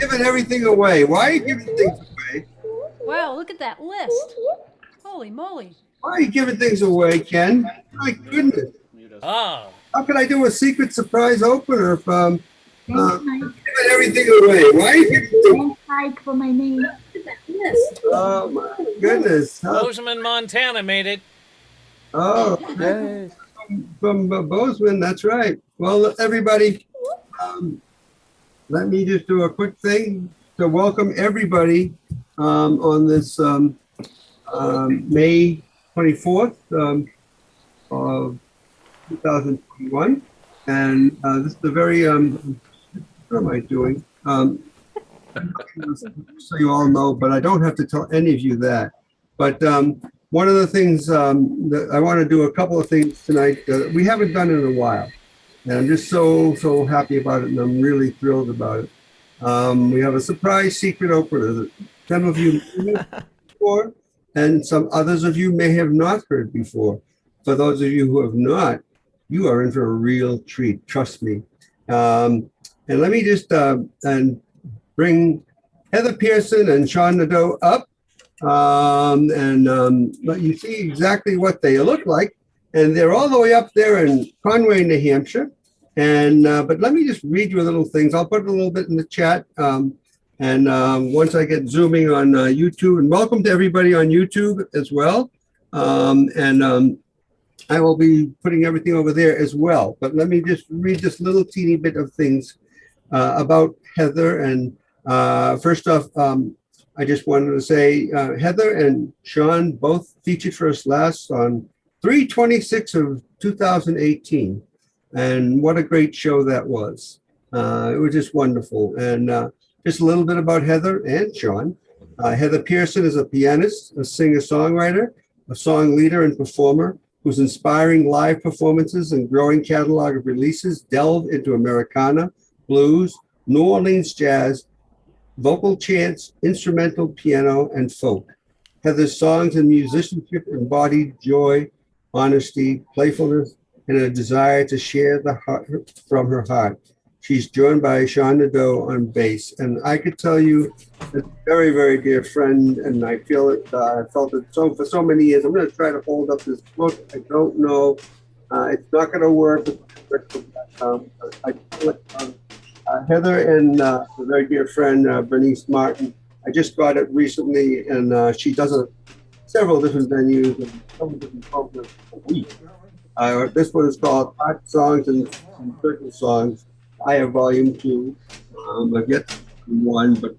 giving everything away? Why are you giving things away? Wow, look at that list. Holy moly. Why are you giving things away, Ken? My goodness. Oh. How can I do a secret surprise opener if giving everything away? Why are you giving things? Like for my name. Oh my goodness. Bozeman, Montana made it. Oh, Yay. from Bozeman, that's right. Well, everybody, let me just do a quick thing to welcome everybody on this May 24th of 2021. And this is a very, what am I doing? So you all know, but I don't have to tell any of you that. But one of the things that I want to do a couple of things tonight that we haven't done in a while. And I'm just so happy about it, and I'm really thrilled about it. We have a surprise secret opener that some of you may have heard before, and some others of you may have not heard before. For those of you who have not, you are in for a real treat, trust me. And let me just and bring Heather Pearson and Sean Nadeau up. But you see exactly what they look like, and they're all the way up there in Conway, New Hampshire. And but let me just read you a little things. I'll put a little bit in the chat, once I get zooming on YouTube. And welcome to everybody on YouTube as well. I will be putting everything over there as well. But let me just read this little teeny bit of things about Heather. And first off, I just wanted to say Heather and Sean both featured for us last on 3/26 of 2018. And what a great show that was. It was just wonderful. And just a little bit about Heather and Sean. Heather Pearson is a pianist, a singer-songwriter, a song leader and performer whose inspiring live performances and growing catalog of releases delve into Americana, blues, New Orleans jazz, vocal chants, instrumental, piano, and folk. Heather's songs and musicianship embody joy, honesty, playfulness, and a desire to share the heart from her heart. She's joined by Sean Nadeau on bass, and I could tell you, a very, very dear friend, and I feel it. I felt it for so many years. I'm going to try to hold up this book. I don't know. It's not going to work. I feel it. Heather and a very dear friend, Bernice Martin. I just got it recently, and she does several different venues and several different programs a week. This one is called Art Songs and Circle Songs. I have volume 2. I've yet to do 1, but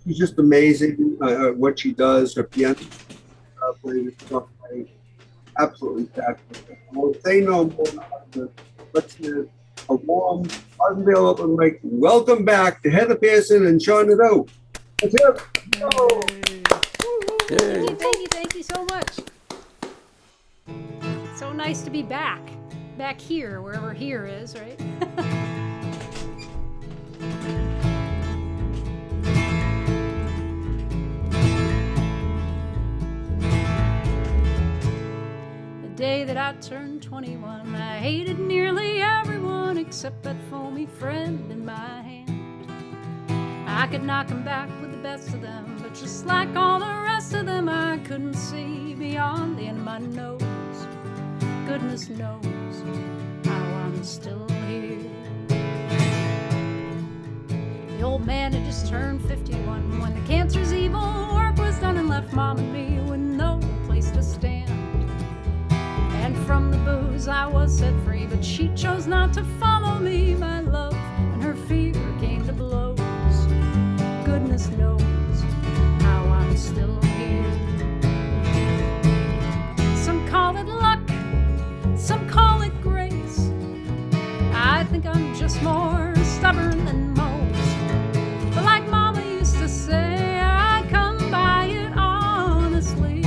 she's just amazing what she does. Her piano playing, absolutely fabulous. I won't say no more. Let's hear a warm, unveil open mic. Welcome back to Heather Pearson and Sean Nadeau. Let's hear it. Thank you so much. So nice to be back here, wherever here is, right? The day that I turned 21, I hated nearly everyone except that foamy friend in my hand. I could knock him back with the best of them, but just like all the rest of them, I couldn't see beyond the end of my nose. Goodness knows how I'm still here. The old man had just turned 51 when the cancer's evil work was done and left Mom and me with no place to stand. And from the booze I was set free, but she chose not to follow me. My love and her fear came to blows. Goodness knows how I'm still here. Some call it luck, some call it grace. I think I'm just more stubborn than most. But like Mama used to say, I come by it honestly.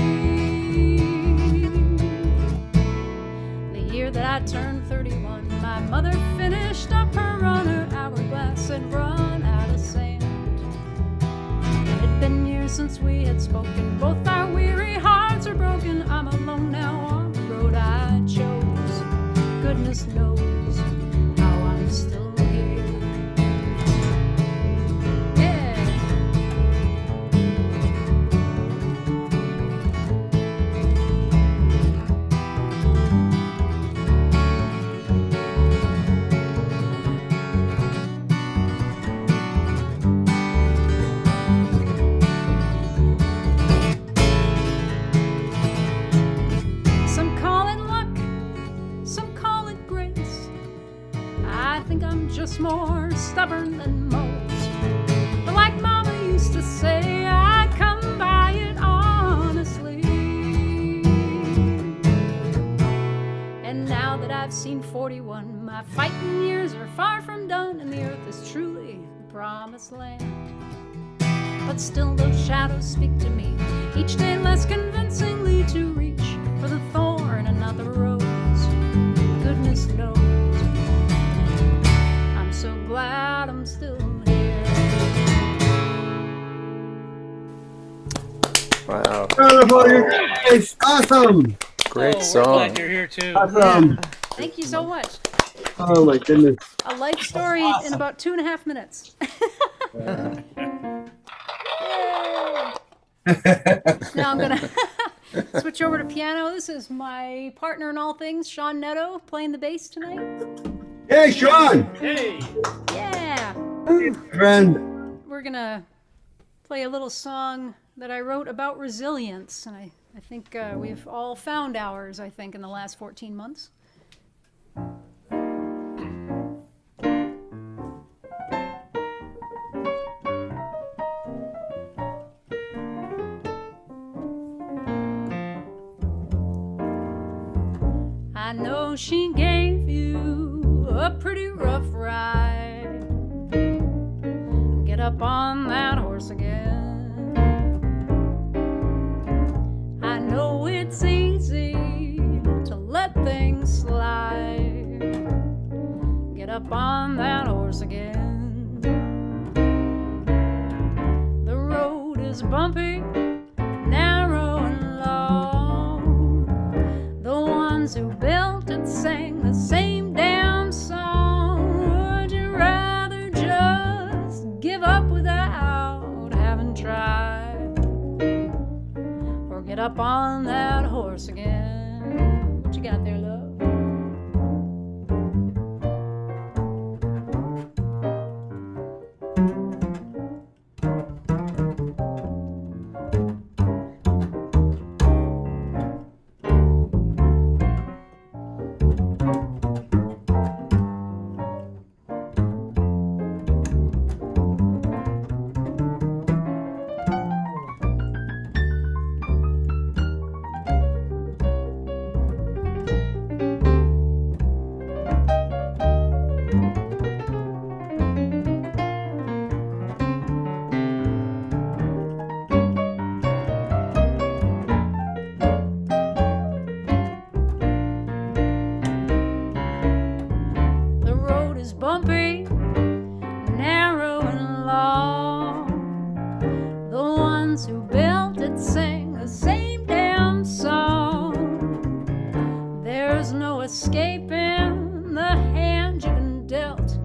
The year that I turned 31, my mother finished up her run. Her hourglass had run out of sand. It had been years since we had spoken. Both our weary hearts are broken. I'm alone now on the road I chose. Goodness knows how I'm still here. Yeah. I've seen 41. My fighting years are far from done, and the earth is truly the promised land. But still those shadows speak to me, each day less convincingly, to reach for the thorn and not the rose. Goodness knows, I'm so glad I'm still here. Wow. It's awesome. Great We're song. glad you're here too. Awesome. Thank you so much. Oh my goodness. A life story in about 2.5 minutes. Yay. Now I'm gonna switch over to piano. This is my partner in all things, Sean Netto, playing the bass tonight. Hey, Sean. Hey! Yeah. Friend. We're gonna play a little song that I wrote about resilience, and I think we've all found ours, I think, in the last 14 months. I know she gave you a pretty rough ride. Get up on that horse again. I know it's easy to let things slide. Get up on that horse again. The road is bumpy, narrow and long. The ones who built it sang the same damn song. Would you rather just give up without having tried, or get up on that horse again? What you got there, love? The road is bumpy, narrow and long. The ones who built it sing the same damn song. There's no escaping the hand you've been dealt.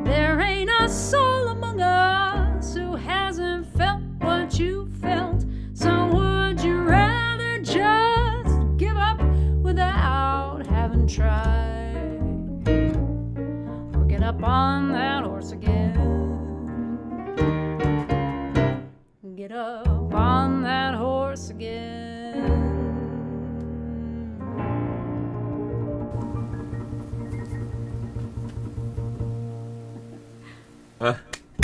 There ain't a soul among us who hasn't felt what you felt. So would you rather just give up without having tried, or get up on that horse again? Get up on that horse again. Oh,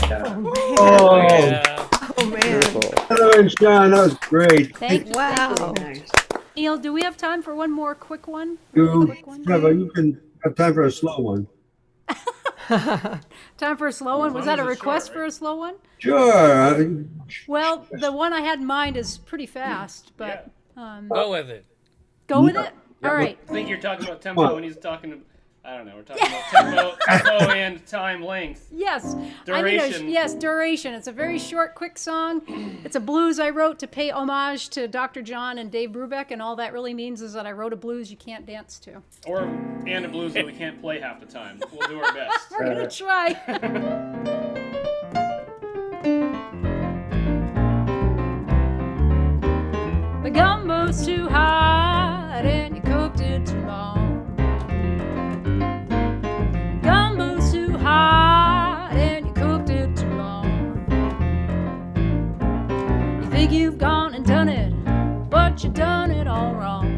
Yeah. Oh man! Beautiful. Hello, and Sean. That was great. Thank you. Wow! Neil, do we have time for one more quick one? You, Quick one? Trevor, you can have time for a slow one. Time for a slow one? Was that a request for a slow one? Sure. Well, the one I had in mind is pretty fast, but Go with it. go with it. All right. I think you're talking about What? tempo, and he's talking. I don't know. We're talking about tempo and time length. Yes. Duration. Yes, duration. It's a very short, quick song. It's a blues I wrote to pay homage to Dr. John and Dave Brubeck, and all that really means is that I wrote a blues you can't dance to. And a blues that we can't play half the time. We'll do our best. We're gonna try. The gumbo's too hot and you cooked it too long. Gumbo's too hot and you cooked it too long. You think you've gone and done it, but you done it all wrong.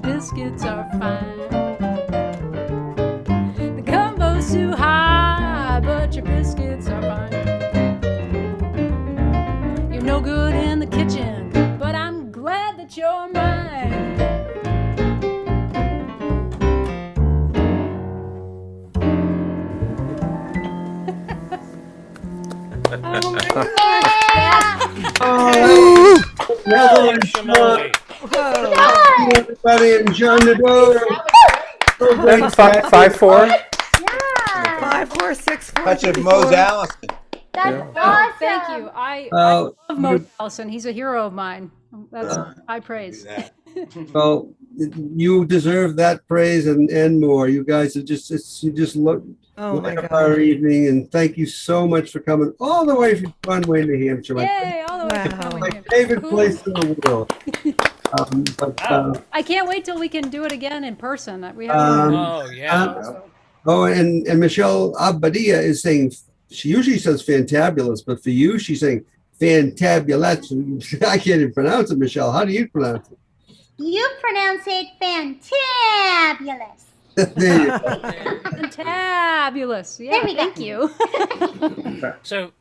biscuits are fine. The gumbo's too high, but your biscuits are fine. You're no good in the kitchen, but I'm glad that you're mine. Oh my Heather and Guacamole. everybody and John Nadeau. So great to have you. 5-4. Yeah. 5, 4, 6, 4. Touch of 54. Mose Allison. That's awesome. Thank you. I Well, love Mo Allison. He's a hero of mine. That's high praise. well, you deserve that praise and more. You guys are you just look. Oh my Light up our God. evening, and thank you so much for coming all the way from Conway, New Hampshire. Yay, all the way Wow. from My Conway. favorite Cool. place in the world. I can't wait till we can do it again in person. We Um, haven't. Oh, yeah. and Michelle Abadia is saying, she usually says fantabulous, but for you, she's saying fantabulous. I can't even pronounce it, Michelle. How do you pronounce it? You pronounce it fantabulous. There you go. Fantabulous. Yeah, There we go. thank you. So,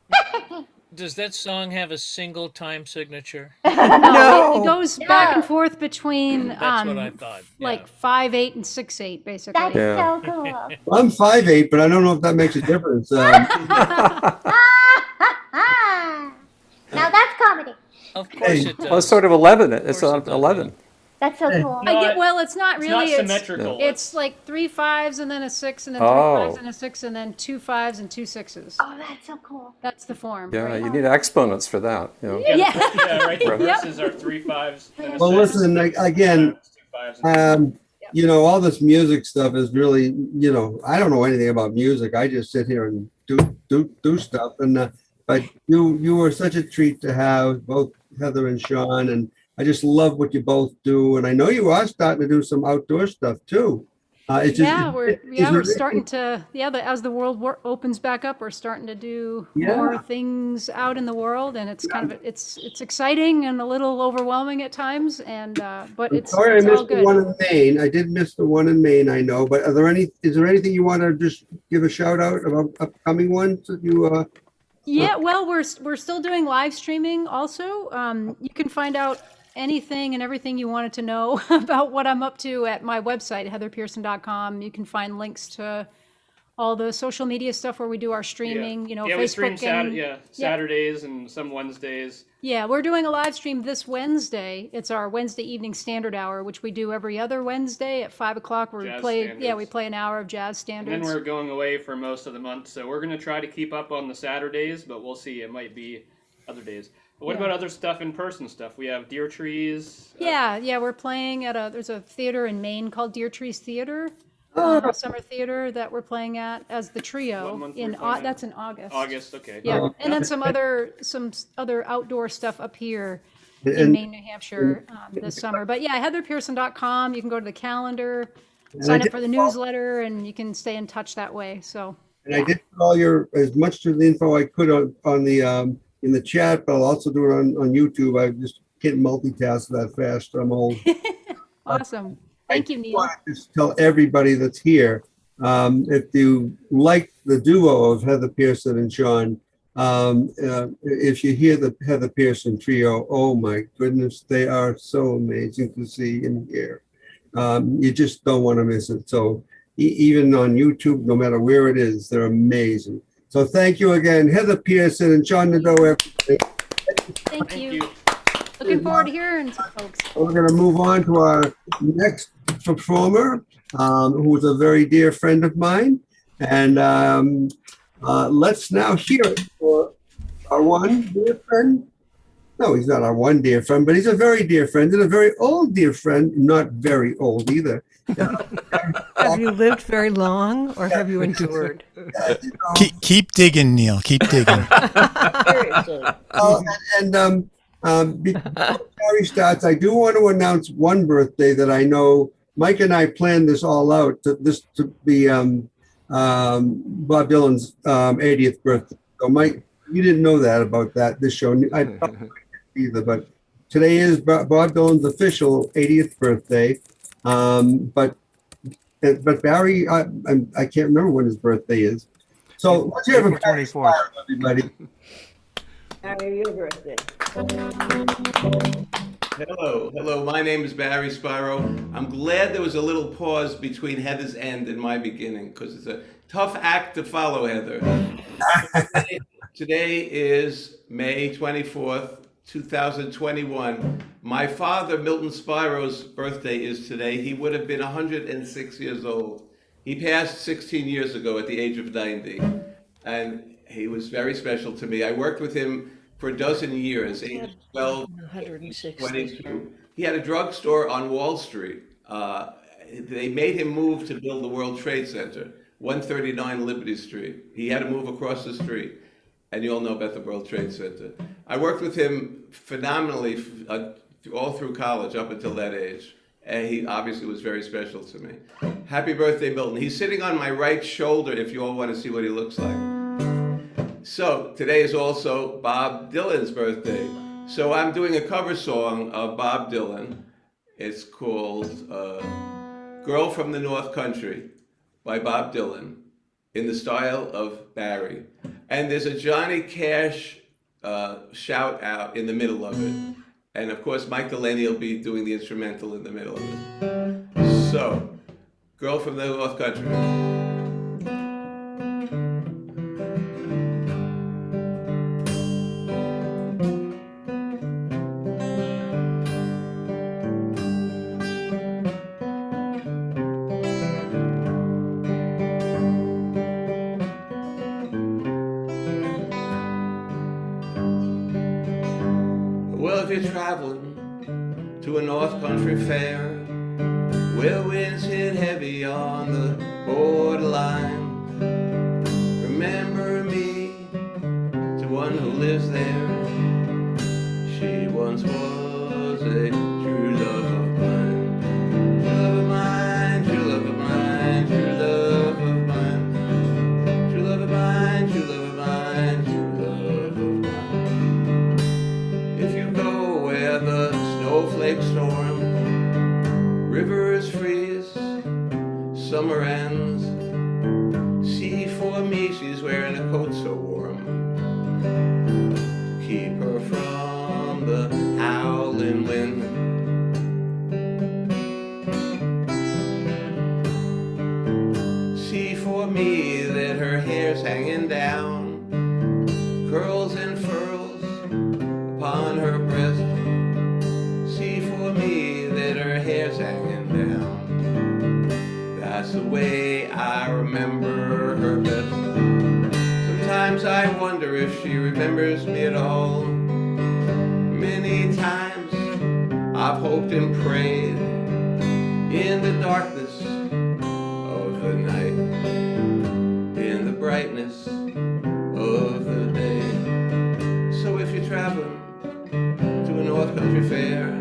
does that song have a single time signature? No, it goes back and forth between That's what I thought. Yeah. like 5/8 and 6/8, basically. That's Yeah. so cool. I'm 5'8", but I don't know if that makes a difference. Now that's comedy. Of course Hey. it does. Well, it's sort of 11. It's Of course on it does. 11. That's so cool. Well, it's not It's really. not symmetrical. It's like 3 5s and then a 6 and then Oh. 3 5s and a 6 and then 2 5s and 2 6s. Oh, that's so cool. That's the form. Yeah, right? you need exponents for that. You know? Yeah. Yeah, right. The Right. verses are 3 5s. And a Well, 6, listen, again, 2 5s, and all this music stuff is really, I don't know anything about music. I just sit here and do stuff. And but you were such a treat to have, both Heather and Sean, and I just love what you both do. And I know you are starting to do some outdoor stuff too. It's just, We're starting to as the world opens back up, we're starting to do more things out in the world, and it's kind of it's exciting and a little overwhelming at times, and but it's Sorry, I all missed the good. one in Maine. I did miss the one in Maine, I know. But is there anything you want to just give a shout out about upcoming ones that you? Yeah, well, we're still doing live streaming also. You can find out anything and everything you wanted to know about what I'm up to at my website, heatherpearson.com. You can find links to all the social media stuff where we do our streaming, we Facebook stream and Saturdays and some Wednesdays. yeah, we're doing a live stream this Wednesday. It's our Wednesday evening standard hour, which we do every other Wednesday at 5 o'clock. Where Jazz we play, standards. we play an hour of jazz And standards. then we're going away for most of the month, so we're going to try to keep up on the Saturdays, but we'll see. It might be other days. But what about other stuff, in-person stuff? We have Deer Trees. Yeah, we're playing at there's a theater in Maine called Deer Trees Theater, a summer theater that we're playing at as the trio. What month are we playing at? That's in August. August, okay. Yeah, and then some other outdoor stuff up here in Maine, New Hampshire this summer. But yeah, heatherpearson.com. You can go to the calendar, sign up for the newsletter, and you can stay in touch that way. So. And I did put all as much of the info I could on the in the chat, but I'll also do it on YouTube. I just can't multitask that fast. I'm old. Awesome. Thank you, I Neil. want to just tell everybody that's here, if you like the duo of Heather Pearson and Sean, if you hear the Heather Pearson trio, oh my goodness, they are so amazing to see and hear. You just don't want to miss it. So even on YouTube, no matter where it is, they're amazing. So thank you again, Heather Pearson and Sean Nadeau, everybody. Thank Thank you. you. Looking forward to hearing some folks. We're going to move on to our next performer, who is a very dear friend of mine. And let's now hear it for our one dear friend. No, he's not our one dear friend, but he's a very dear friend and a very old dear friend. Not very old either. Have you lived very long, or have you endured? Keep digging, Neil. Keep digging. Before Carrie starts, I do want to announce one birthday that I know Mike and I planned this all out to be Bob Dylan's 80th birthday. So Mike, you didn't know that about this show. I probably didn't either, but today is Bob Dylan's official 80th birthday. But Barry, I can't remember when his birthday is. So let's hear April from Barry 24th. Spiro, everybody. Happy your birthday. Hello. My name is Barry Spiro. I'm glad there was a little pause between Heather's end and my beginning because it's a tough act to follow, Heather. Today is May 24th, 2021. My father, Milton Spiro's birthday is today. He would have been 106 years old. He passed 16 years ago at the age of 90. And he was very special to me. I worked with him for a dozen years, age 12, 22. He had a drugstore on Wall Street. They made him move to build the World Trade Center, 139 Liberty Street. He had to move across the street. And you all know about the World Trade Center. I worked with him phenomenally all through college up until that age. And he obviously was very special to me. Happy birthday, Milton. He's sitting on my right shoulder if you all want to see what he looks like. So today is also Bob Dylan's birthday. So I'm doing a cover song of Bob Dylan. It's called Girl from the North Country by Bob Dylan in the style of Barry. And there's a Johnny Cash shout out in the middle of it. And of course, Mike Delaney will be doing the instrumental in the middle of it. So, Girl from the North Country. Well, if you're traveling to a North Country fair where winds hit heavy on the borderline, remember me to one who lives there. She once was a true love of mine. True love of mine, true love of mine, true love of mine. True love of mine, true love of mine, true love of mine. If you go where the snowflakes storm, rivers freeze, summer ends, see for me she's wearing a coat so warm to keep her from the howling wind. See for me that her hair's hanging down, curls and furls upon her breast. See for me that her hair's hanging down. That's the way I remember her best. Sometimes I wonder if she remembers me at all. Many times I've hoped and prayed in the darkness of the night, in the brightness of the day. So if you're traveling to a North Country fair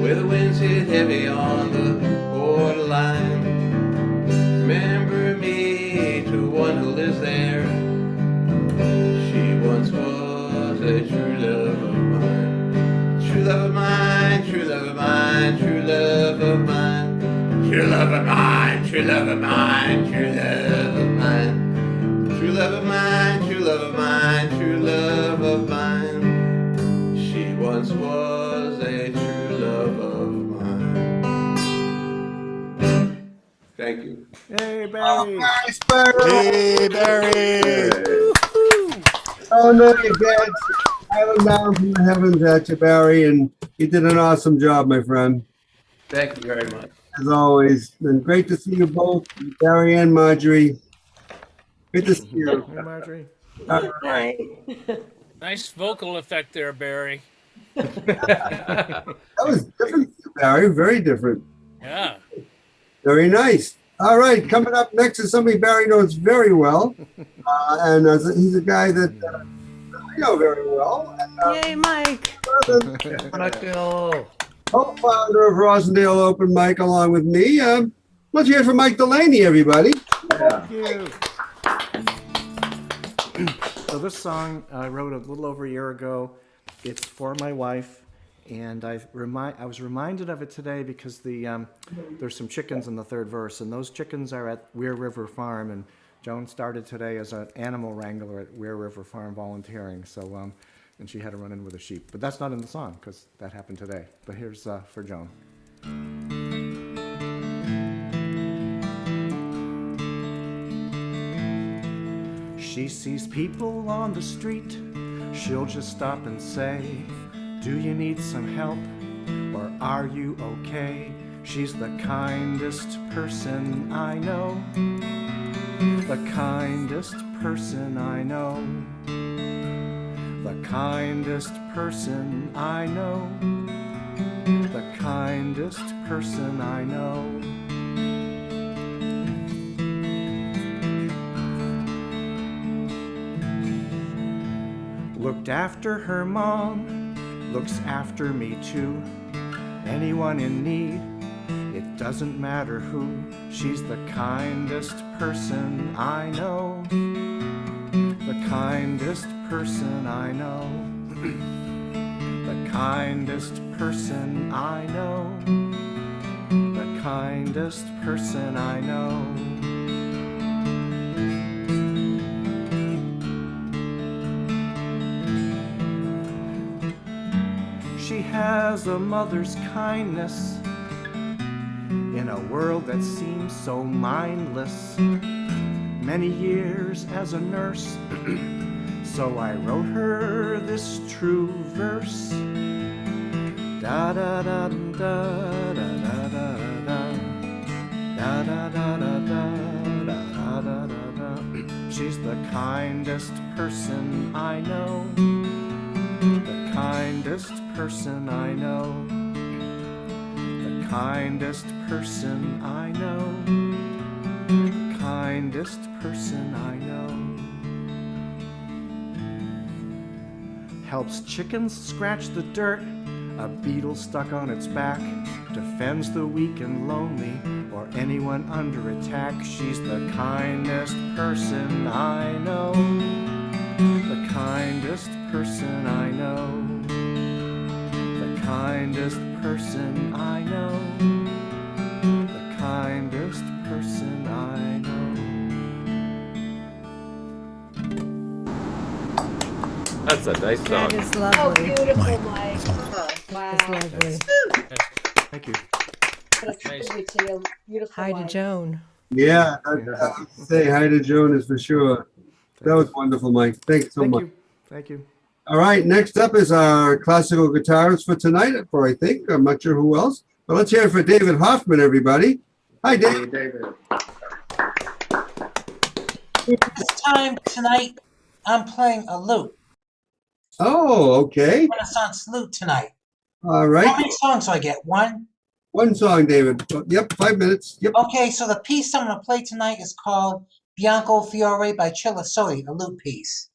where the winds hit heavy on the borderline, remember me to one who lives there. She once was a true love of mine. True love of mine, true love of mine, true love of mine. True love of mine, true love of mine, true love of mine. True love of mine, true love of mine, true love of mine. She once was a true love of mine. Thank you. Hey, Barry. Barry Spiro. Hey, Barry. Oh, no, you guys. I was down from the heavens at you, Barry, and you did an awesome job, my friend, Thank you very much. as always. And great to see you both, Barry and Marjorie. Good to see you. Hey, Marjorie. Nice vocal effect there, Barry. That was different, Barry. Very different. Yeah. Very nice. All right, coming up next is somebody Barry knows very well, and he's a guy that I know very well. Yay, Mike. Michael. Co-founder of Rosendale Open Mic, along with me. Let's hear from Mike Delaney, everybody. Thank you. So this song I wrote a little over a year ago. It's for my wife, And I was reminded of it today because there's some chickens in the third verse, and those chickens are at Weir River Farm, and Joan started today as an animal wrangler at Weir River Farm volunteering. So, and she had to run in with a sheep, but that's not in the song because that happened today. But here's for Joan. She sees people on the street, she'll just stop and say, "Do you need some help, or are you okay?" She's the kindest person I know, the kindest person I know, the kindest person I know, the kindest person I know. Looked after her mom, looks after me too. Anyone in need, it doesn't matter who. She's the kindest person I know, the kindest person I know, the kindest person I know, the kindest person I know. She has a mother's kindness in a world that seems so mindless. Many years as a nurse, so I wrote her this true verse. Da da da da da da da da da da da da da da da da. She's the kindest person I know, the kindest person I know, the kindest person I know, the kindest person I know. Helps chickens scratch the dirt, a beetle stuck on its back, defends the weak and lonely, or anyone under attack. She's the kindest person I know, the kindest person I know, the kindest person I know, the kindest person I know. That's a nice That song. is Oh, lovely. beautiful, Mike. That's lovely. Thank you. What a tribute to your beautiful Hi to wife. Joan. Yeah, I'd say hi to Joan is for sure. That was wonderful, Mike. Thanks so Thank much. you. Thank you. All right, next up is our classical guitarist for tonight, for I think, I'm not sure who else, but let's hear it for David Hoffman, everybody. Hi, David. This time tonight, I'm playing a lute. Oh, okay. Renaissance lute tonight. All How right. many songs do I get? One? One song, David. Yep, 5 minutes. Yep. Okay, so the piece I'm going to play tonight is called Bianco Fiore by Chilasoli, a lute piece.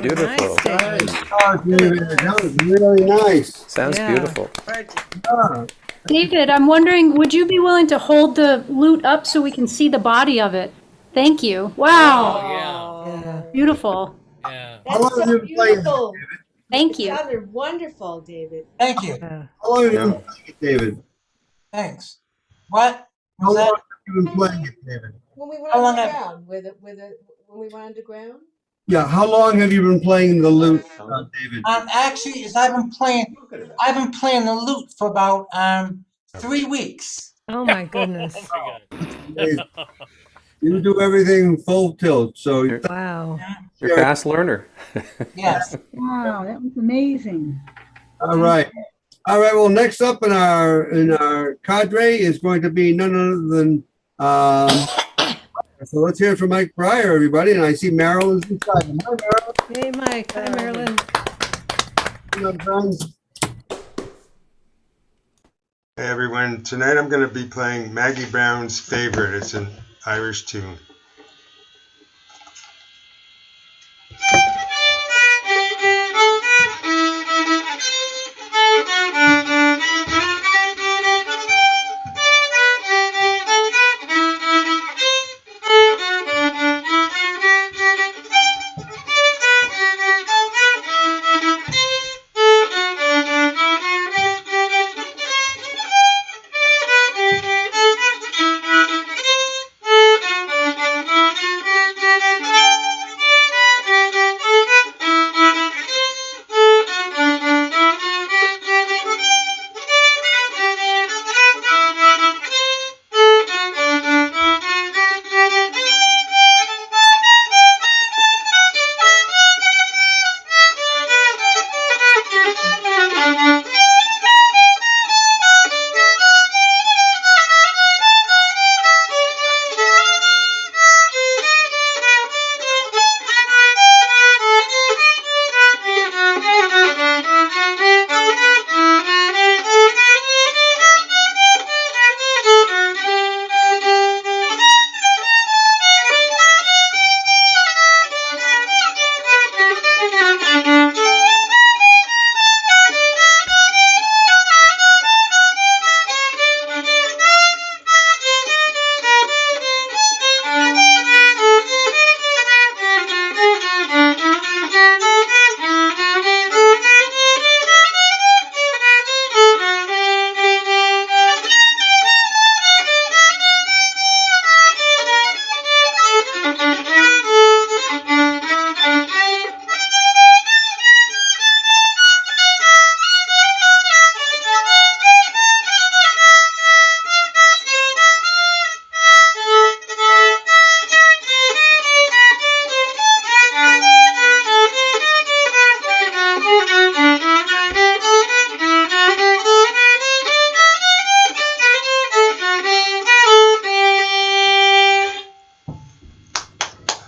Beautiful. Nice, David. Oh, David, that was really nice. Sounds Yeah. beautiful. Yeah. David, I'm wondering, would you be willing to hold the lute up so we can see the body of it? Thank you. Wow. Oh, yeah. Yeah. Beautiful. Yeah. How long That's have so you been playing it, beautiful. Thank It you. sounded wonderful, David. Thank you. Yeah. How long have you been No. playing it, David? Thanks. What How was long that? have you been playing it, David? When we went How long underground, when we went underground. Yeah, how long have you been playing the lute, David? Actually, I've been playing the lute for about 3 weeks. Oh my Oh goodness. my Amazing. God. You do everything full tilt, so You're, Wow. you're a fast learner. Yes. Wow, that was amazing. all right. All right, well, next up in our cadre is going to be none other than so let's hear it from Mike Pryor, everybody. And I see Marilyn's beside him. Hi, Marilyn. Hey, Mike. Hi, Marilyn. Come on, friends. Hey everyone, tonight I'm going to be playing Maggie Brown's Favorite. It's an Irish tune.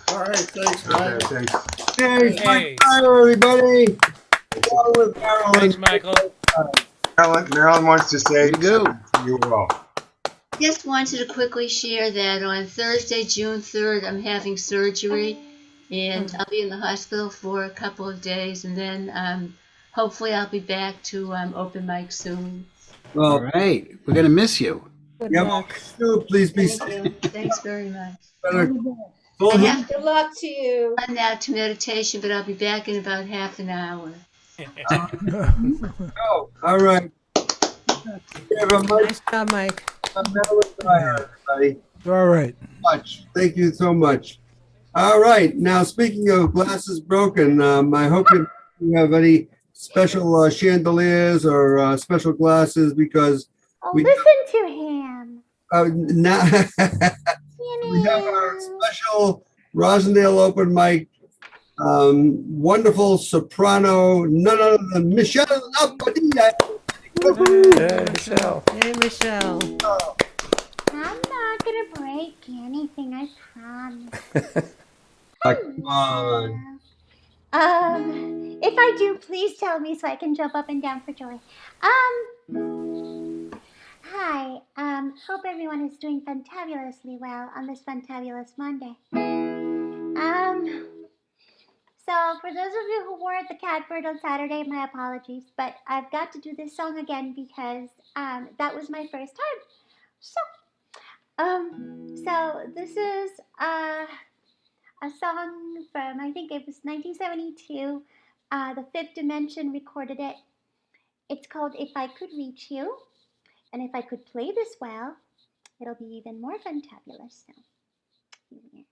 All right, thanks, Mike. Okay, thanks. Thanks, Hey. Mike Pryor, everybody. Along with Marilyn. Thanks, Michael. Marilyn wants to say you go. something to you all. Just wanted to quickly share that on Thursday, June 3rd, I'm having surgery, and I'll be in the hospital for a couple of days, and then hopefully I'll be back to open mic soon. Well, All right. We're going to miss you. Good yeah, luck. well, please be Thank safe. you. Thanks very much. Better I full have Good luck to you. to run now to meditation, but I'll be back in about half an hour. go. All right. Nice job, Mike. Marilyn Pryor, everybody. All right. Much. Thank you so much. All right. Now, speaking of glasses broken, I hope you have any special chandeliers or special glasses because Oh, we listen to him. now we have our special Rosendale open mic, wonderful soprano, none other than Michelle Lapadilla. Hey, Michelle. Hey, Michelle. I'm not gonna break anything, I promise. Come on. If I do, please tell me so I can jump up and down for joy. Hi. Hope everyone is doing fantabulously well on this fantabulous Monday. So for those of you who were at the Catbird on Saturday, my apologies, but I've got to do this song again because that was my first time. So this is a song from, I think it was 1972. The Fifth Dimension recorded it. It's called If I Could Reach You. And if I could play this well, it'll be even more fantabulous. So, here.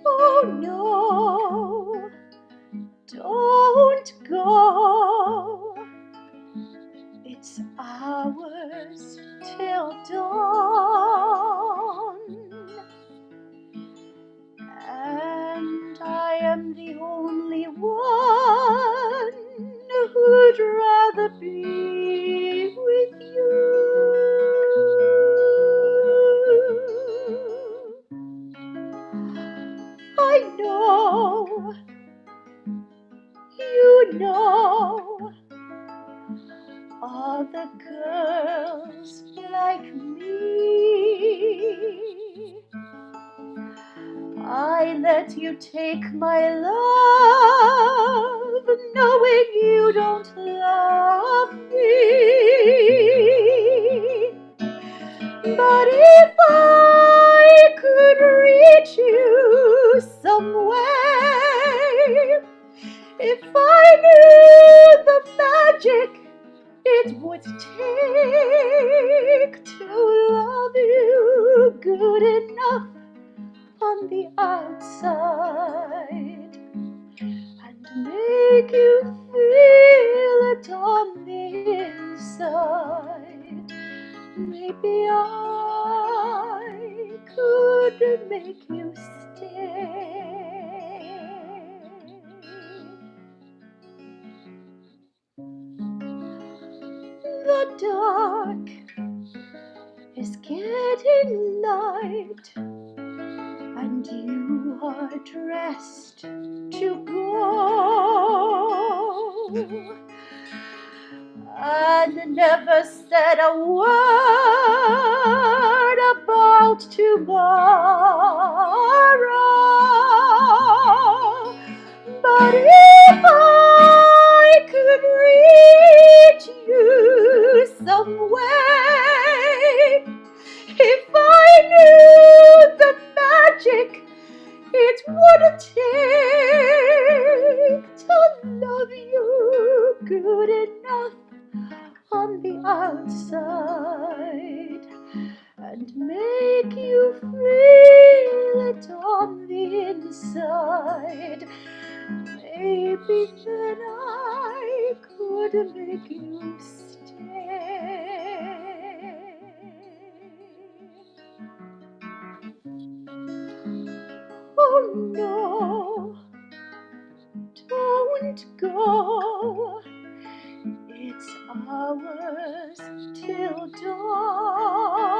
Oh no, don't go. It's hours till dawn, and I am the only one who'd rather be with you. I know, you know, all the girls like me. I let you take my love, knowing you don't love me. But if I could reach you some way, if I knew the magic it would take to love you good enough on the outside and make you feel it on the inside, maybe I could make you stay. The dark is getting light, and you are dressed to go, and never said a word about tomorrow. But if I could reach you some way, if I knew the magic it would take to love you good enough on the outside and make you feel it on the inside, maybe then I could make you stay. Oh no, don't go. It's hours till dawn.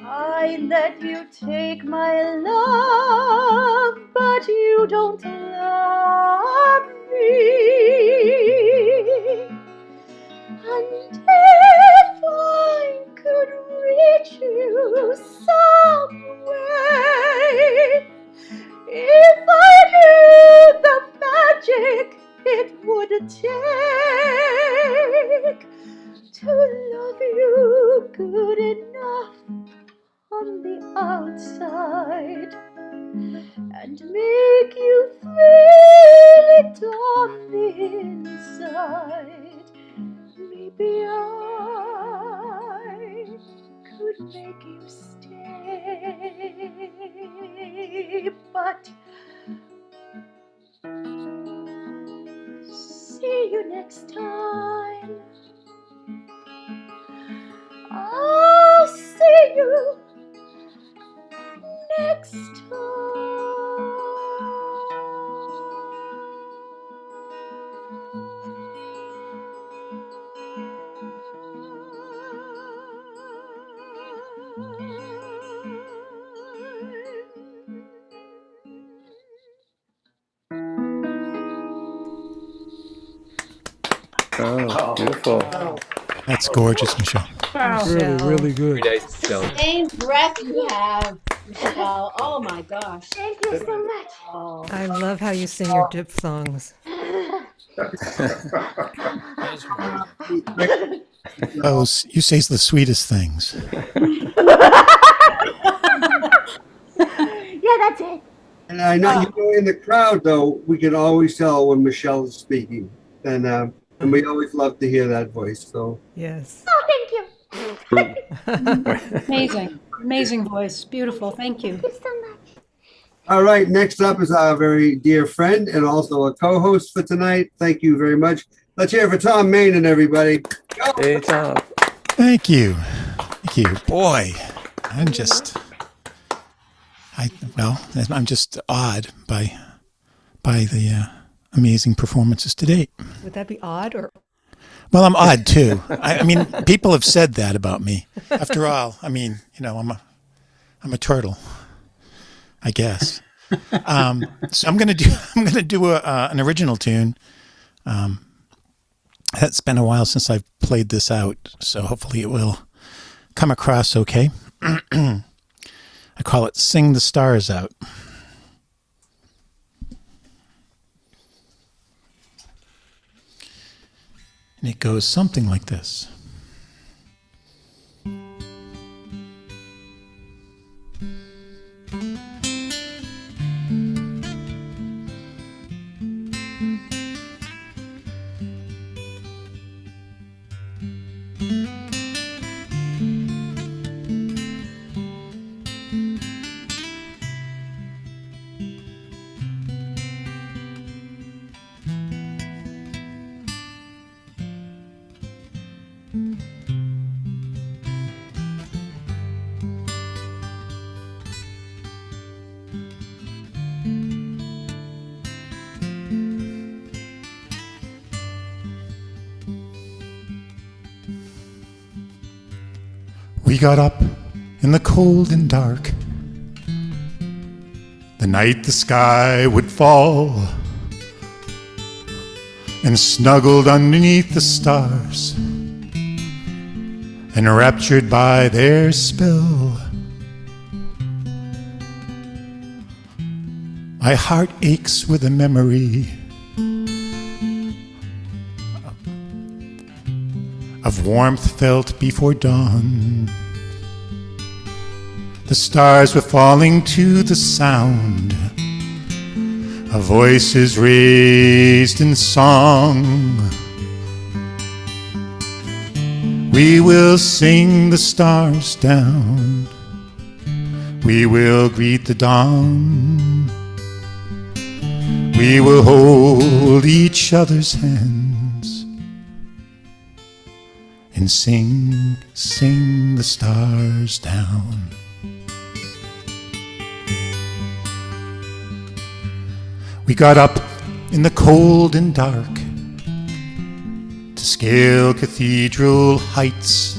I let you take my love, but you don't love me. And if I could reach you some way, if I knew the magic it would take to love you good enough on the outside and make you feel it on the inside, maybe I could make you stay. But see you next time. I'll see you next time. Oh, beautiful. That's gorgeous, Michelle. Really good. Very nice, Michelle. Same breath you have, Michelle. Oh my gosh. Thank you so much. Oh. I love how you sing your diphthongs. Oh, you say the sweetest things. Yeah, that's it. And I know, you know, in the crowd, though, we can always tell when Michelle is speaking. And we always love to hear that voice. So Yes. Oh, thank you. Amazing. Amazing voice. Beautiful. Thank you. Thank you so much. all right, next up is our very dear friend and also a co-host for tonight. Thank you very much. Let's hear it for Tom Mainen, everybody. Go. Hey, Tom. Thank you. Thank you. Boy, I'm just awed by the amazing performances to date. Would that be odd or? Well, I'm odd too. I mean, people have said that about me. After all, I mean, you know, I'm a turtle, I guess. So I'm gonna do an original tune. It's been a while since I've played this out, so hopefully it will come across okay. I call it "Sing the Stars Out." And it goes something like this. We got up in the cold and dark, the night the sky would fall, and snuggled underneath the stars, enraptured by their spell. My heart aches with a memory of warmth felt before dawn. The stars were falling to the sound of voices raised in song. We will sing the stars down. We will greet the dawn. We will hold each other's hands and sing, sing the stars down. We got up in the cold and dark to scale cathedral heights,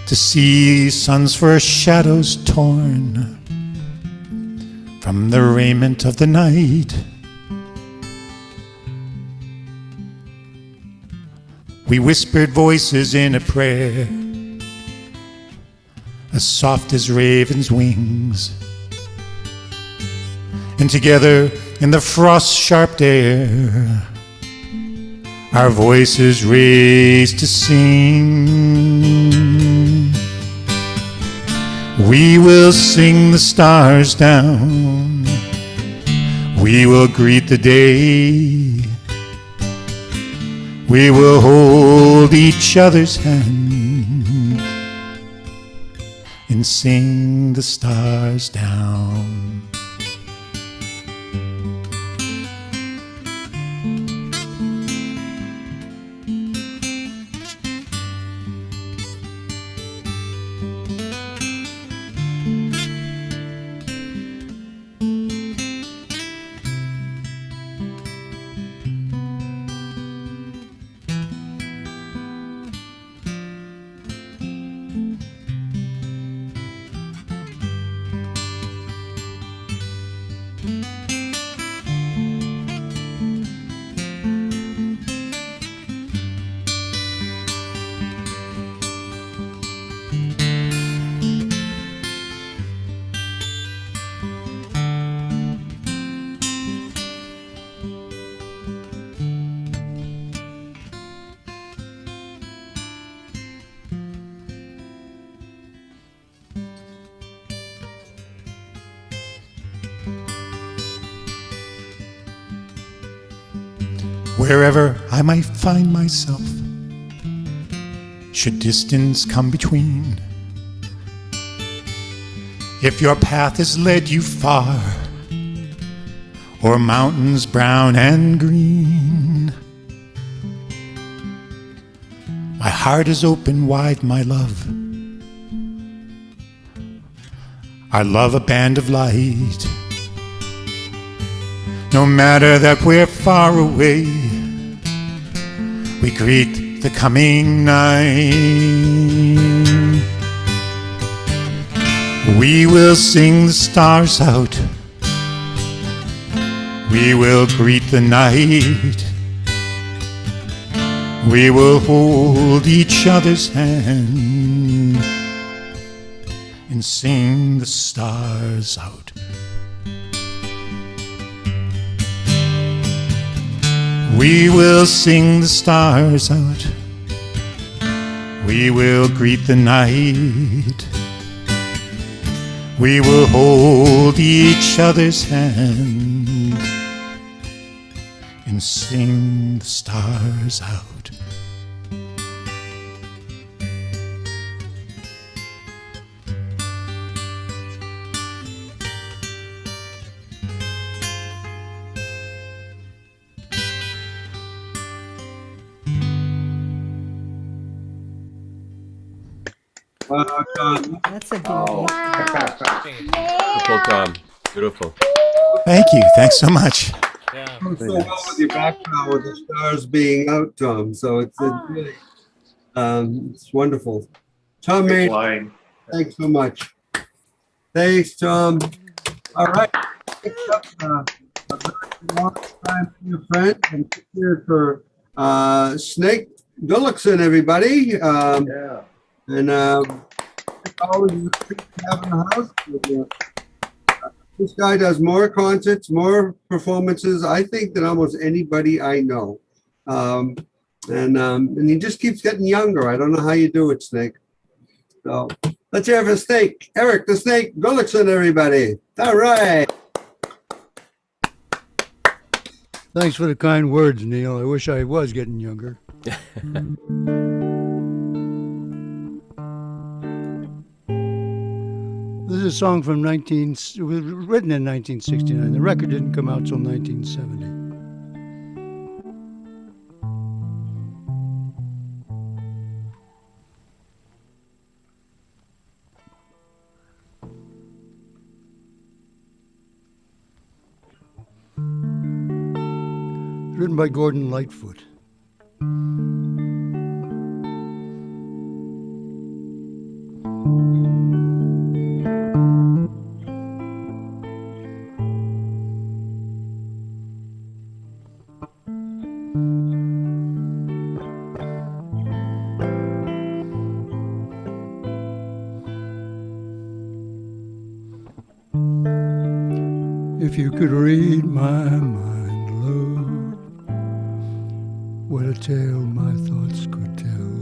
to see sun's first shadows torn from the raiment of the night. We whispered voices in a prayer, as soft as ravens' wings, and together in the frost-sharp air, our voices raised to sing. We will sing the stars down. We will greet the day. We will hold each other's hand and sing the stars down. wherever I might find myself, should distance come between. If your path has led you far, or mountains brown and green, my heart is open wide, my love. I love a band of light. No matter that we're far away, we greet the coming night. We will sing the stars out. We will greet the night. We will hold each other's hand and sing the stars out. We will sing the stars out. We will greet the night. We will hold each other's hand and sing the stars out. That's a beauty. Beautiful, Tom. Beautiful. Thank you. Thanks so much. Yeah. So well with your background with the stars being out, Tom. So it's really, it's wonderful. Tom made. Thanks so much. Thanks, Tom. All right. Next up, a very long time to your friend and here for Snake Gullickson, everybody. Yeah. And always a treat to have in the house. This guy does more concerts, more performances, I think, than almost anybody I know. And he just keeps getting younger. I don't know how you do it, Snake. So let's hear it for Snake. Eric the Snake Gullickson, everybody. All right. Thanks for the kind words, Neil. I wish I was getting younger. This is a song from it was written in 1969. The record didn't come out till 1970. Written by Gordon Lightfoot. If you could read my mind, love, what a tale my thoughts could tell.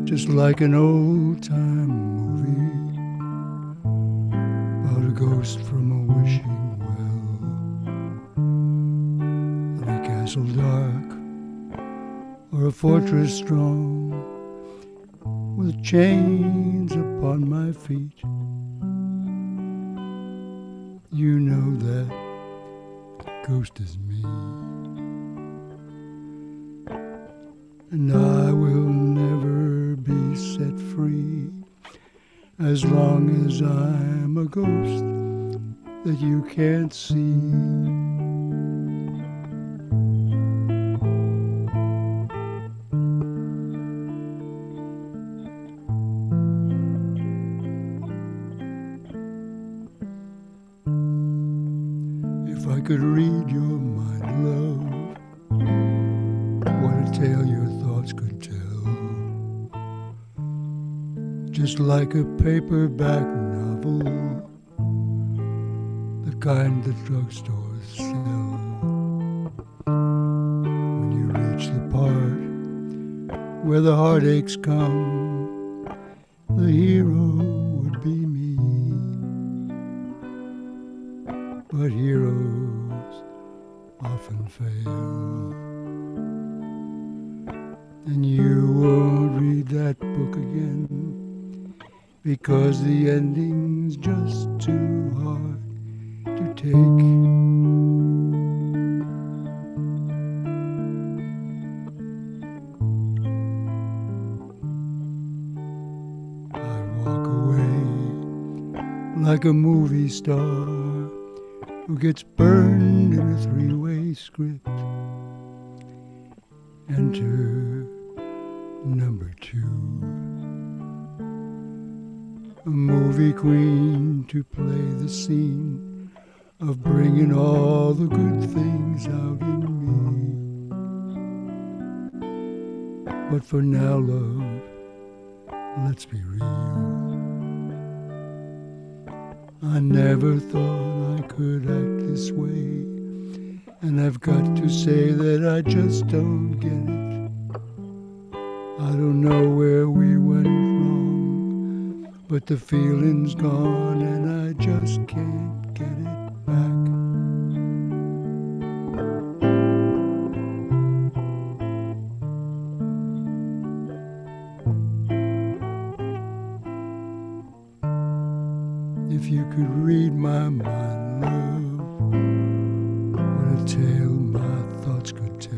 Just like an old-time movie about a ghost from a wishing well. In a castle dark or a fortress strong, with chains upon my feet. You know that ghost is me, and I will never be set free as long as I'm a ghost that you can't see. If I could read your mind, love, what a tale your thoughts could tell. Just like a paperback novel, the kind that drugstores sell. When you reach the part where the heartaches come, the hero would be me. But heroes often fail. And you won't read that book again because the ending's just too hard to take. Like a movie star who gets burned in a three-way script. Enter number 2, a movie queen to play the scene of bringing all the good things out in me. But for now, love, let's be real. I never thought I could act this way, and I've got to say that I just don't get it. I don't know where we went wrong, but the feeling's gone and I just can't get it back. If you could read my mind, love, what a tale my thoughts could tell.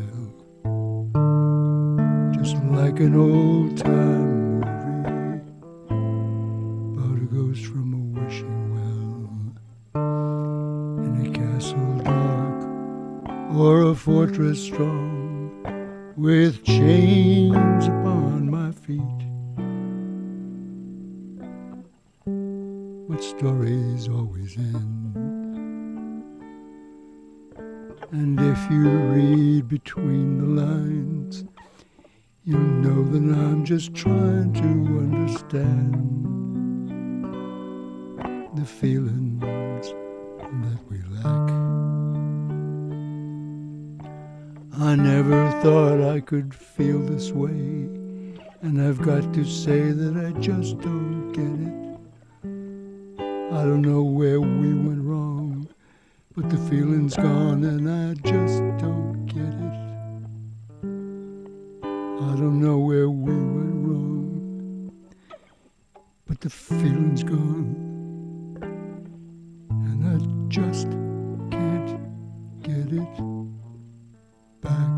Just like an old-time movie about a ghost from a wishing well, in a castle dark or a fortress strong, with chains upon my feet. But stories always end, and if you read between the lines, you'll know that I'm just trying to understand the feelings that we lack. I never thought I could feel this way, and I've got to say that I just don't get it. I don't know where we went wrong, but the feeling's gone and I just don't get it. I don't know where we went wrong, but the feeling's gone and I just can't get it back.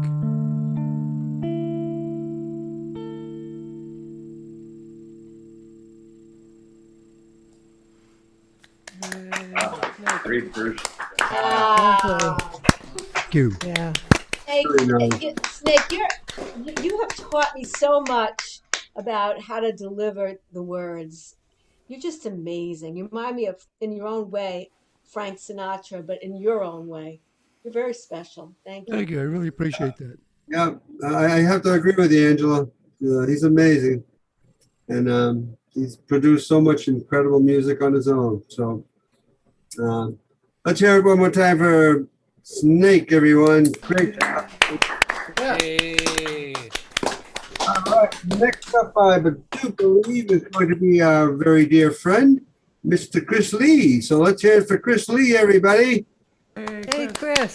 Great version. Thank you. Yeah. Snake, you have taught me so much about how to deliver the words. You're just amazing. You remind me of, in your own way, Frank Sinatra, but in your own way. You're very special. Thank you. Thank you. I really appreciate that. Yeah, I have to agree with you, Angela. He's amazing. And he's produced so much incredible music on his own. So let's hear it one more time for Snake, everyone. Great job. Hey. All right, next up, I do believe is going to be our very dear friend, Mr. Chris Lee. So let's hear it for Chris Lee, everybody. Hey, Chris.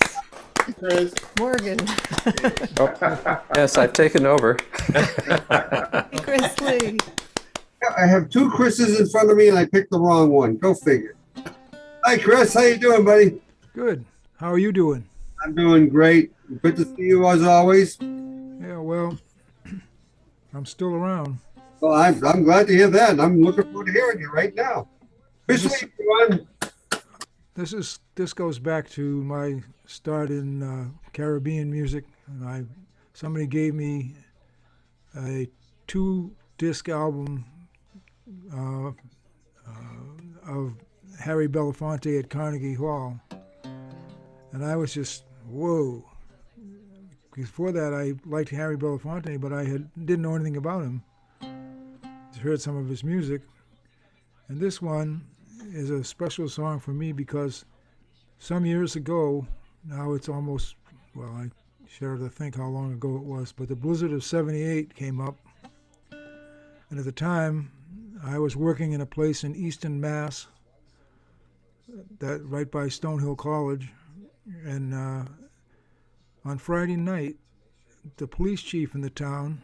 Chris. Morgan. Yes, I've taken over. Hey, Chris Lee. I have two Chris's in front of me and I picked the wrong one. Go figure. Hi, Chris. How you doing, buddy? Good. How are you doing? I'm doing great. Good to see you as always. Yeah, well, I'm still around. Well, I'm glad to hear that. I'm looking forward to hearing you right now. Chris Lee, everyone. This goes back to my start in Caribbean music, and somebody gave me a 2-disc album of Harry Belafonte at Carnegie Hall, and I was just whoa. Before that, I liked Harry Belafonte, but I didn't know anything about him. Just heard some of his music, and this one is a special song for me because some years ago, now it's almost, well, I shudder to think how long ago it was, but the blizzard of '78 came up, and at the time, I was working in a place in Easton, Mass, that right by Stonehill College, and On Friday night, the police chief in the town,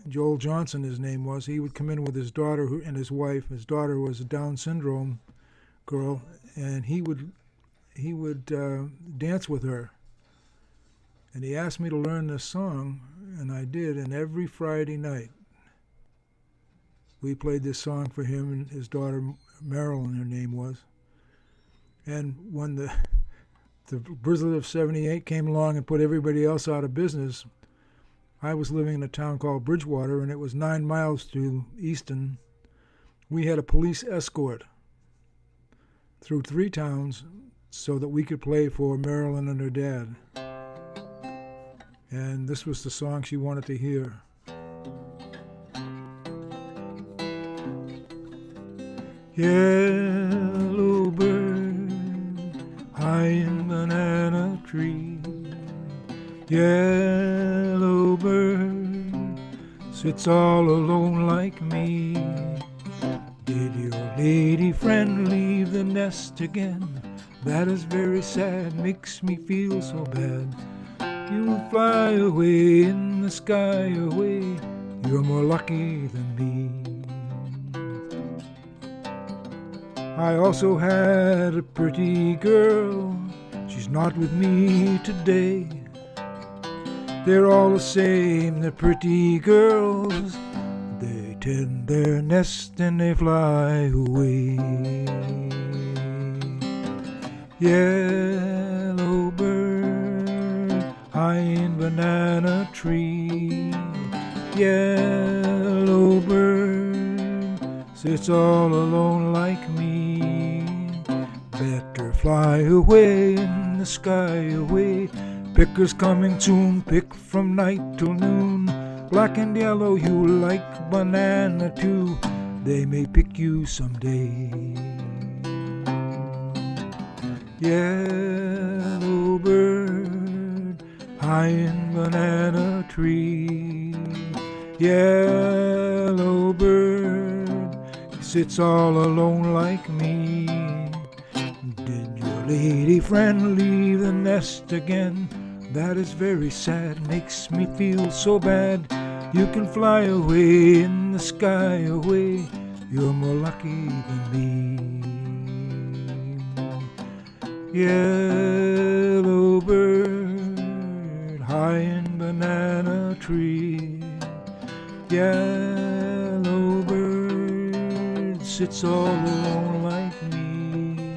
Joel Johnson his name was, he would come in with his daughter and his wife. His daughter was a Down syndrome girl, and he would dance with her. And he asked me to learn this song, and I did. And every Friday night, we played this song for him and his daughter, Marilyn, her name was. And when the blizzard of '78 came along and put everybody else out of business, I was living in a town called Bridgewater, and it was 9 miles to Easton. We had a police escort through 3 towns so that we could play for Marilyn and her dad. And this was the song she wanted to hear. Yellow bird, high in banana tree. Yellow bird, sits all alone like me. Did your lady friend leave the nest again? That is very sad, makes me feel so bad. You fly away in the sky away, you're more lucky than me. I also had a pretty girl, she's not with me today. They're all the same, the pretty girls, they tend their nest and they fly away. Yellow bird, high in banana tree. Yellow bird, sits all alone like me. Better fly away in the sky away. Pickers coming soon, pick from night till noon. Black and yellow, you like banana too. They may pick you someday. Yellow bird, high in banana tree. Yellow bird, sits all alone like me. Did your lady friend leave the nest again? That is very sad, makes me feel so bad. You can fly away in the sky away, you're more lucky than me. Yellow bird, high in banana tree. Yellow bird, sits all alone like me.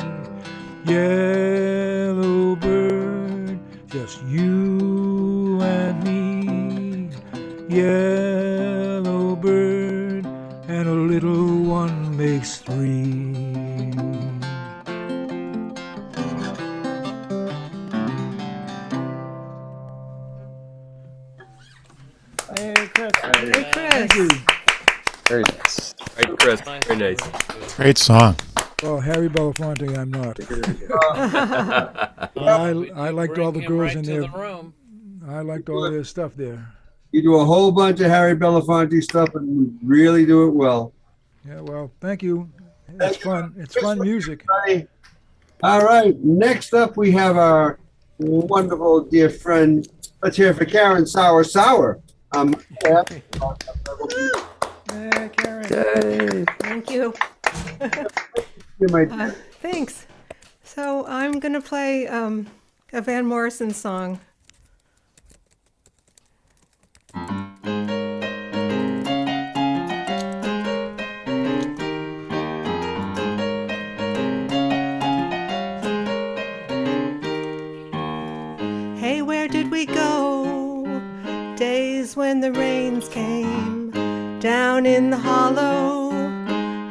Yellow bird, just you and me. Yellow bird, and a little one makes 3. Hey, Chris. Hey, Chris. Thank you. Very nice. Right, Chris. Very nice. Great song. Well, Harry Belafonte, I'm not. I liked all the Bring him girls right in to there. the room. I liked all their stuff there. You do a whole bunch of Harry Belafonte stuff and you really do it well. Yeah, well, thank you. It's fun. It's fun music. All right. Next up, we have our wonderful dear friend. Let's hear it for Karen Sour. Yeah, Karen. Yay. Thank you. Thanks. So I'm going to play a Van Morrison song. Hey, where did we go? Days when the rains came down in the hollow,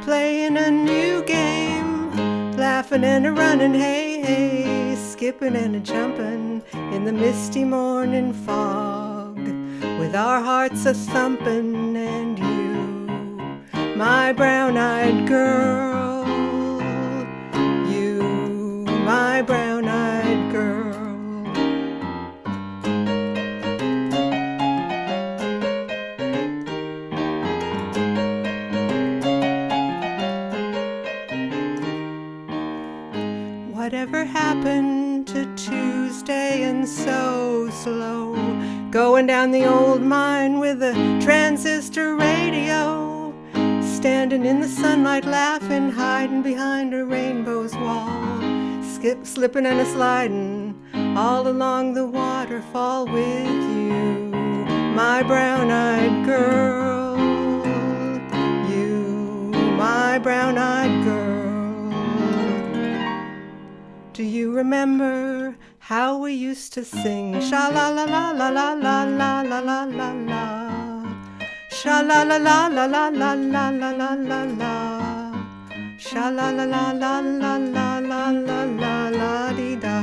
playing a new game, laughing and a running, hey, hey, skipping and a jumping in the misty morning fog, with our hearts a thumping and you, my brown-eyed girl, you, my brown-eyed girl. Whatever happened to Tuesday and so slow. Going down the old mine with a transistor radio. Standing in the sunlight laughing, hiding behind a rainbow's wall. Slipping and a sliding all along the waterfall with you, my brown-eyed girl. You, my brown-eyed girl. Do you remember how we used to sing sha-la-la-la-la-la-la-la-la-la-la-la? Sha-la-la-la-la-la-la-la-la-la-la. Sha-la-la-la-la-la-la-la-la-la-dee-da.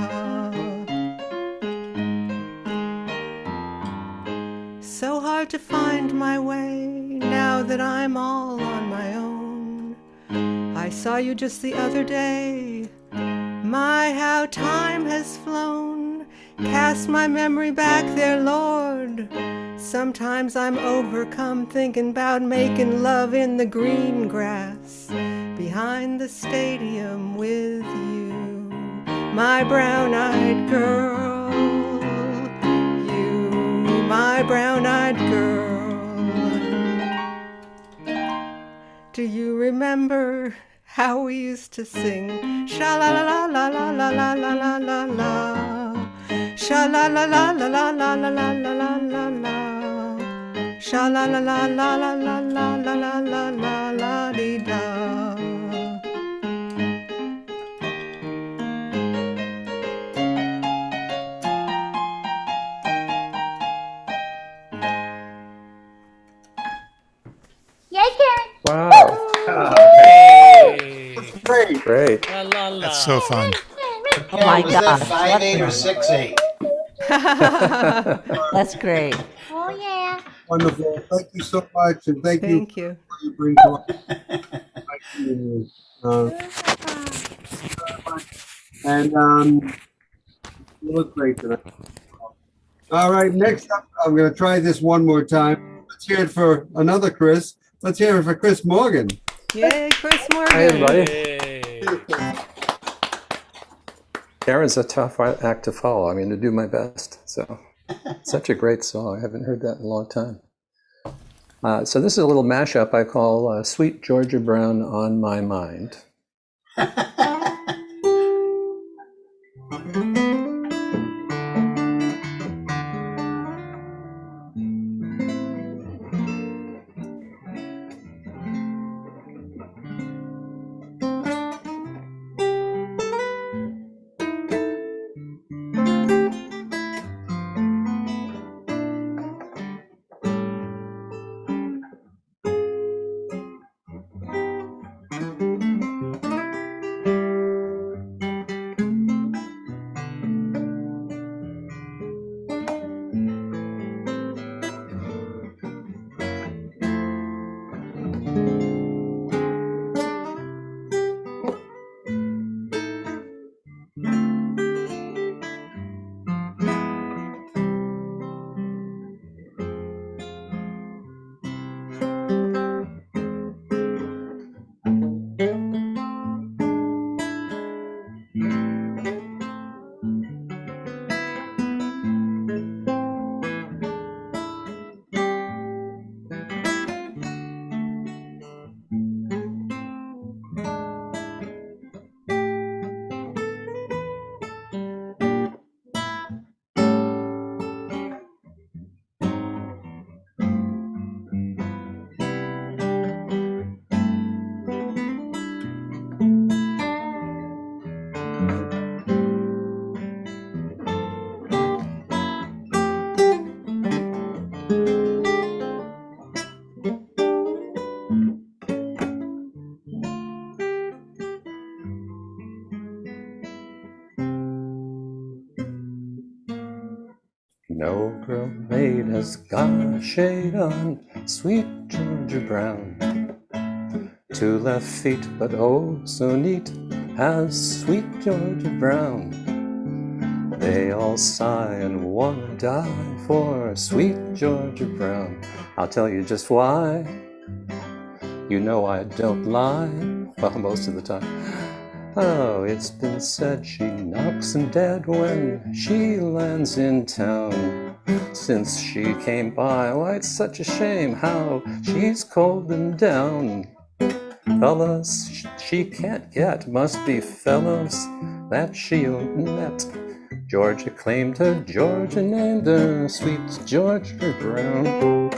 So hard to find my way now that I'm all on my own. I saw you just the other day. My, how time has flown. Cast my memory back there, Lord. Sometimes I'm overcome thinking about making love in the green grass behind the stadium with you, my brown-eyed girl. You, my brown-eyed girl. Do you remember how we used to sing sha-la-la-la-la-la-la-la-la-la? Sha-la-la-la-la-la-la-la-la-la-la. Sha-la-la-la-la-la-la-la-la-la-la-dee-da. Yay, Karen! Wow. Great. Great. La, la, la. That's so fun. Oh my was God. That 5'8" or 6'8"? That's great. Oh, yeah. Wonderful. Thank you so much, and thank you Thank you. for what you bring to our community. And you look great tonight. All right, next up, I'm going to try this one more time. Let's hear it for another Chris. Let's hear it for Chris Morgan. Yay, Chris Morgan. Hi, everybody. Hey. Karen's a tough act to follow. I mean, to do my best. So, such a great song. I haven't heard that in a long time. So this is a little mashup I call Sweet Georgia Brown on My Mind. No girl maid has got a shade on sweet Georgia Brown. 2 left feet, but oh so neat, has sweet Georgia Brown. They all sigh and wanna die for sweet Georgia Brown. I'll tell you just why. You know I don't lie, well, most of the time. Oh, it's been said she knocks 'em dead when she lands in town. Since she came by, why, it's such a shame how she's cold them down. Fellas she can't get, must be fellows that she met. Georgia claimed her, Georgia named her, sweet Georgia Brown.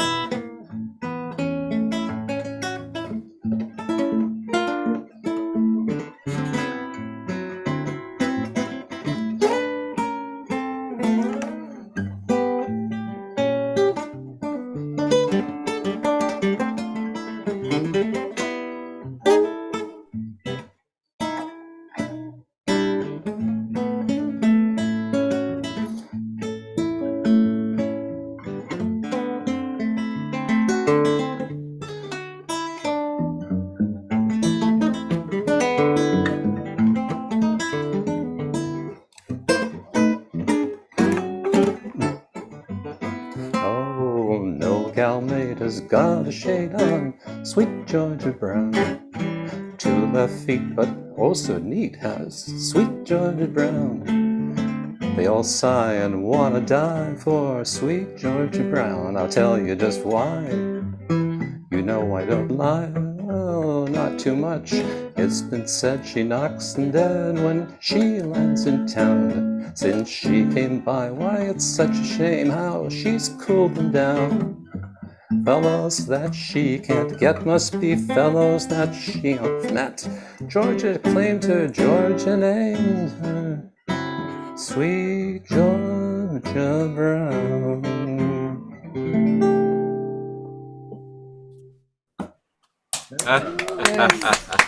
Oh, no gal mate has got a shade on, sweet Georgia Brown. 2 left feet, but oh so neat has sweet Georgia Brown. They all sigh and wanna die for sweet Georgia Brown. I'll tell you just why. You know I don't lie, oh, not too much. It's been said she knocks 'em dead when she lands in town. Since she came by, why, it's such a shame how she's cooled them down. Fellows that she can't get must be fellows that she ain't met. Georgia claimed her, Georgia named her, sweet Georgia Brown.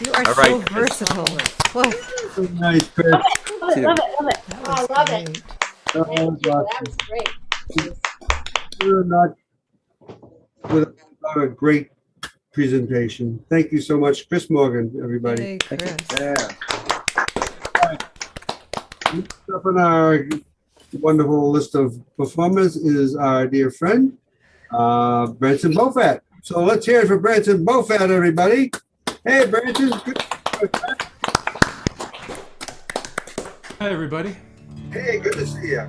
You are All so right, Chris. versatile. Whoa. Nice, Chris. Love it, love it, love it. That Oh, I was love great. it. Thank you. That was great. You're not without a great presentation. Thank you so much, Chris Morgan, everybody. Hey, Chris. Yeah. Next up on our wonderful list of performers is our dear friend, Branson Bofat. So let's hear it for Branson Bofat, everybody. Hey, Branson. Hi, everybody. Hey, good to see you.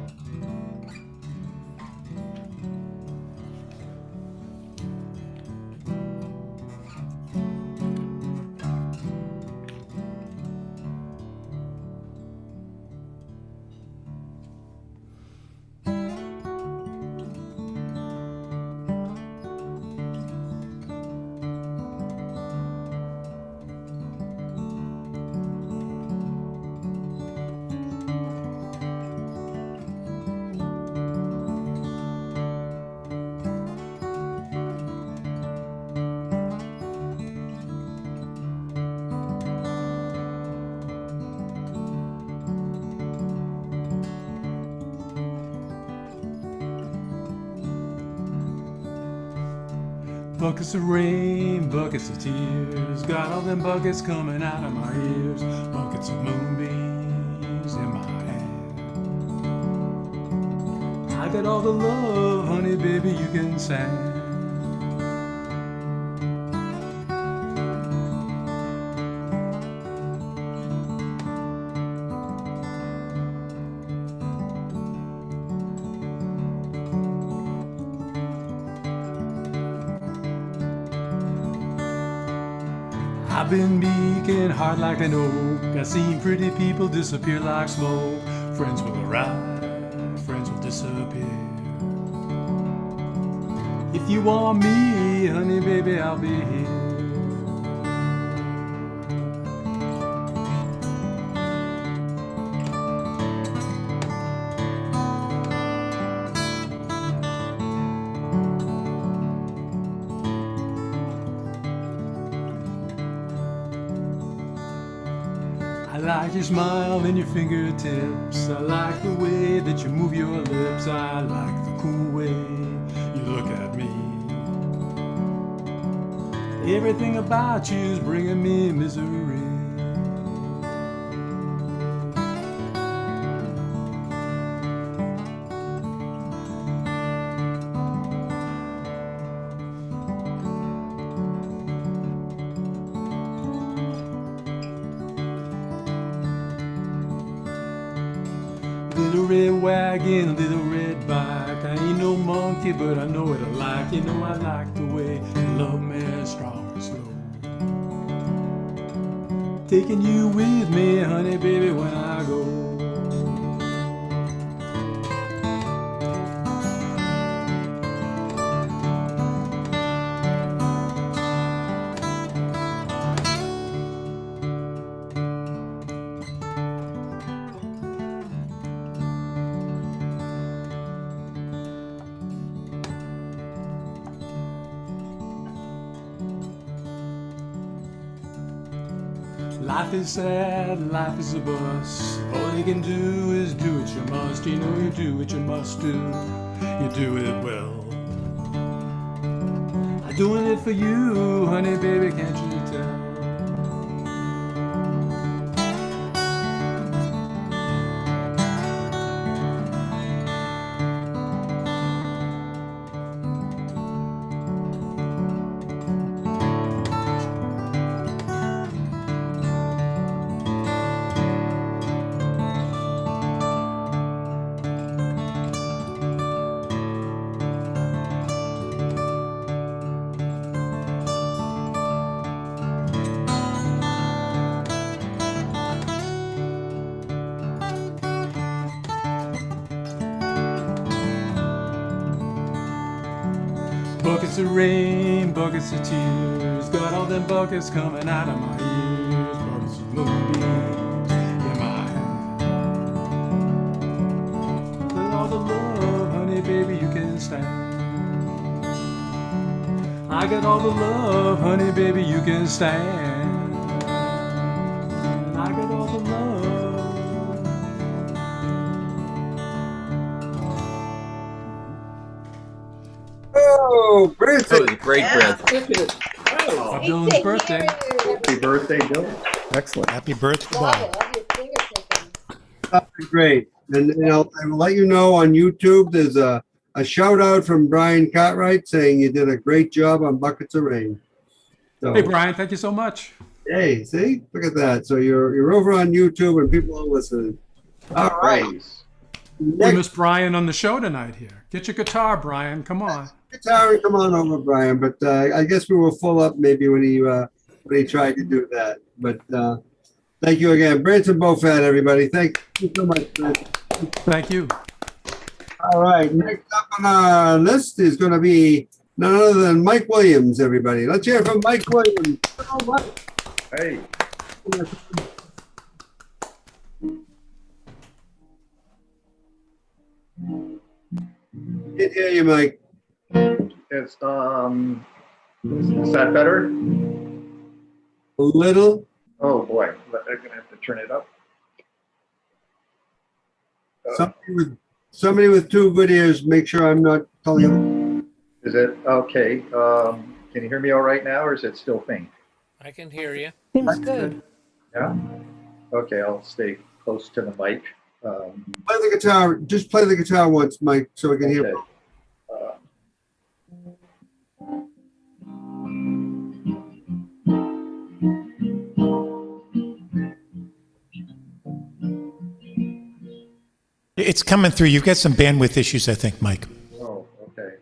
Buckets of rain, buckets of tears, got all them buckets coming out of my ears. Buckets of moonbeams in my hand. I got all the love, honey, baby, you can send. I've been meek and hard like an oak. I've seen pretty people disappear like smoke. Friends will arrive, friends will disappear. If you want me, honey, baby, I'll be here. I like your smile and your fingertips. I like the way that you move your lips. I like the cool way you look at me. Everything about you is bringing me misery. Little red wagon, little red bike. I ain't no monkey, but I know what I like. You know I like the way you love me strong and slow. Taking you with me, honey, baby, when I go. Life is sad, life is a bus. All you can do is do what you must. You know you do what you must do. You do it well. I'm doing it for you, honey, baby, can't you tell? Buckets of rain, buckets of tears. Got all them buckets coming out of my ears. Buckets of moonbeams in my hand. With all the love, honey, baby, you can stand. I got all the love, honey, baby, you can stand. I got all the love. Oh, Branson! That was great, Brent. Bob Dylan's birthday. Happy birthday, Bill. Excellent. Happy birthday, Love Bob. it. Love your fingertipping. Great. And I will let you know on YouTube, there's a shout out from Brian Cartwright saying you did a great job on Buckets of Rain. So, Hey, Brian, thank you so much. hey, see? Look at that. So you're over on YouTube and people are listening. All right. We missed Brian on the show tonight here. Get your guitar, Brian. Come on. Guitar, come on over, Brian. But I guess we were full up maybe when he tried to do that. But thank you again. Branson Bofat, everybody. Thank you so much, Branson. Thank you. All right. Next up on our list is going to be none other than Mike Williams, everybody. Let's hear from Mike Williams. Hello, Mike. Hey. Can't hear you, Mike. Is that better? A little. Oh boy, I'm gonna have to turn it up. Somebody with two videos, make sure I'm not telling you. Is it okay? Can you hear me all right now, or is it still faint? I can hear you. Seems good. Yeah. Okay, I'll stay close to the mic. Play the guitar. Just play the guitar once, Mike, so we can hear. Okay. It's coming through. You've got some bandwidth issues, I think, Mike. Oh, okay.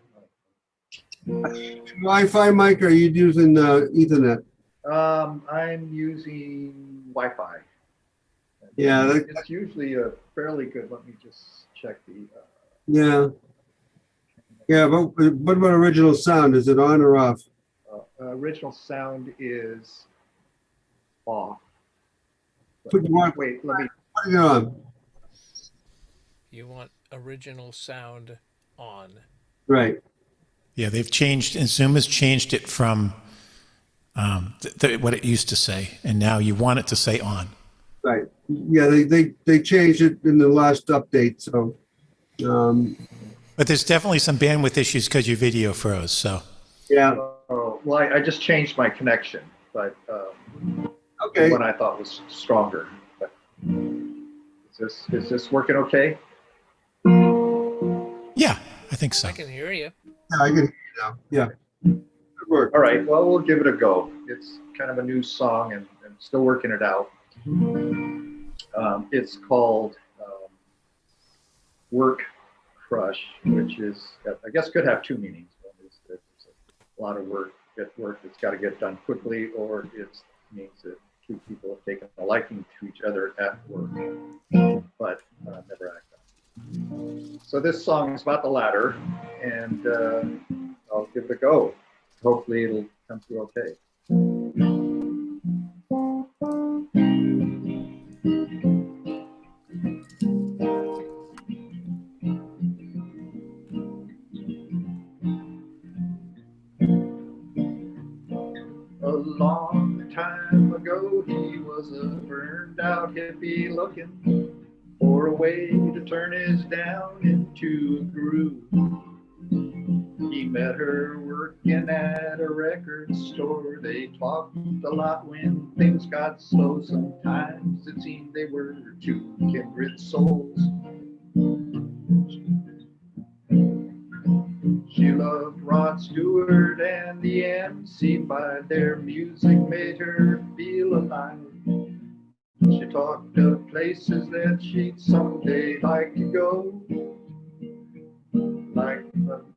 Wi-Fi, Mike, or are you using Ethernet? I'm using Wi-Fi. Yeah, It's usually a fairly good. Let me just check the. Yeah. Yeah, but what about original sound? Is it on or off? Original sound is off. Wait, let me. Put it on. You want original sound on. Right. Yeah, they've changed, and Zoom has changed it from what it used to say, and now you want it to say on. Right. Yeah, they changed it in the last update, so. But there's definitely some bandwidth issues because your video froze, so. Yeah. Oh, well, I just changed my connection, but okay. The one I thought was stronger. But is this working okay? Yeah, I think so. I can hear you. Yeah, I can hear you now. Yeah. Good work. All right. Well, we'll give it a go. It's kind of a new song and still working it out. It's called work crush, which is, I guess, could have two meanings. One is that it's a lot of work that's got to get done quickly, or it means that two people have taken a liking to each other at work, but never act out. So this song is about the latter, and I'll give it a go. Hopefully it'll come through okay. A long time ago, he was a burned out hippie looking for a way to turn his down into a groove. He met her working at a record store. They talked a lot when things got slow. Sometimes it seemed they were two kindred souls. She loved Rod Stewart and the MC5. Their music made her feel alive. She talked of places that she'd someday like to go, like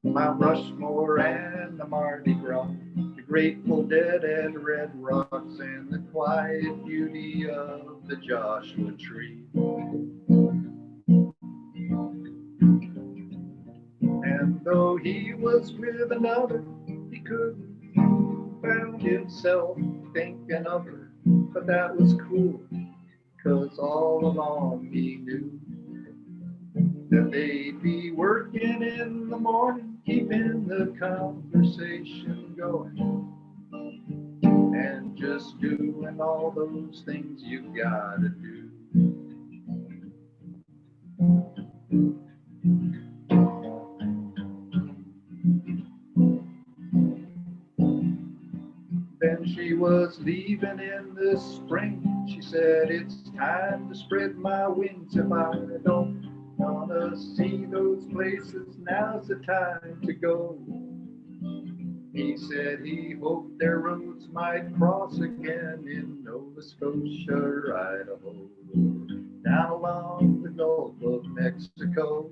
Mount Rushmore and the Mardi Gras, the Grateful Dead and Red Rocks, and the quiet beauty of the Joshua Tree. And though he was with another, he couldn't found himself thinking of her. But that was cool, 'cause all along he knew that they'd be working in the morning, keeping the conversation going, and just doing all those things you gotta do. Then she was leaving in the spring. She said, it's time to spread my wings. If I don't wanna see those places, now's the time to go. He said he hoped their roads might cross again in Nova Scotia or Idaho, down along the Gulf of Mexico.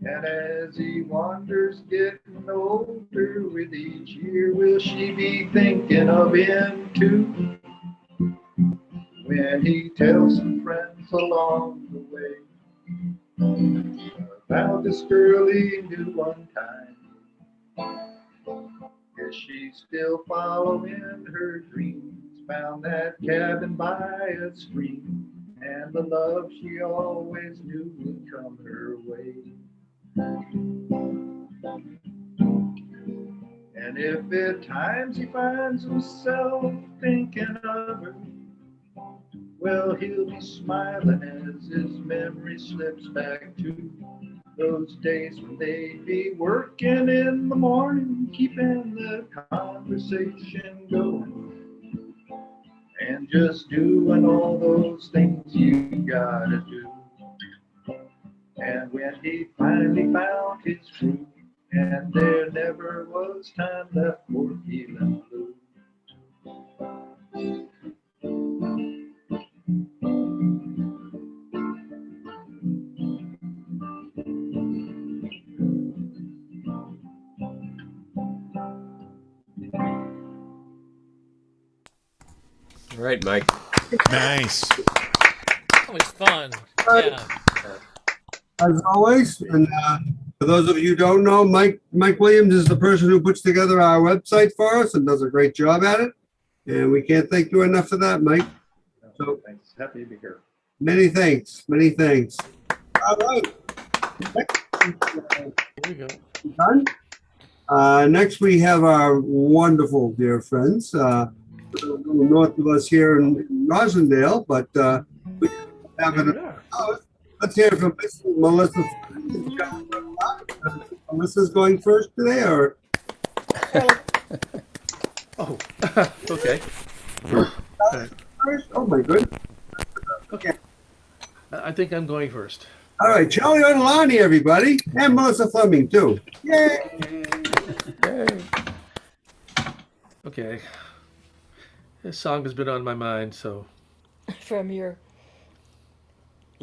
And as he wanders getting older with each year, will she be thinking of him too? When he tells some friends along the way about this girl he knew one time, is she still following her dreams? Found that cabin by a stream, and the love she always knew would come her way. And if at times he finds himself thinking of her, well, he'll be smiling as his memory slips back to those days when they'd be working in the morning, keeping the conversation going, and just doing all those things you gotta do. And when he finally found his truth, and there never was time left for feeling blue. All right, Mike. Nice. That was fun. Yeah. As always, and for those of you who don't know, Mike Williams is the person who puts together our website for us and does a great job at it. And we can't thank you enough for that, Mike. So thanks. Happy to be here. Many thanks. Many thanks. All right. Here we go. Done. Next, we have our wonderful dear friends a little north of us here in Rosendale, but we have let's hear from Melissa. Melissa's going first today, or? Oh, okay. First? Oh my goodness. Okay. I think I'm going first. All right, Charlie Ortolani, everybody, and Melissa Fleming too. Yay! Okay. This song has been on my mind, so. From your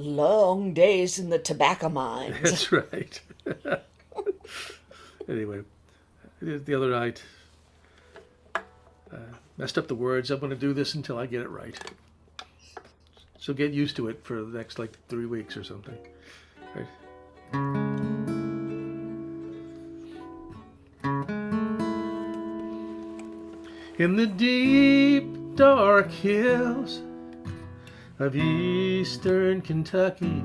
long days in the tobacco mines. That's right. Anyway, the other night, messed up the words. I'm going to do this until I get it right. So get used to it for the next 3 weeks or something. Right. In the deep, dark hills of eastern Kentucky,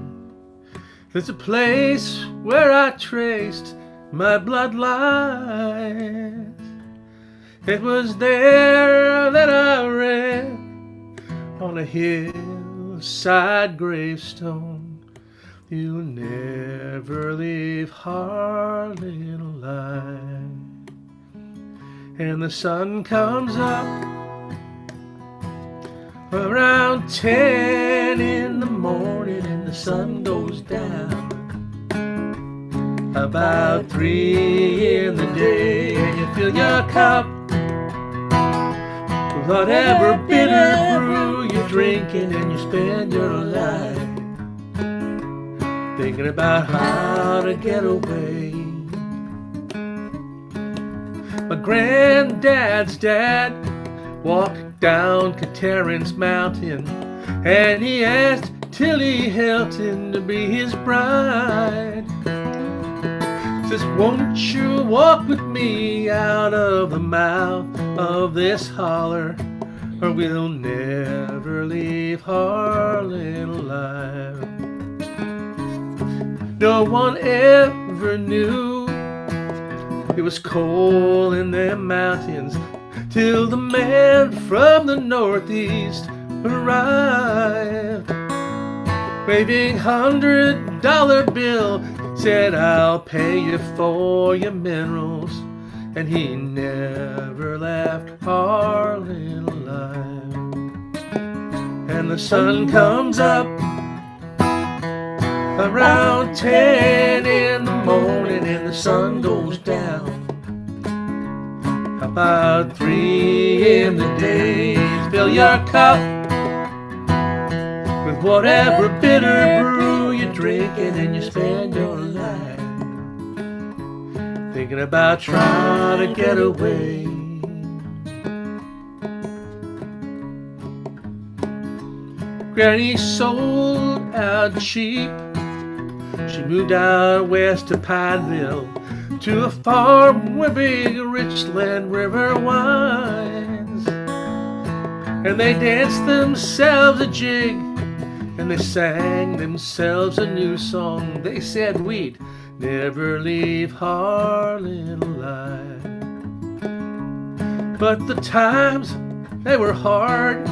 there's a place where I traced my bloodline. It was there that I read on a hillside gravestone, you'll never leave Harlan alive. And the sun comes up around 10 in the morning, and the sun goes down about 3 in the day, and you fill your cup with whatever bitter brew you're drinking, and you spend your life thinking about how to get away. My granddad's dad walked down Cateran's Mountain, and he asked Tilly Hilton to be his bride. Says, won't you walk with me out of the mouth of this holler, or we'll never leave Harlan alive. No one ever knew it was cold in them mountains till the man from the northeast arrived, waving $100 bill, said I'll pay you for your minerals, and he never left Harlan alive. And the sun comes up around 10 in the morning, and the sun goes down about 3 in the day. Fill your cup with whatever bitter brew you're drinking, and you spend your life thinking about trying to get away. Granny sold out cheap. She moved out west to Pineville, to a farm where big Richland River winds. And they danced themselves a jig, and they sang themselves a new song. They said we'd never leave Harlan alive. But the times, they were hard,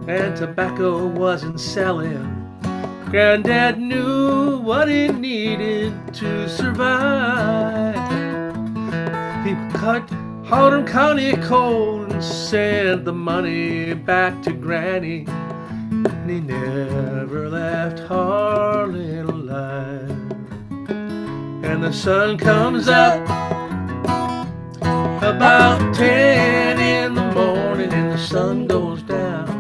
and tobacco wasn't selling. Granddad knew what he needed to survive. He cut Harlan County coal and sent the money back to Granny, and he never left Harlan alive. And the sun comes up about 10 in the morning, and the sun goes down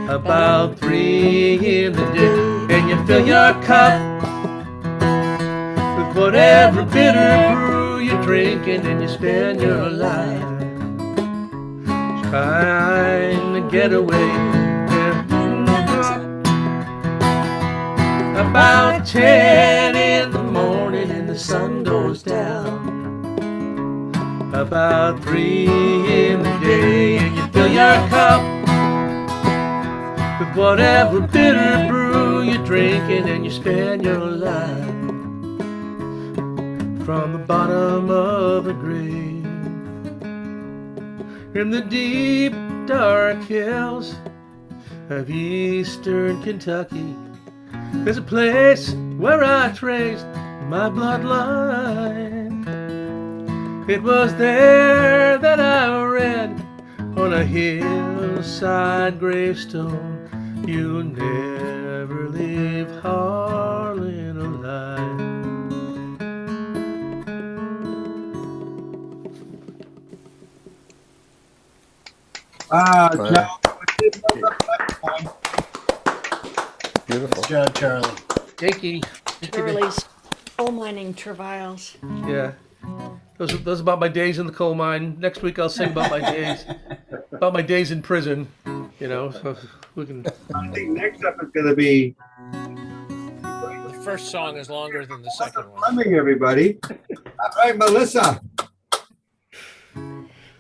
about 3 in the day, and you fill your cup with whatever bitter brew you're drinking, and you spend your life trying to get away. About 10 in the morning, and the sun goes down about 3 in the day, and you fill your cup with whatever bitter brew you're drinking, and you spend your life from the bottom of a grave. In the deep, dark hills of eastern Kentucky, there's a place where I traced my bloodline. It was there that I read on a hillside gravestone, you'll never leave Harlan alive. job, Charlie. Yankee. Charlie's coal mining travails. Yeah. Those about my days in the coal mine. Next week I'll sing about my days in prison. You know, so we can. I think next up is going to be The first song is longer than the second one. Fleming, everybody. All right, Melissa.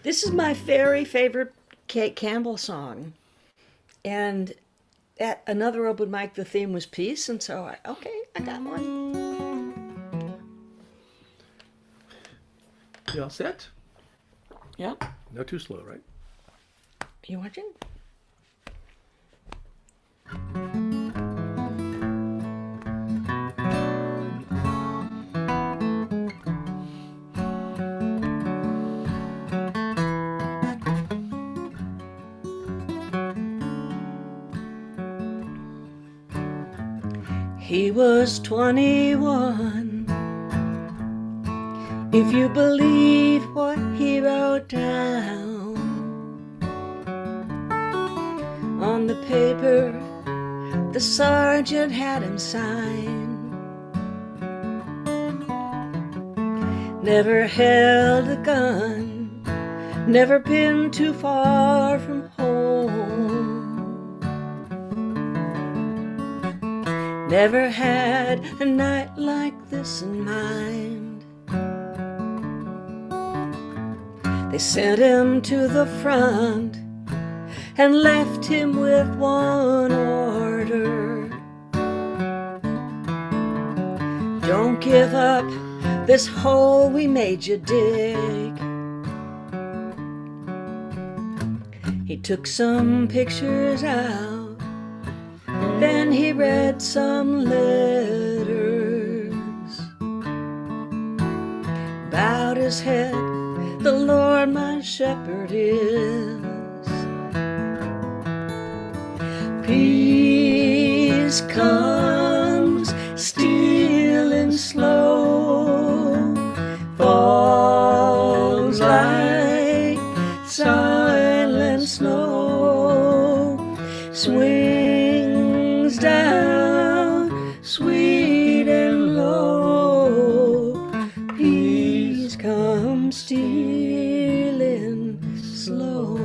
This is my very favorite Kate Campbell song. And at another open mic, the theme was peace. And so I got one. You all set? Yeah. No too slow, right? You watching? He was 21. If you believe what he wrote down on the paper the sergeant had him sign. Never held a gun, never been too far from home, never had a night like this in mind. They sent him to the front and left him with one order: don't give up this hole we made you dig. He took some pictures out, then he read some letters. Bowed his head, the Lord my shepherd is. Peace comes stealing slow, falls like silent snow, swings down sweet and low. Peace comes stealing slow.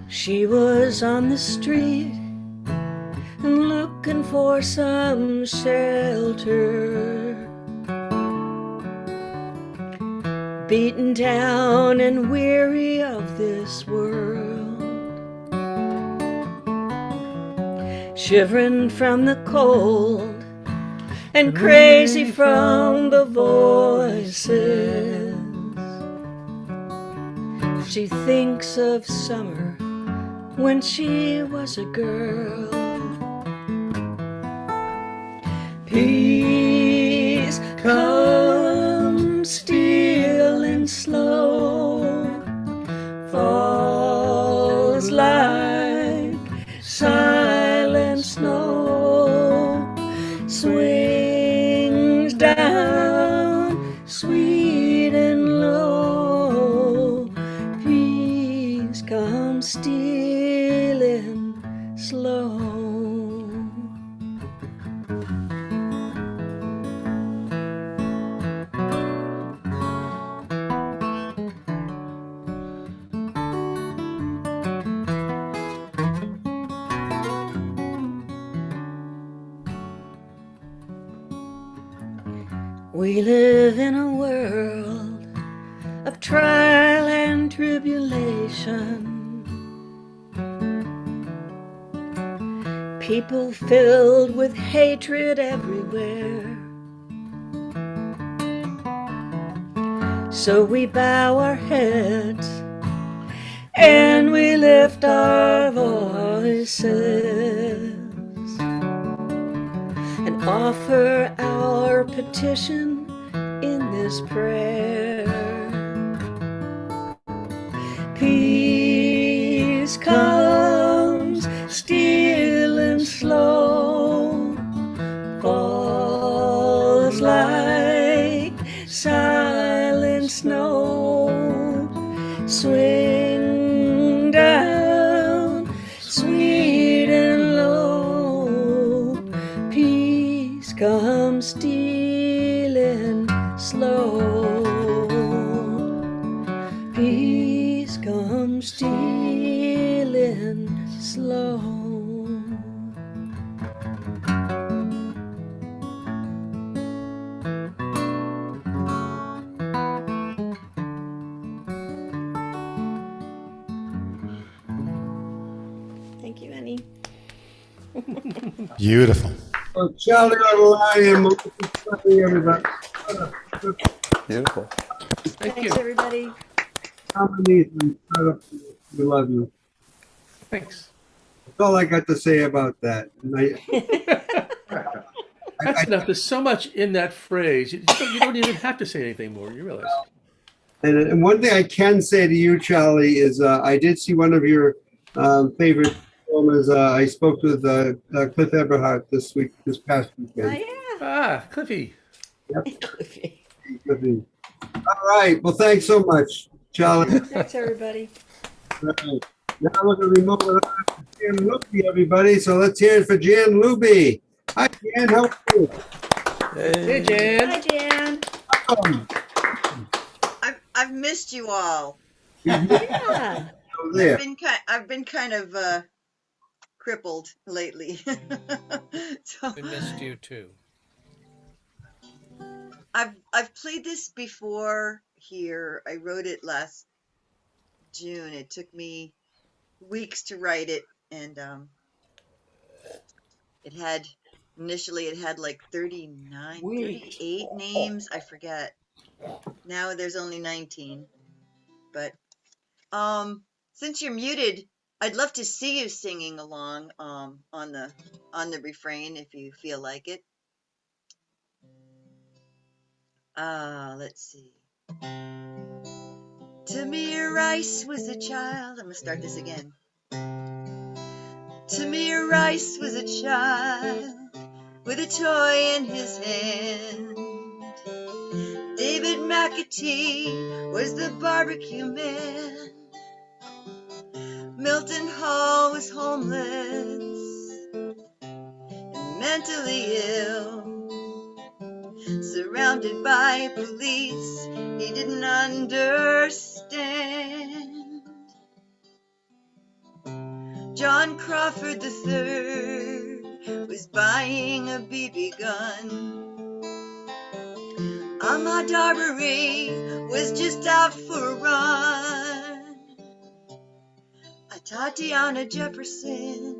She was on the street and looking for some shelter, beaten down and weary of this world, shivering from the cold and crazy from the voices. She thinks of summer when she was a girl. Peace comes stealing slow, falls like silent snow, swings down sweet and low. Peace comes stealing slow. We live in a world of trial and tribulation. People filled with hatred everywhere. So we bow our heads and we lift our voices and offer our petition in this prayer. Peace comes stealing slow, falls like come stealing slow. Peace come stealing slow. Thank you, Annie. Beautiful. Well, Charlie on the line, everybody. Beautiful. Thanks, everybody. We love you. Thanks. That's all I got to say about that. And That's enough. There's so much in that phrase. You don't even have to say anything more. You realize. And one thing I can say to you, Charlie, is I did see one of your favorite performers. I spoke with Cliff Eberhardt this past weekend. Oh, yeah. Ah, Cliffy. Yep. Cliffy. All right. Well, thanks so much, Charlie. Thanks, everybody. Right. Now we're going to be moving on to Jan Luby, everybody. So let's hear it for Jan Luby. Hi, Jan. How are you? Hey, Jan. Hi, Jan. Welcome. I've missed you all. Yeah. There. I've been kind of crippled lately. So, We missed you too. I've played this before here. I wrote it last June. It took me weeks to write it, and initially it had like 38 names. I forget. Now there's only 19. But since you're muted, I'd love to see you singing along on the refrain if you feel like it. Let's see. Tamir Rice was a child. I'm gonna start this again. Tamir Rice was a child with a toy in his hand. David McAtee was the barbecue man. Milton Hall was homeless and mentally ill, surrounded by police he didn't understand. John Crawford III was buying a BB gun. Ahmaud Arbery was just out for a run. Tatiana Jefferson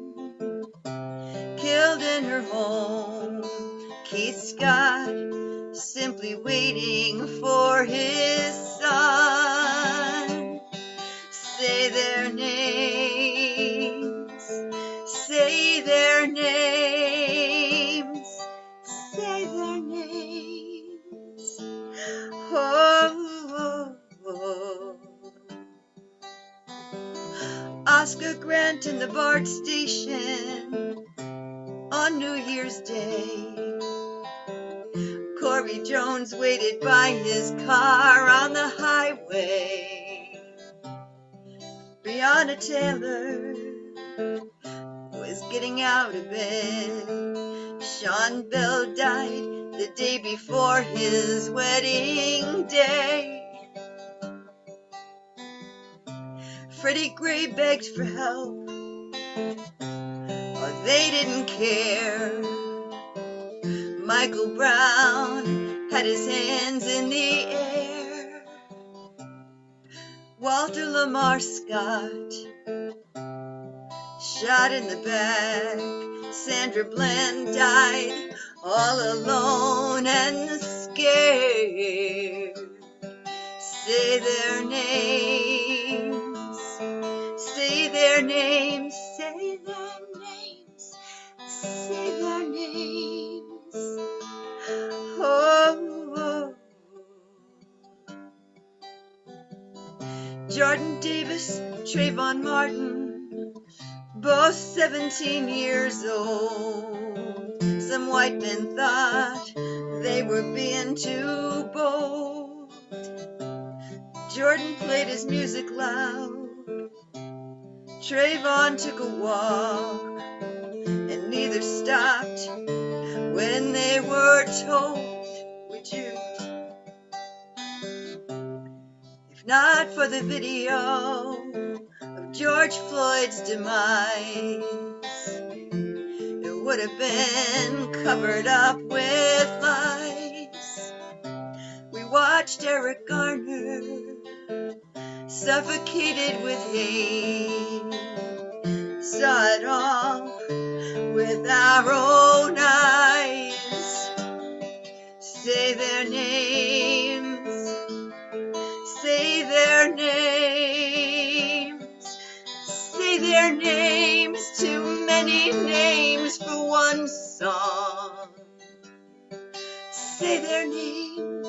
killed in her home. Keith Scott simply waiting for his son. Say their names, say their names, say their names. Oh, oh, oh. Oscar Grant in the BART station on New Year's Day. Corey Jones waited by his car on the highway. Breonna Taylor was getting out of bed. Sean Bell died the day before his wedding day. Freddie Gray begged for help, but they didn't care. Michael Brown had his hands in the air. Walter Lamar Scott shot in the back. Sandra Bland died all alone and scared. Say their names, say their names, say their names, say their names. Oh, oh. Jordan Davis, Trayvon Martin, both 17 years old. Some white men thought they were being too bold. Jordan played his music loud. Trayvon took a walk, and neither stopped when they were told, would you? If not for the video of George Floyd's demise, it would have been covered up with lies. We watched Eric Garner suffocated with hate, saw it all with our own eyes. Say their names, say their names, say their names, too many names for one song. Say their names,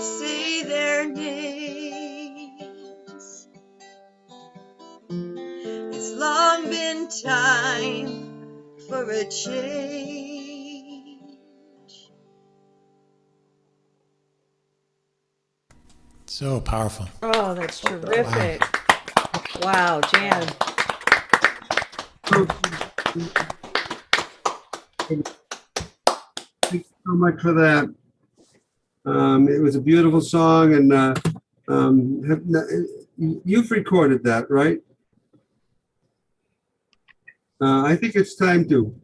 say their names. It's long been time for a change. So powerful. Oh, that's terrific. Wow, Jan. Thank you so much for that. It was a beautiful song, and you've recorded that, right? I think it's time to.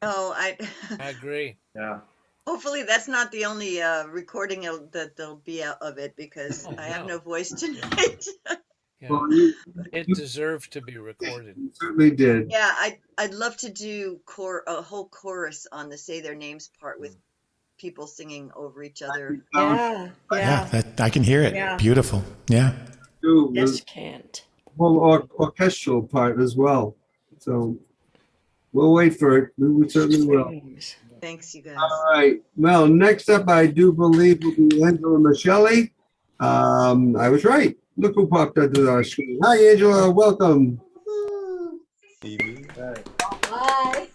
Oh, I agree. Yeah. Hopefully that's not the only recording that there'll be out of it, because I have no voice tonight. Yeah. Well, It deserved to be recorded. you certainly did. Yeah, I'd love to do a whole chorus on the say their names part with people singing over each other. Yeah, Yeah, that I can hear it. Yeah. Beautiful. Yeah. Yes, can't. Whole orchestral part as well. So we'll wait for it. We certainly will. Thanks, you guys. All right. Well, next up, I do believe will be Angela Michelli. I was right. Look who popped onto our screen. Hi, Angela. Welcome. Hi.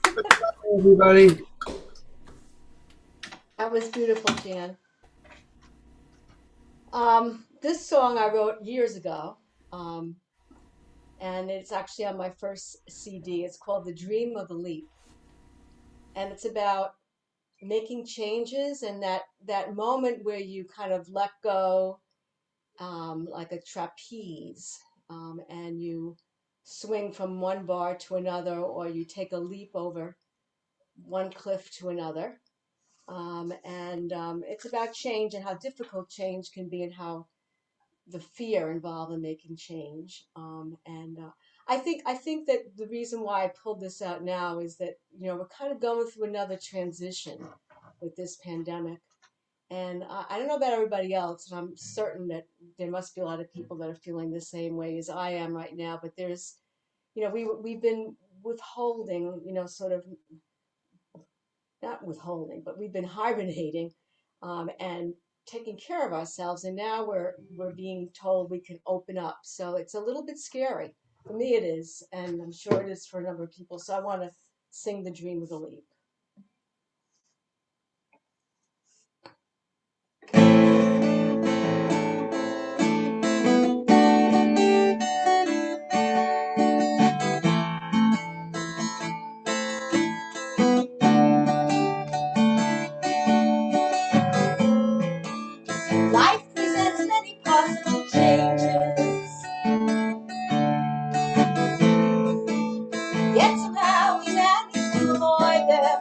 Everybody. That was beautiful, Jan. This song I wrote years ago, and it's actually on my first CD. It's called The Dream of the Leap. And it's about making changes and that moment where you kind of let go, like a trapeze, and you swing from one bar to another, or you take a leap over one cliff to another. It's about change and how difficult change can be, and how the fear involved in making change. I think that the reason why I pulled this out now is that, we're kind of going through another transition with this pandemic. And I don't know about everybody else, and I'm certain that there must be a lot of people that are feeling the same way as I am right now. But there's, we've been withholding, sort of not withholding, but we've been hibernating, and taking care of ourselves. And now we're being told we can open up. So it's a little bit scary. For me, it is, and I'm sure it is for a number of people. So I want to sing The Dream of the Leap. Life presents many possible changes, yet somehow we manage to avoid them.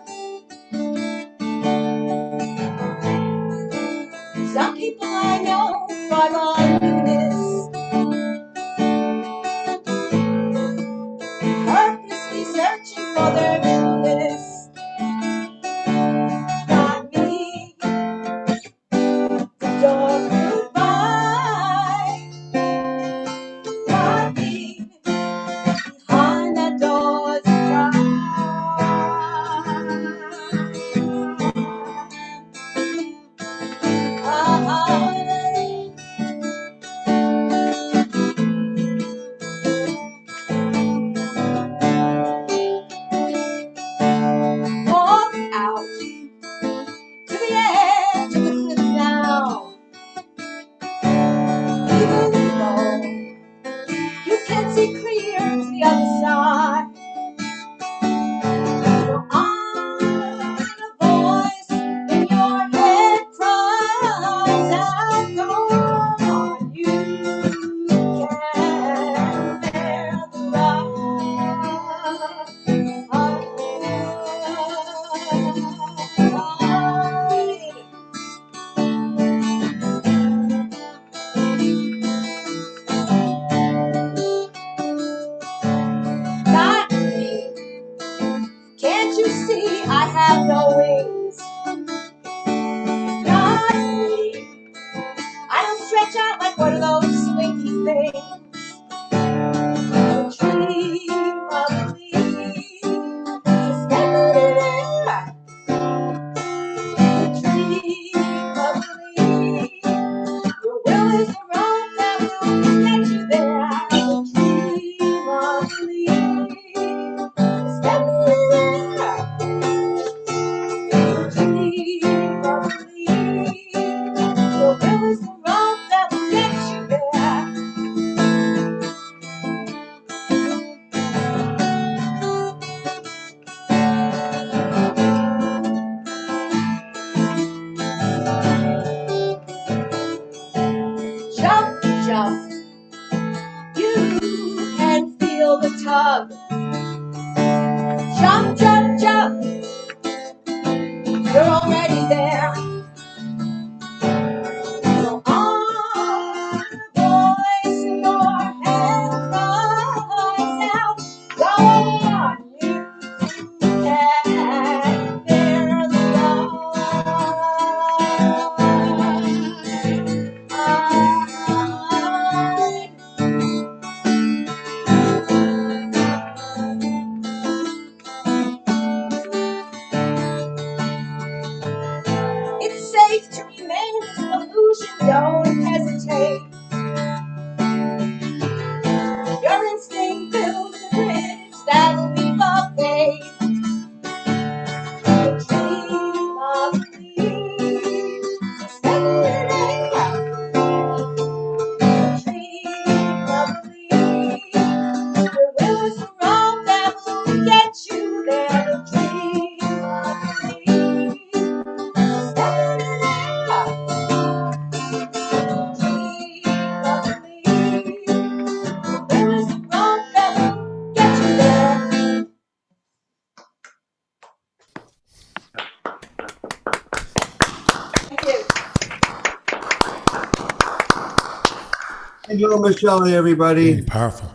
you see, I have no wings. Not me. I don't stretch out like one of those slinky things. Dream of me, suspended in air. Dream of me. Your will is the road that will get you there. Dream of me, suspended in air. Dream of me. Your will is the road that will get you there. Jump, jump. You can feel the tug. Jump, jump, jump. You're already there. Go on, voice in your head cries out. Go on, you can bear the ride. It's safe to remain in this illusion, don't hesitate. Your instinct builds a bridge that leap of faith. Dream of me, suspended in air. Dream of me. Your will is the road that will get you there. Dream of me, suspended in air. Dream of me. Your will is the road that will get you there. Thank you. Thank you, Michelle, everybody. Very powerful.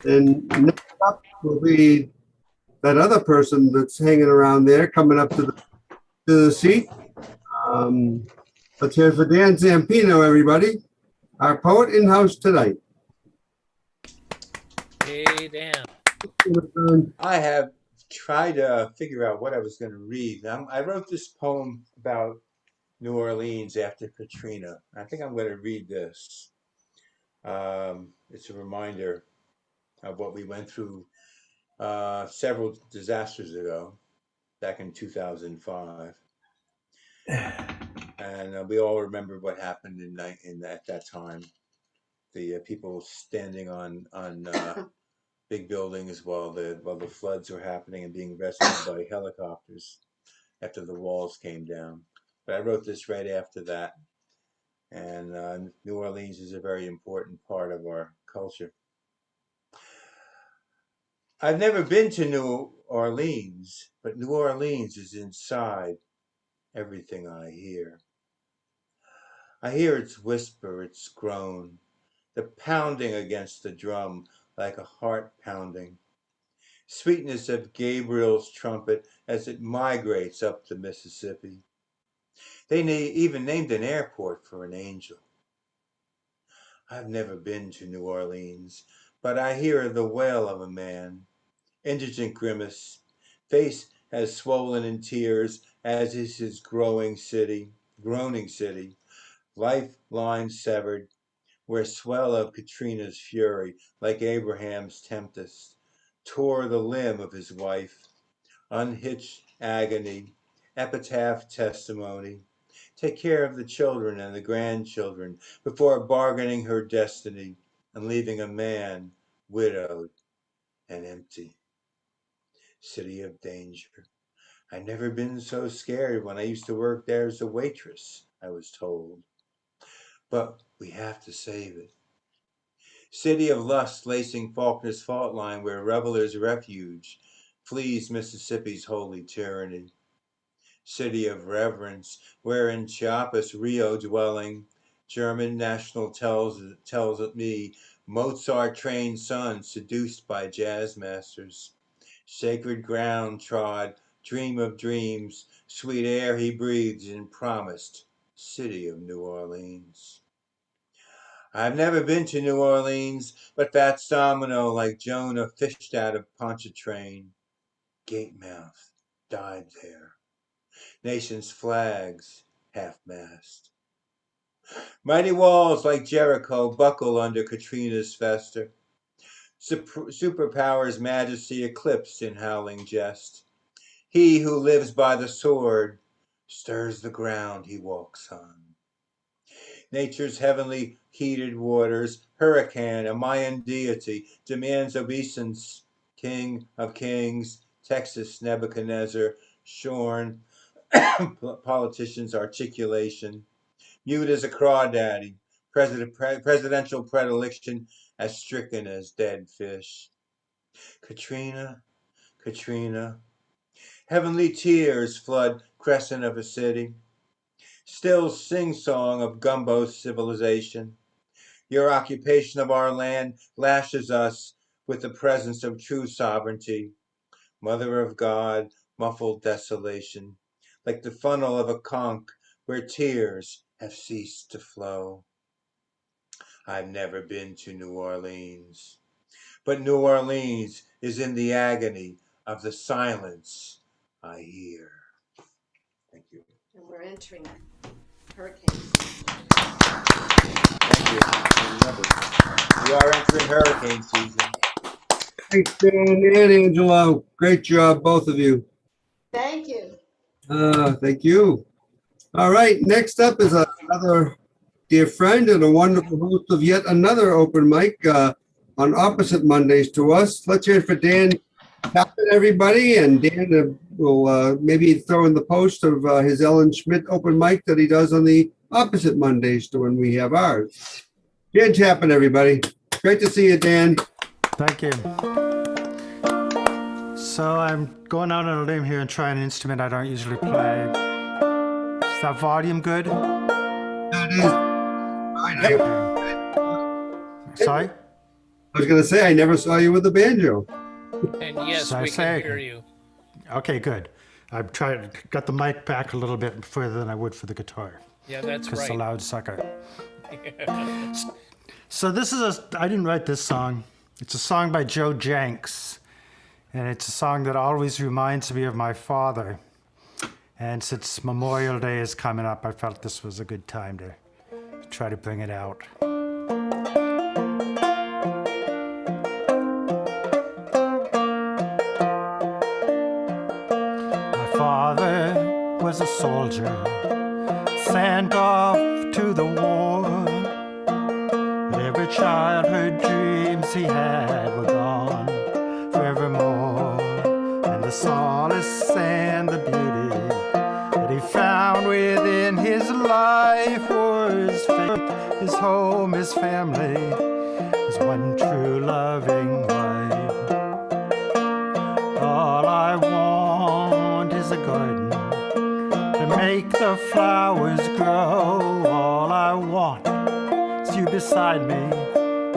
And next up will be that other person that's hanging around there, coming up to the seat. Let's hear it for Dan Zampino, everybody. Our poet in-house tonight. Hey, Dan. I have tried to figure out what I was going to read. I wrote this poem about New Orleans after Katrina. I think I'm going to read this. It's a reminder of what we went through several disasters ago, back in 2005. And we all remember what happened in at that time. The people standing on big buildings while the floods were happening and being rescued by helicopters after the walls came down. But I wrote this right after that. And New Orleans is a very important part of our culture. I've never been to New Orleans, but New Orleans is inside everything I hear. I hear its whisper, its groan, the pounding against the drum like a heart pounding, sweetness of Gabriel's trumpet as it migrates up the Mississippi. They even named an airport for an angel. I've never been to New Orleans, but I hear the wail of a man, indigent grimace, face as swollen in tears as is his groaning city, lifeline severed, where swell of Katrina's fury, like Abraham's tempest, tore the limb of his wife, unhitched agony, epitaph testimony. Take care of the children and the grandchildren before bargaining her destiny and leaving a man widowed and empty. City of danger. I'd never been so scared when I used to work there as a waitress, I was told. But we have to save it. City of lust lacing Faulkner's fault line where revelers refuge flees Mississippi's holy tyranny. City of reverence, where in Chiapas, Rio dwelling, German national tells me Mozart trained sons seduced by jazz masters, sacred ground trod dream of dreams, sweet air he breathes in promised city of New Orleans. I've never been to New Orleans, but Fat Domino, like Jonah, fished out of Pontchartrain. Gatemouth died there. Nation's flags half-mast. Mighty walls like Jericho buckle under Katrina's fester. Superpower's majesty eclipsed in howling jest. He who lives by the sword stirs the ground he walks on. Nature's heavenly heated waters, hurricane, a Mayan deity, demands obeisance, king of kings, Texas Nebuchadnezzar, shorn, politician's articulation, mute as a crawdaddy, presidential predilection as stricken as dead fish. Katrina, Katrina, heavenly tears flood crescent of a city, still sing-song of gumbo civilization. Your occupation of our land lashes us with the presence of true sovereignty. Mother of God, muffled desolation, like the funnel of a conch where tears have ceased to flow. I've never been to New Orleans, but New Orleans is in the agony of the silence I hear. Thank you. And we're entering hurricane season. Thank you. Remember, we are entering hurricane season. Thanks, Dan and Angelo. Great job, both of you. Thank you. Thank you. All right, next up is another dear friend and a wonderful host of yet another open mic on opposite Mondays to us. Let's hear it for Dan Tappan, everybody. And Dan will maybe throw in the post of his Ellen Schmidt open mic that he does on the opposite Mondays to when we have ours. Dan Tappan, everybody. Great to see you, Dan. Thank you. So I'm going out on a limb here and trying an instrument I don't usually play. Is that volume good? That is. Sorry? I was going to say, I never saw you with a banjo. And yes, So I we say- can hear you. Okay, good. I've got the mic back a little bit further than I would for the guitar. Yeah, that's Because it's a right. loud sucker. So this is I didn't write this song. It's a song by Joe Jenks. And it's a song that always reminds me of my father. And since Memorial Day is coming up, I felt this was a good time to try to bring it out. My father was a soldier, sent off to the war. But every childhood dreams he had were gone forevermore. And the solace and the beauty that he found within his life was faith, his home, his family, his one true loving wife. All I want is a garden to make the flowers grow. All I want is you beside me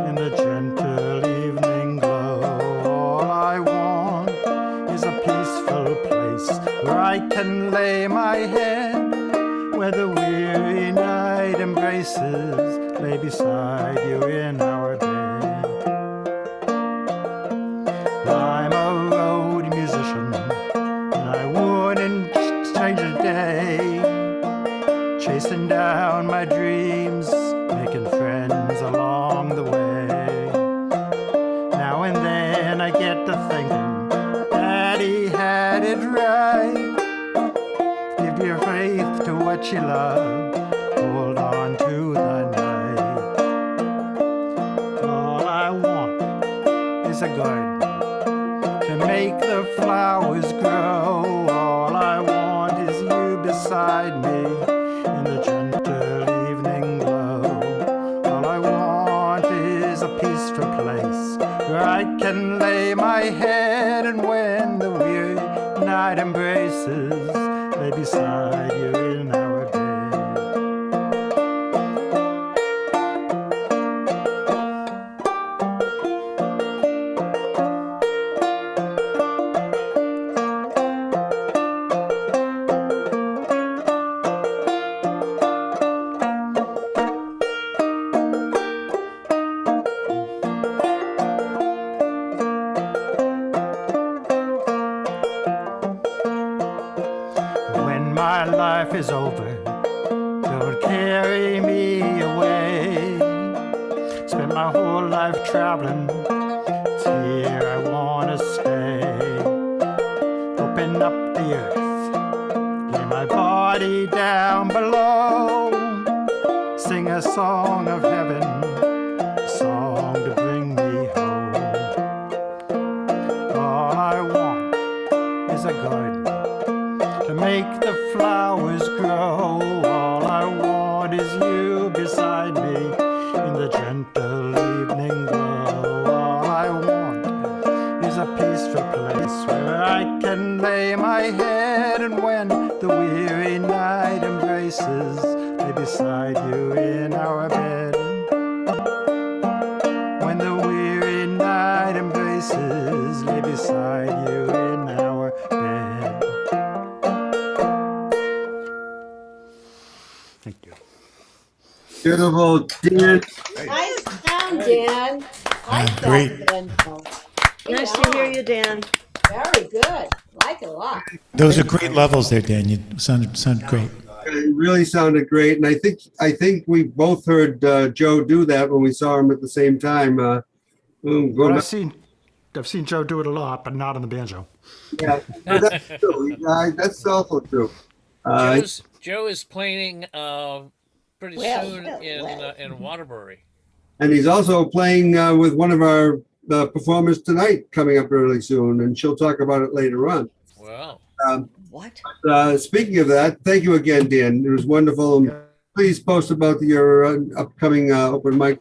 in the gentle evening glow. All I want is a peaceful place where I can lay my head, where the weary night embraces lay beside you in our bed. I'm a road musician, and I wouldn't change a day, chasing down my dreams, making friends along the way. Now and then I get to thinking Daddy had it right. Give your faith to what you love, hold on to the night. All I want is a garden to make the flowers grow. All I want is you beside me in the gentle evening glow. All I want is a peaceful place where I can lay my head, and when the weary night embraces, lay beside you in our bed. my life is over, don't carry me away. Spend my whole life traveling, it's here I wanna stay. Open up the earth, lay my body down below. Sing a song of heaven, a song to bring me home. All I want is a garden to make the flowers grow. All I want is you beside me in the gentle evening glow. All I want is a peaceful place where I can lay my head, and when the weary night embraces, lay beside you in our bed. When the weary night embraces, lay beside you in our bed. Thank you. Beautiful, Dan. Nice sound, Dan. Like that Great. banjo. Nice to hear you, Dan. Very good. Like it a lot. Those are great levels there, Dan. You sound great. It really sounded great, and I think we both heard Joe do that when we saw him at the same time. Well, I've seen Joe do it a lot, but not on the banjo. Yeah, that's true. That's also true. Joe is playing pretty soon in Waterbury. And he's also playing with one of our performers tonight coming up really soon, and she'll talk about it later on. Wow. What? Speaking of that, thank you again, Dan. It was wonderful. And please post about your upcoming open mic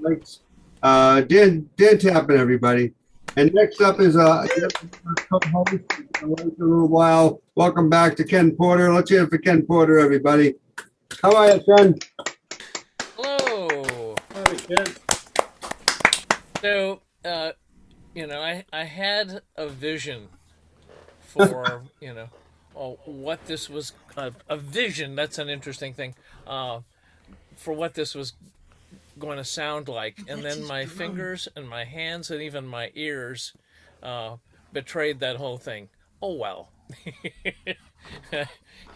mics. Dan Tappan, everybody. And next up is a little while. Welcome back to Ken Porter. Let's hear it for Ken Porter, everybody. How are you, Ken? Hello. Hi, Ken. So, I had a vision for, what this was, a vision, that's an interesting thing, for what this was going to sound like. And then my fingers and my hands and even my ears betrayed that whole thing. Oh, well.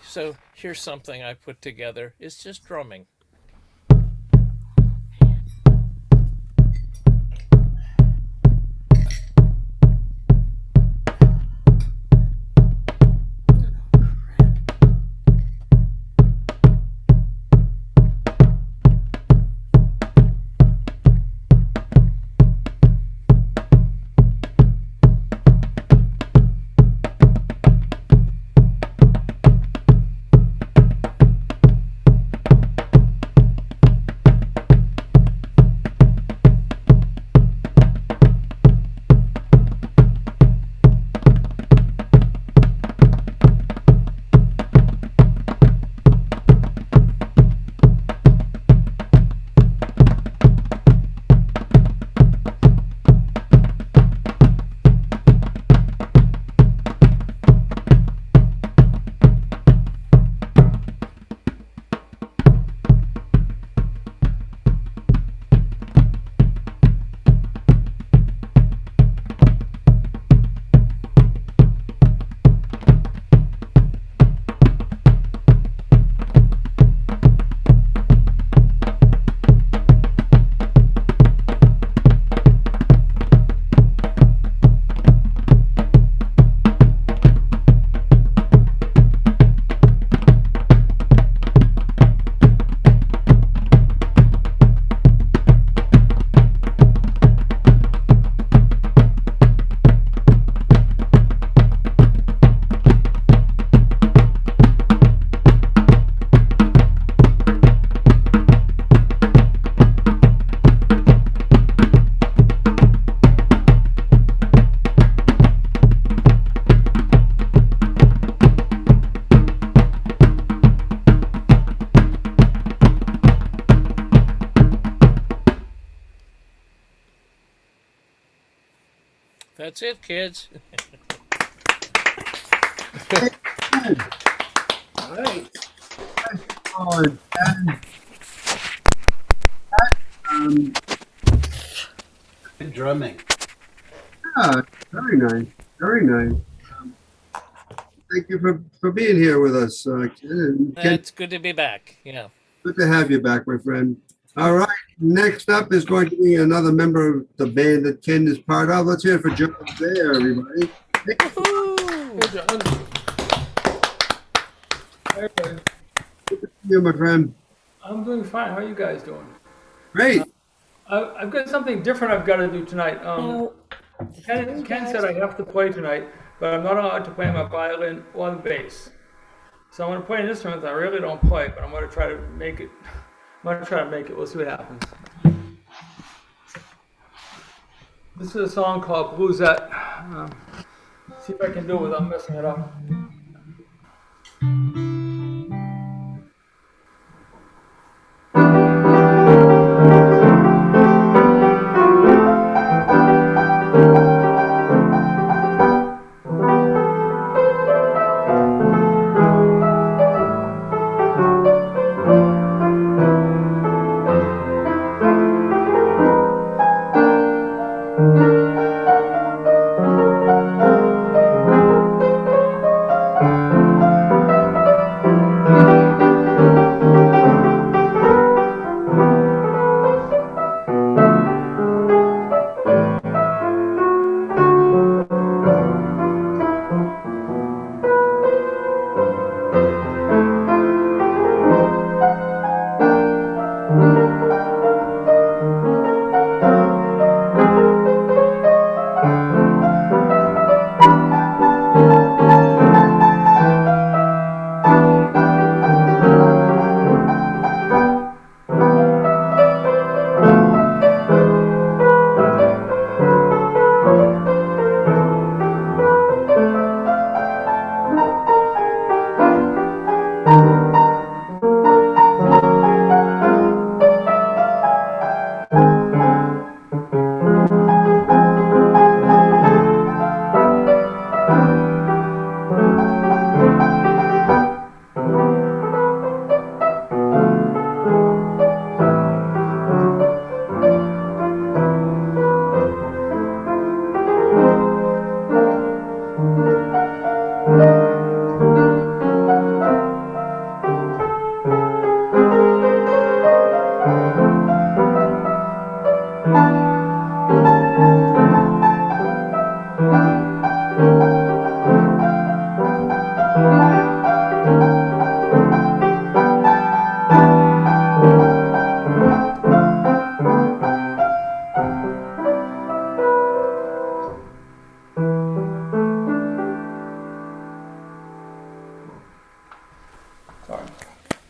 So here's something I put together. It's just drumming. That's it, kids. All right. Good drumming. Yeah, very nice. Very nice. Thank you for being here with us, Ken. It's good to be back. Yeah. Good to have you back, my friend. All right. Next up is going to be another member of the band that Ken is part of. Let's hear it for John there, everybody. Hey, John. Hey, Good to see you, my friend. I'm doing fine. How are you guys doing? Great. I've got something different I've got to do tonight. Ken said I have to play tonight, but I'm not allowed to play my violin or the bass. So I'm going to play an instrument that I really don't play, but I'm going to try to make it. We'll see what happens. This is a song called Bluesette. See if I can do it without messing it up.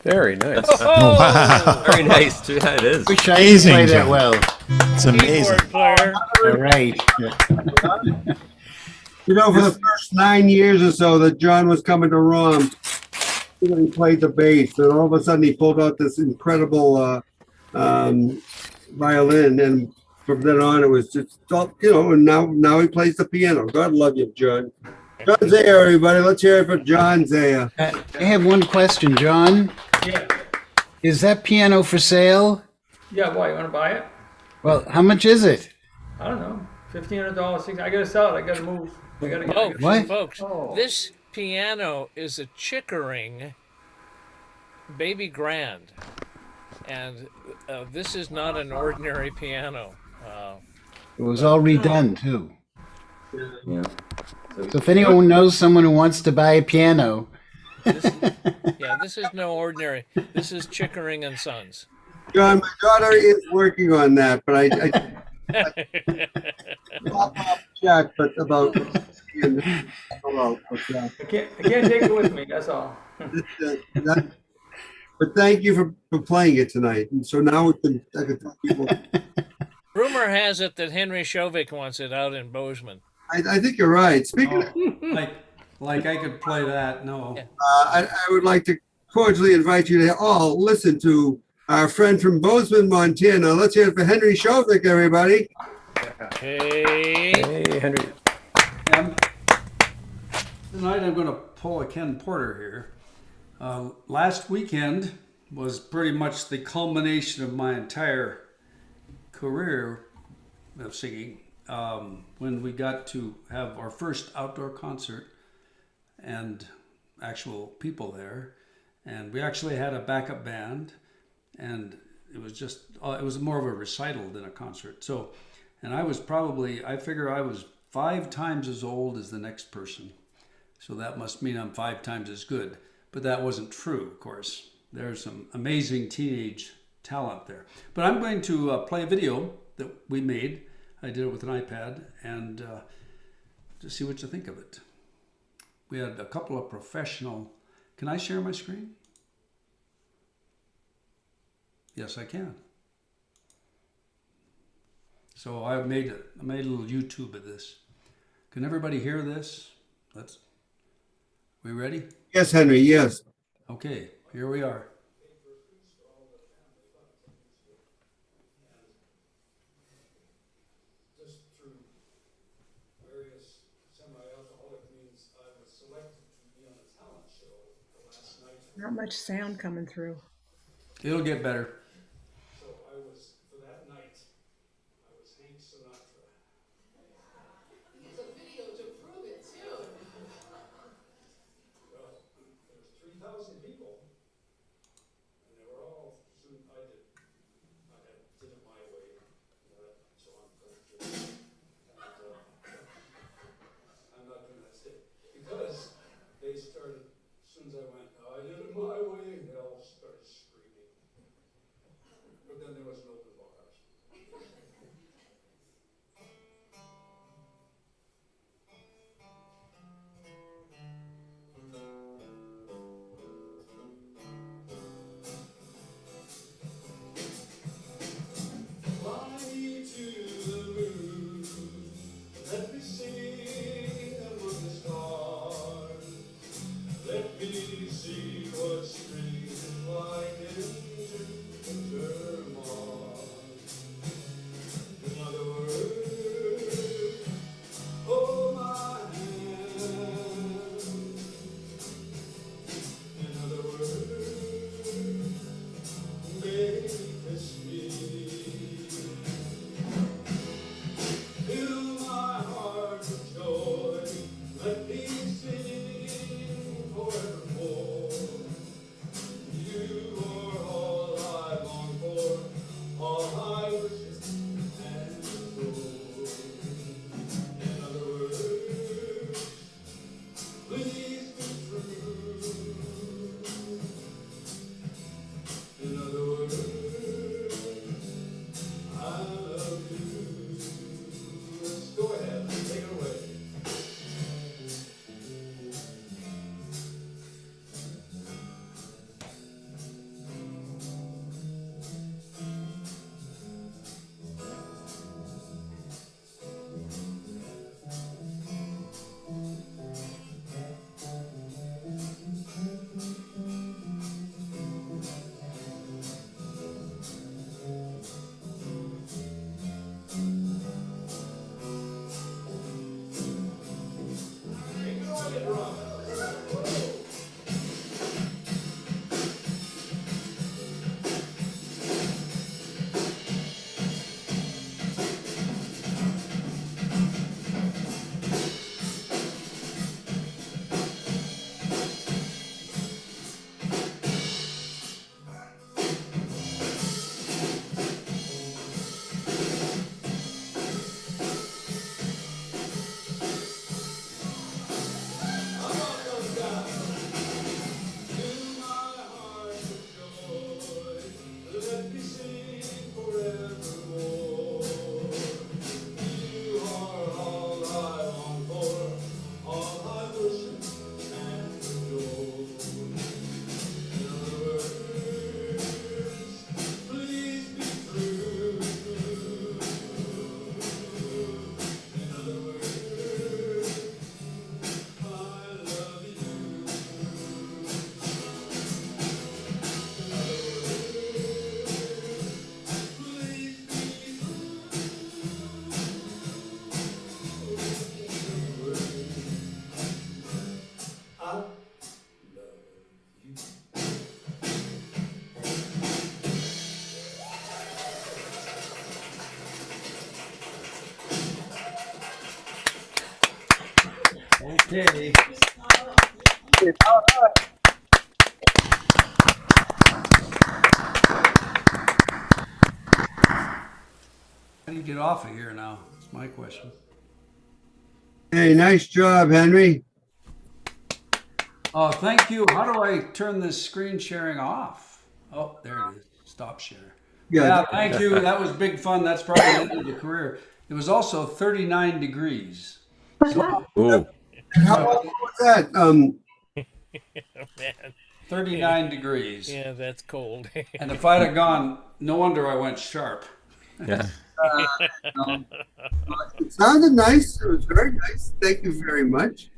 Very nice. Oh, wow. Very nice, too. Yeah, it is. Wish I could Amazing, play that John. well. It's amazing. All right. You know, for the first 9 years or so that John was coming to ROM, he played the bass, and all of a sudden he pulled out this incredible violin, and from then on it was just, and now he plays the piano. God love you, John. John Zaya, everybody. Let's hear it for John Zaya. I have one question, John. Yeah. Is that piano for sale? Yeah, why? You want to buy it? Well, how much is it? I don't know. $1,500, $16. I got to sell it. I got to move. I got to get What? Folks, this piano is a Chickering Baby Grand, and this is not an ordinary piano. It was all redone, too. Yeah. So if anyone knows someone who wants to buy a piano. This is no ordinary. This is Chickering and Sons. John, my daughter is working on that, but I chat, but about. I can't take it with me. That's all. But thank you for playing it tonight. And so now I can tell people. Rumor has it that Henry Shovik wants it out in Bozeman. I think you're right. Speaking of, like I could play that. No. I would like to cordially invite you to all listen to our friend from Bozeman, Montana. Let's hear it for Henry Shovik, everybody. Hey, Henry. Tonight I'm going to pull a Ken Porter here. Last weekend was pretty much the culmination of my entire career of singing when we got to have our first outdoor concert and actual people there. And we actually had a backup band, and it was more of a recital than a concert. So, and I figure I was 5 times as old as the next person. So that must mean I'm 5 times as good. But that wasn't true, of course. There's some amazing teenage talent there. But I'm going to play a video that we made. I did it with an iPad, and to see what you think of it. We had a couple of professional. Can I share my screen? Yes, I can. So I made a little YouTube of this. Can everybody hear this? We ready? Yes, Henry, yes. Okay, here we are. Just through various semi-alcoholic means, I was selected to be on a talent show the last night. Not much sound coming through. It'll get better. So for that night, I was Hank Sinatra. There's a video to prove it, too. Well, there was 3,000 people, and they were all, I did it my way, so I'm pretty good. And, I'm not doing that stick, because they started, as soon as I went, I did it my way, they all started screaming. But then there was an open bars. Fly me to the moon, let me sing among the stars. Let me see what spring is like in Jupiter, Mars. In other words, hold my hand. In other words, baby, kiss me. Fill my heart with joy. Let me sing forevermore. You are all I long for, all I wish and adore. In other words, please be true. In other words, I love you. Let's go ahead, take it away. Let me sing forevermore. You are all I long for, all I worship and adore. In other words, please be true. In other words, I love you. In other Okay. How do you get off of here now? That's my question. Hey, nice job, Henry. Oh, thank you. How do I turn this screen sharing off? Oh, there it is. Stop share. Yeah, thank you. That was big fun. That's probably the end of the career. It was also 39 degrees. So, Ooh. How long was that? Man. 39 degrees. Yeah, that's cold. And if I'd have gone, no wonder I went sharp. Yeah. It sounded nice. It was very nice. Thank you very much.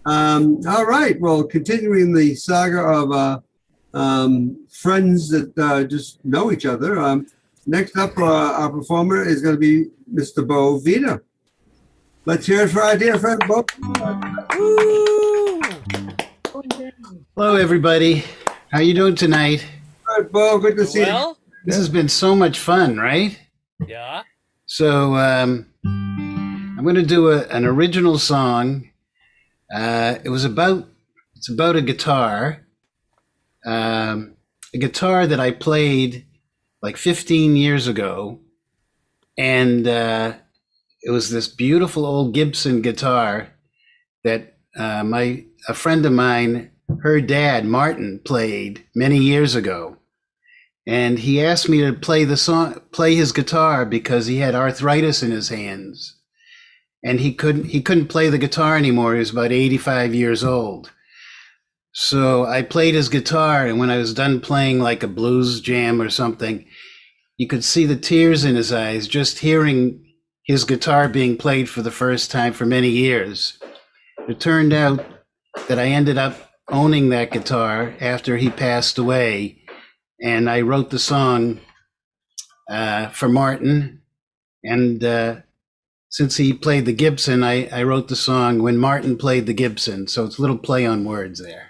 All right. Well, continuing the saga of friends that just know each other. Next up, our performer is going to be Mr. Bo Vita. Let's hear it for our dear friend Bo. Hello, everybody. How you doing tonight? Good, Bo. Good to see you. This has been so much fun, right? Yeah. So I'm going to do an original song. It's about a guitar, a guitar that I played like 15 years ago, and it was this beautiful old Gibson guitar that a friend of mine, her dad Martin, played many years ago. And he asked me to play his guitar because he had arthritis in his hands, and he couldn't play the guitar anymore. He was about 85 years old. So I played his guitar, and when I was done playing like a blues jam or something, you could see the tears in his eyes just hearing his guitar being played for the first time for many years. It turned out that I ended up owning that guitar after he passed away. And I wrote the song for Martin. And since he played the Gibson, I wrote the song when Martin played the Gibson. So it's a little play on words there.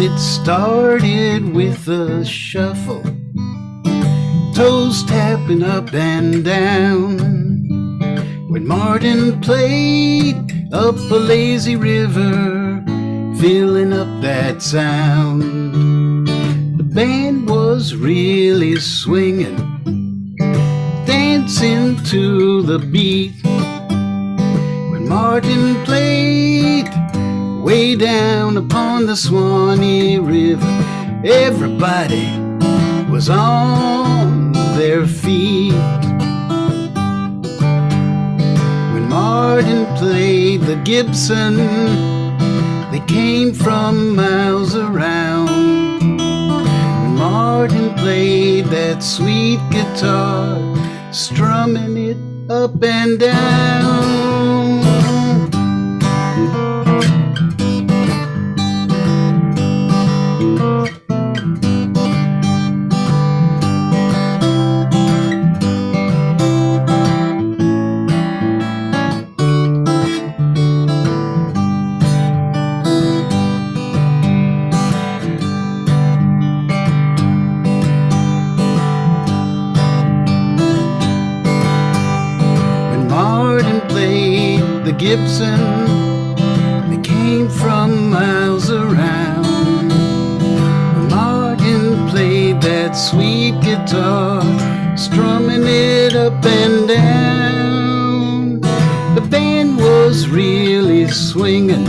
It started with a shuffle, toes tapping up and down. When Martin played up a lazy river, filling up that sound. The band was really swinging, dancing to the beat. When Martin played way down upon the Swanee River, everybody was on their feet. When Martin played the Gibson, they came from miles around. When Martin played that sweet guitar, strumming it up and down. Gibson, they came from miles around. Martin played that sweet guitar, strumming it up and down. The band was really swinging,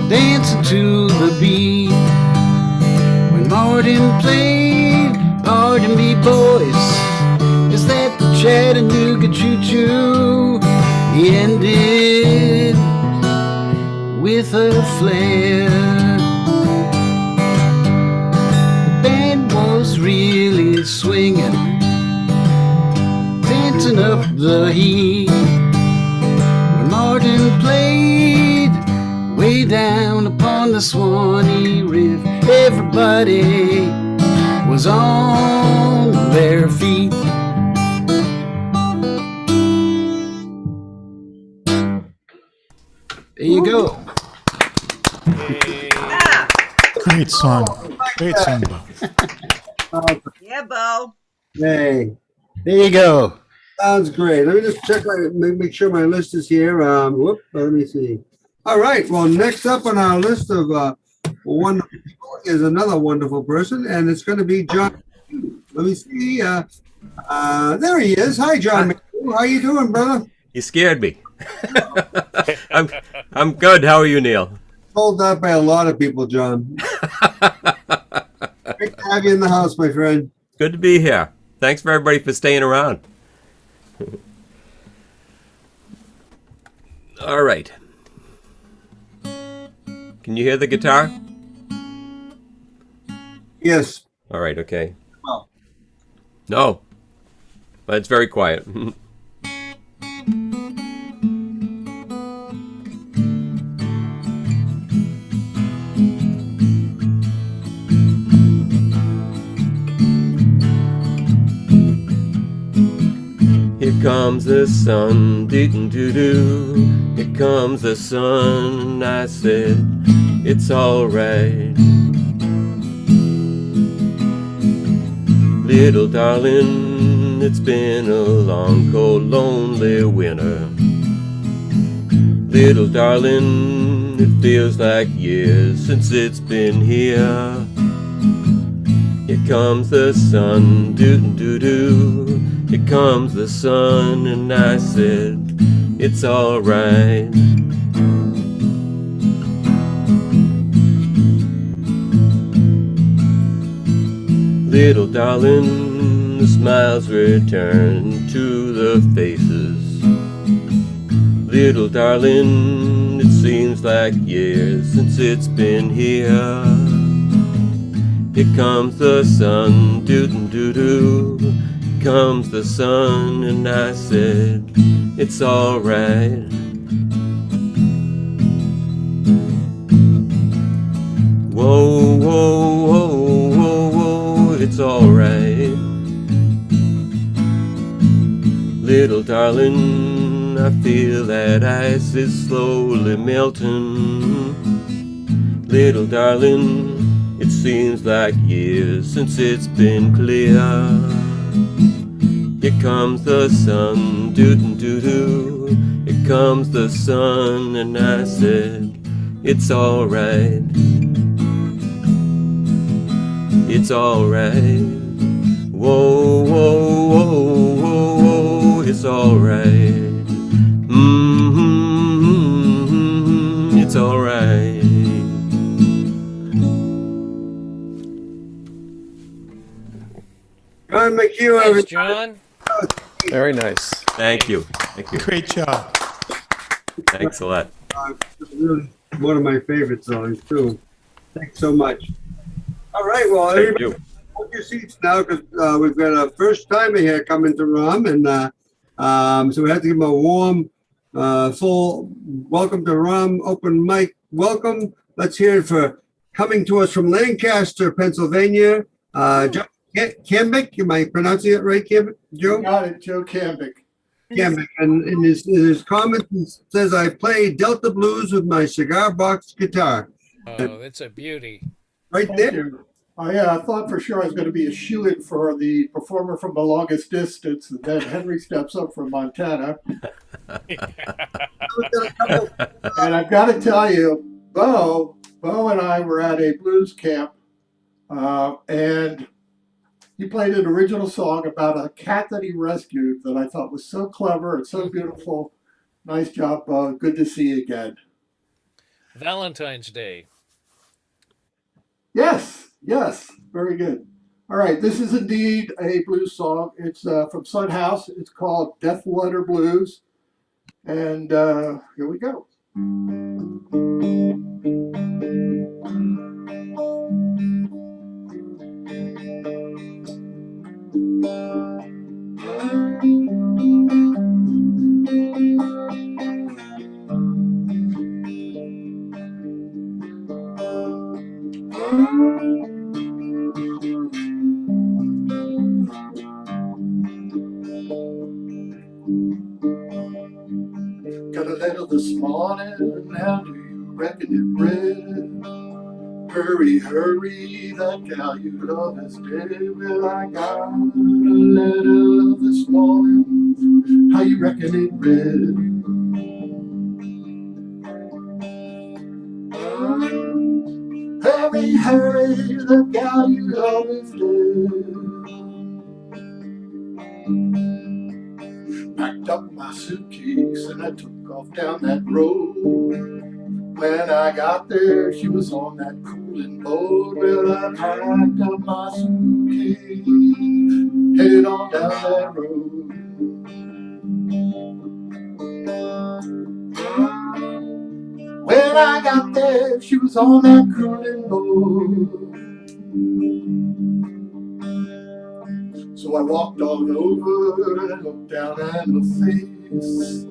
dancing to the beat. When Martin played, pardon me boys, is that the Chattanooga choo-choo? He ended with a flare. The band was really swinging, dancing up the heat. When Martin played way down upon the Swanee River, everybody was on feet. There you go. Great song. Great song, Bo. Yeah, Bo. Hey. There you go. Sounds great. Let me just check make sure my list is here. Let me see. All right. Well, next up on our list of wonderful people is another wonderful person, and it's going to be John. Let me see. There he is. Hi, John. How you doing, brother? You scared me. I'm good. How are you, Neil? Told that by a lot of people, John. Great to have you in the house, my friend. Good to be here. Thanks for everybody for staying around. All right. Can you hear the guitar? Yes. All right, okay. Well. No. But it's very quiet. Here comes the sun, doo-doo-doo-doo. Here comes the sun, and I said, it's alright. Little darling, it's been a long, cold, lonely winter. Little darling, it feels like years since it's been here. Here comes the sun, doo-doo-doo-doo. Here comes the sun, and I said, it's alright. Little darling, the smiles return to the faces. Little darling, it seems like years since it's been here. Here comes the sun, doo-doo-doo-doo. Here comes the sun, and I said, it's alright. Whoa, whoa, whoa, whoa, whoa, it's alright. Little darling, I feel that ice is slowly melting. Little darling, it seems like years since it's been clear. Here comes the sun, doo-doo-doo-doo. Here comes the sun, and I said, it's alright. It's alright. Whoa, whoa, whoa, whoa, whoa, it's alright. It's alright. John McHugh. Thanks, John. Very nice. Thank you. Thank you. Great job. Thanks a lot. Really one of my favorite songs, too. Thanks so much. All right, well, Thank everybody, you. hold your seats now because we've got a first timer here coming to ROM, and so we have to give him a warm, full welcome to ROM open mic. Welcome. Let's hear it for coming to us from Lancaster, Pennsylvania. Joe Cambick, am I pronouncing it right, Cambick? Joe? Got it, Joe Cambick. Cambick, and in his comment, he says, I play Delta Blues with my cigar box guitar. Oh, it's a beauty. Right Thank there. you. I thought for sure I was going to be a shoo-in for the performer from the longest distance, and then Henry steps up from Montana. And I've got to tell you, Bo and I were at a blues camp, and he played an original song about a cat that he rescued that I thought was so clever and so beautiful. Nice job, Bo. Good to see you again. Valentine's Day. Yes, very good. All right, this is indeed a blues song. It's from Sun House. It's called Death Letter Blues. And here we go. this morning, how do you reckon it read? Hurry, hurry, that gal you love is dead. Well, I got a letter this morning, how you reckon it read? Hurry, hurry, the gal you love is dead. Packed up my suitcase and I took off down that road. When I got there, she was on that cooling boat. Well, I packed up my suitcase, headed on down that road. When I got there, she was on that cooling boat. So I walked on over and looked down at her face.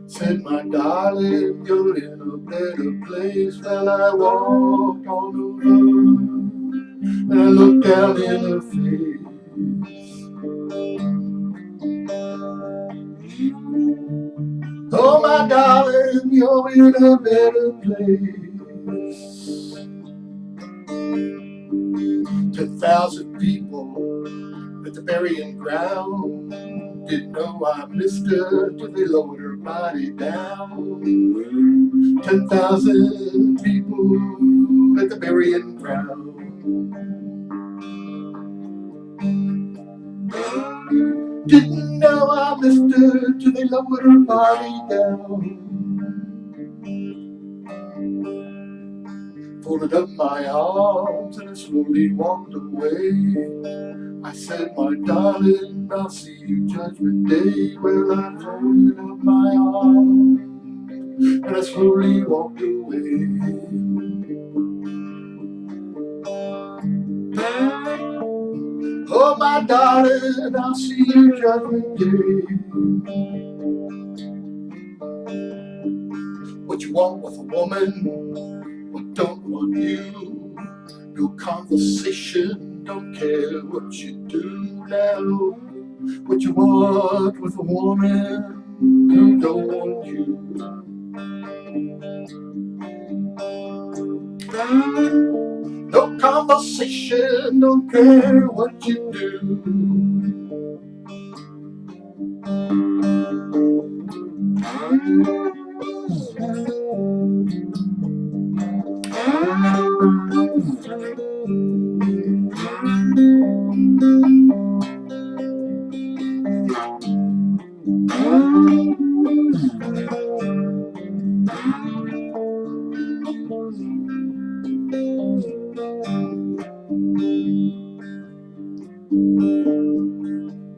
Said, my darling, you're in a better place. Well, I walked on over and I looked down in her face. Oh, my darling, you're in a better place. 10,000 people at the burying ground didn't know I missed her till they lowered her body down. 10,000 people at the burying ground didn't know I missed her till they lowered her body down. Folded up my arms and I slowly walked away. I said, my darling, I'll see you Judgment Day. Well, I folded up my arms and I slowly walked away. Oh, my darling, I'll see you Judgment Day. What you want with a woman, what don't want you? No conversation, don't care what you do now. What you want with a woman who don't want you? No conversation, don't care what you do.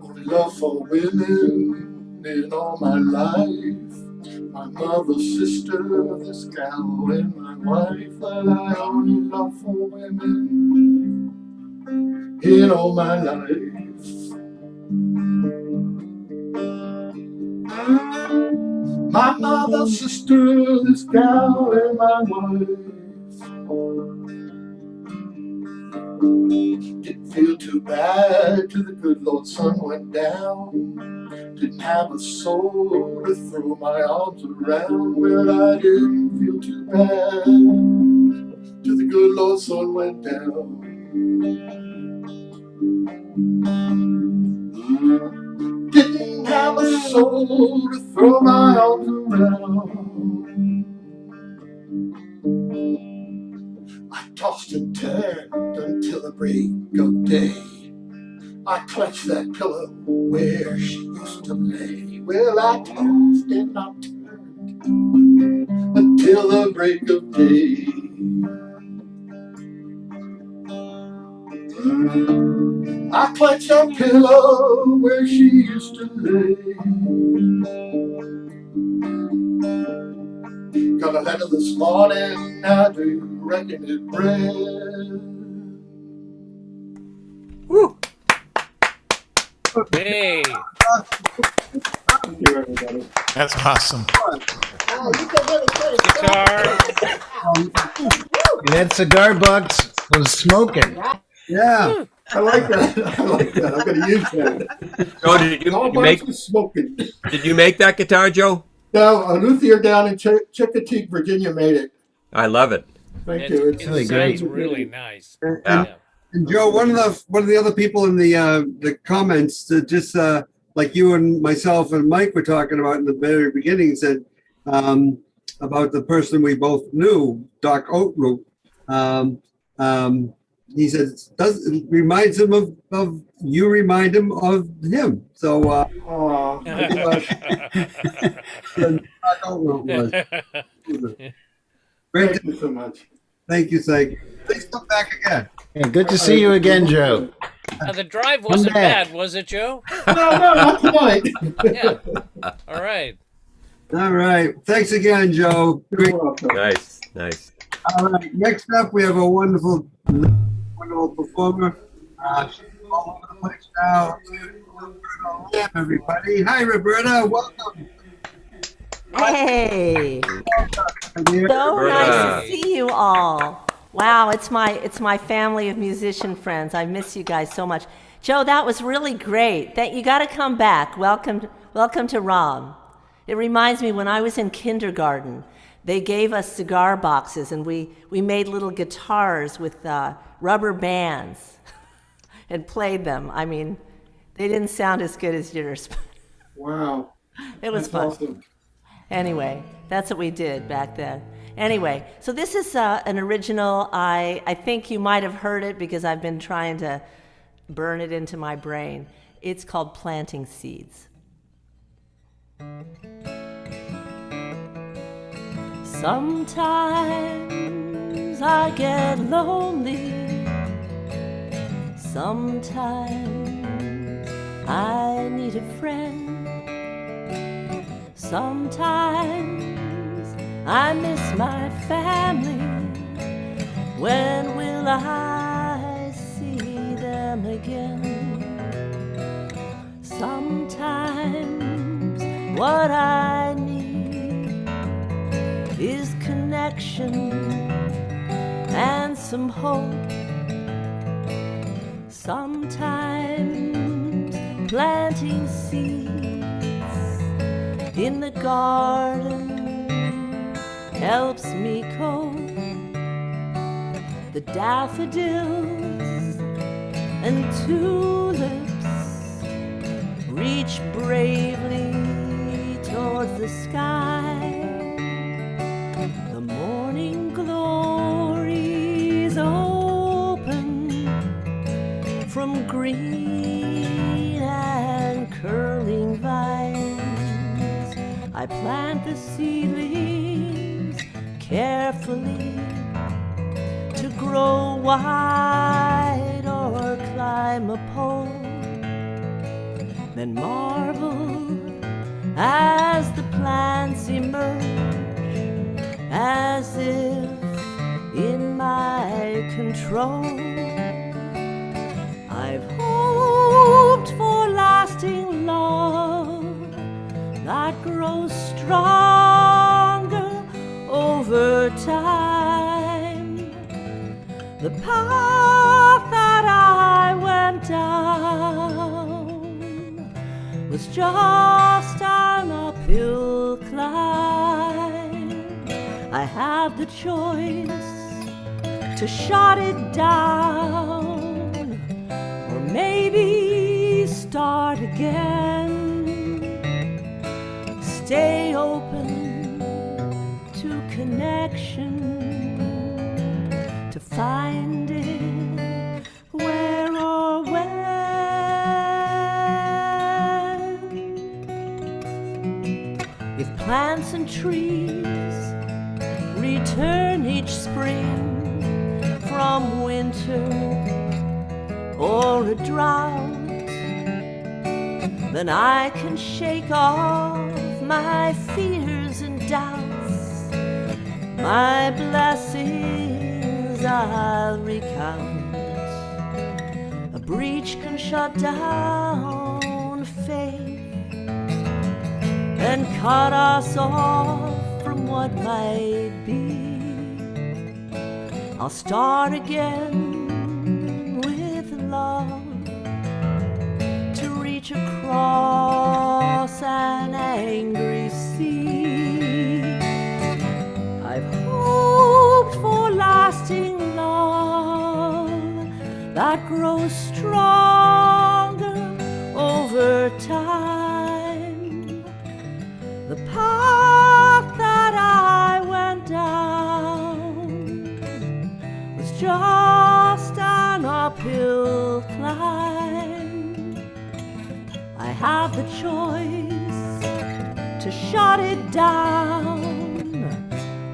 Only love for women in all my life. My mother, sister, this gal, and my wife. Well, I only love for women in all my life. My mother, sister, this gal, and my wife. Didn't feel too bad till the good Lord's sun went down. Didn't have a soul to throw my arms around. Well, I didn't feel too bad till the good Lord's sun went down. Didn't have a soul to throw my arms around. I tossed and turned until the break of day. I clutched that pillow where she used to lay. Well, I tossed and I turned until the break of day. I clutched that pillow where she used to lay. Got a letter this morning, how do you reckon it read? Woo! Hey! Thank you, everybody. That's awesome. Oh, you could really put a Guitar. That cigar box was smoking. Yeah, I like that. I like that. I'm going to use that. Joe, did you All make was smoking. did you make that guitar, Joe? Now, a luthier down in Chickateague, Virginia made it. I love it. Thank you. It sounds really nice. And, and Joe, one of the other people in the comments that just like you and myself and Mike were talking about in the very beginning said about the person we both knew, Doc Oatroot. He says it reminds him of you remind him of him. So Doc Oatroot was. Great. Thank you so much. Thank you, Sage. Please come back again. Yeah, good to see you again, Joe. The drive wasn't bad, was it, Joe? No, not tonight. Yeah. All right. All right. Thanks again, Joe. Great. Nice, nice. All right. Next up, we have a wonderful performer. She's all over the place now. Roberta Lamb, everybody. Hi, Roberta. Welcome. Hey. So nice to see you all. Wow, it's my family of musician friends. I miss you guys so much. Joe, that was really great. You got to come back. Welcome to ROM. It reminds me when I was in kindergarten, they gave us cigar boxes and we made little guitars with rubber bands and played them. I mean, they didn't sound as good as yours. Wow. It was fun. Awesome. Anyway, that's what we did back then. Anyway, so this is an original. I think you might have heard it because I've been trying to burn it into my brain. It's called Planting Seeds. Sometimes I get lonely. Sometimes I need a friend. Sometimes I miss my family. When will I see them again? Sometimes what I need is connection and some hope. Sometimes planting seeds in the garden helps me cope. The daffodils and tulips reach bravely towards the sky. The morning glories open from green and curling vines. I plant the seedlings carefully to grow wide or climb a pole, then marvel as the plants emerge as if in my control. I've hoped for lasting love that grows stronger over time. The path that I went down was just an uphill climb. I had the choice to shut it down or maybe start again. Stay open to connection, to find it where or when. If plants and trees return each spring from winter or a drought, then I can shake off my fears and doubts. My blessings I'll recount. A breach can shut down faith and cut us off from what might be. I'll start again with love to reach across an angry sea. heart grows stronger over time. The path that I went down was just an uphill climb. I have the choice to shut it down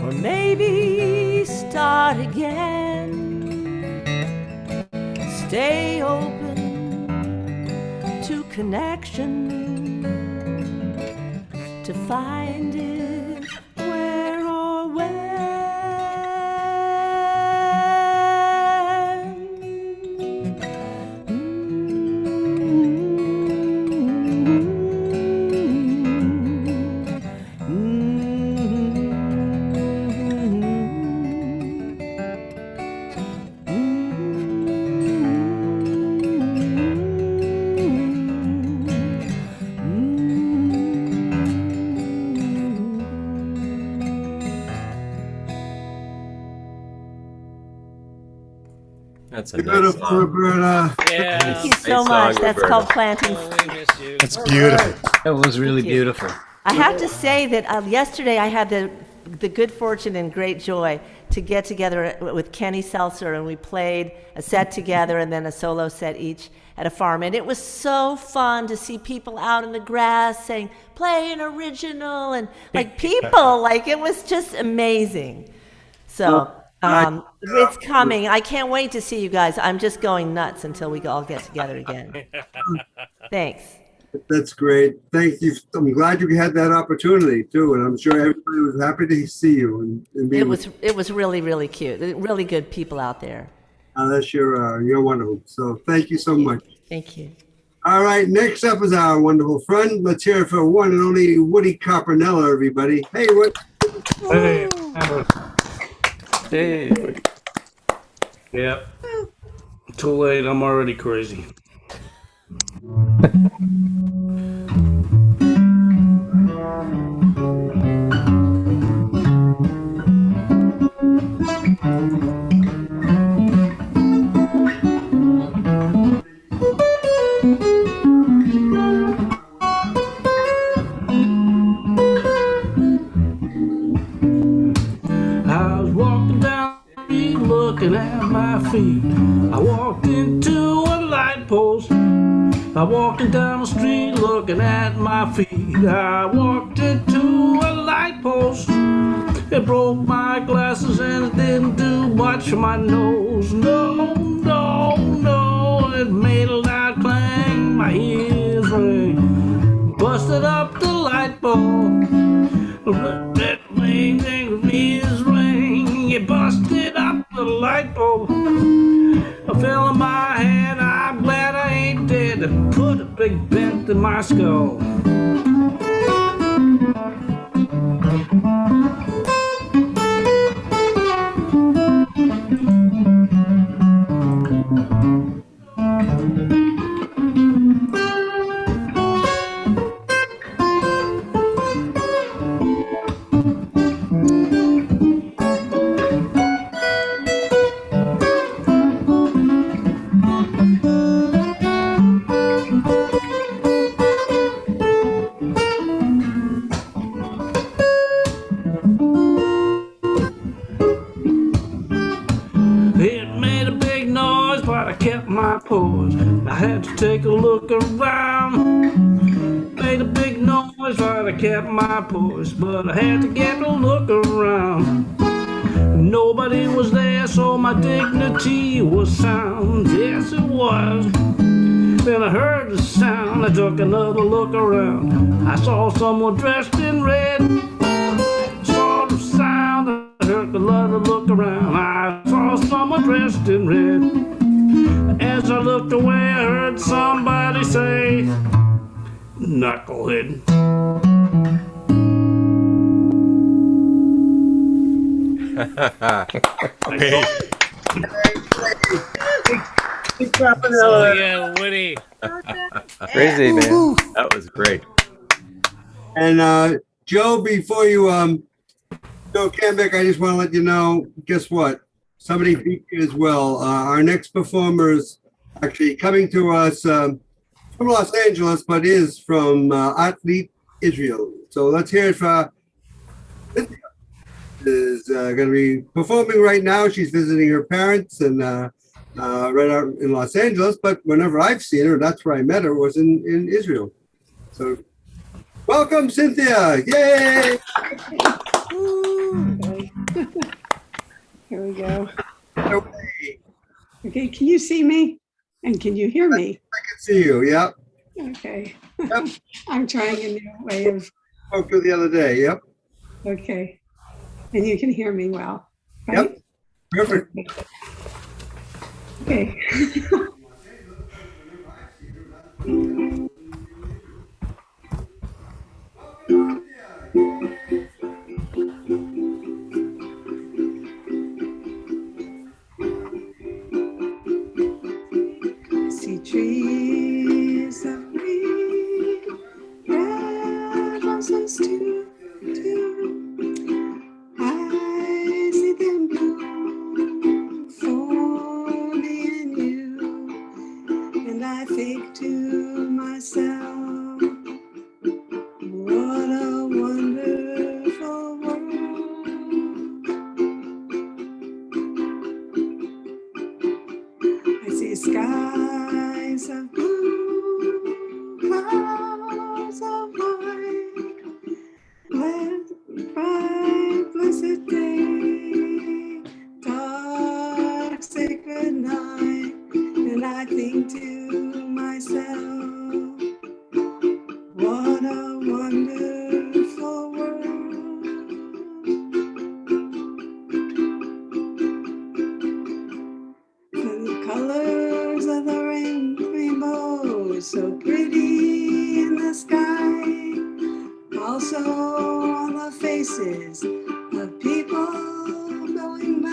or maybe start again. Stay open to connection, to find it where or when. That's a nice Beautiful, song. Roberta. Yeah. Thank you so Nice much. song, That's Roberta. called Planting. Oh, we miss you. That's beautiful. That was really Thank you. beautiful. I have to say that yesterday I had the good fortune and great joy to get together with Kenny Seltzer, and we played a set together and then a solo set each at a farm. And it was so fun to see people out in the grass saying, play an original, and like people, like it was just amazing. So it's coming. I can't wait to see you guys. I'm just going nuts until we all get together again. Thanks. That's great. Thank you. I'm glad you had that opportunity too, and I'm sure everybody was happy to see you and be with you. It was really, really cute. Really good people out there. That's you're wonderful. So thank you so much. Thank you. All right, next up is our wonderful friend. Let's hear it for one and only Woody Carpinello, everybody. Hey, what? Hey. Hey. Yep. Too late. I'm already crazy. I was walking down the street looking at my feet. I walked into a light post. I walking down the street looking at my feet. I walked into a light post. It broke my glasses and it didn't do much for my nose. No, no, no, it made a loud clang. My ears rang. Busted up the light bulb. That ring, ears ring. It busted up the light bulb. I fell on my head. I'm glad I ain't dead. It put a big bent in my skull. It made a big noise, but I kept my poise. I had to take a look around. Made a big noise, but I kept my poise. But I had to get a look around. Nobody was there, so my dignity was sound. Yes, it was. Then I heard the sound. I took another look around. I saw someone dressed in red. Saw the sound. I heard another look around. I saw someone dressed in red. As I looked away, I heard somebody say, "Knucklehead." Oh yeah, Woody. Crazy, man. That was great. And Joe, before you Joe Cambeck, I just want to let you know, guess what? Somebody beat you as well. Our next performers actually coming to us from Los Angeles, but is from Athlete, Israel. So let's hear it for Cynthia. Is going to be performing right now. She's visiting her parents and right out in Los Angeles. But whenever I've seen her, that's where I met her, was in Israel. So welcome, Cynthia. Yay! Okay. Here we go. Okay, can you see me? And can you hear me? I can see you, yep. Okay. Yep. I'm trying a new way of. Spoke to the other day, yep. Okay. And you can hear me well, right? Yep. Perfect. Okay. See trees of green, red roses too. I see them bloom for me and you, and I think to myself, what a wonderful world. I see skies of blue, clouds of white, bright, blessed day, dark, sacred night, and I think to myself, what a wonderful world. The colors of the rainbow, so pretty in the sky, also on the faces of people going by.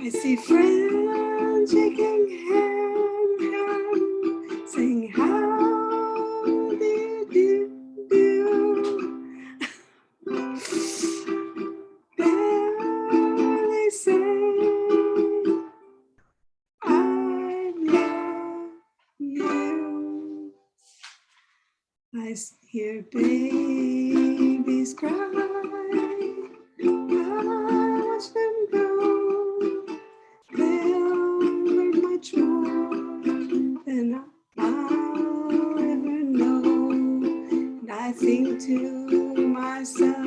I see friends shaking hand, saying, how do you do? There they say, I love you. I hear babies cry, watch them grow. They'll learn much more than I'll ever know. And I think to myself,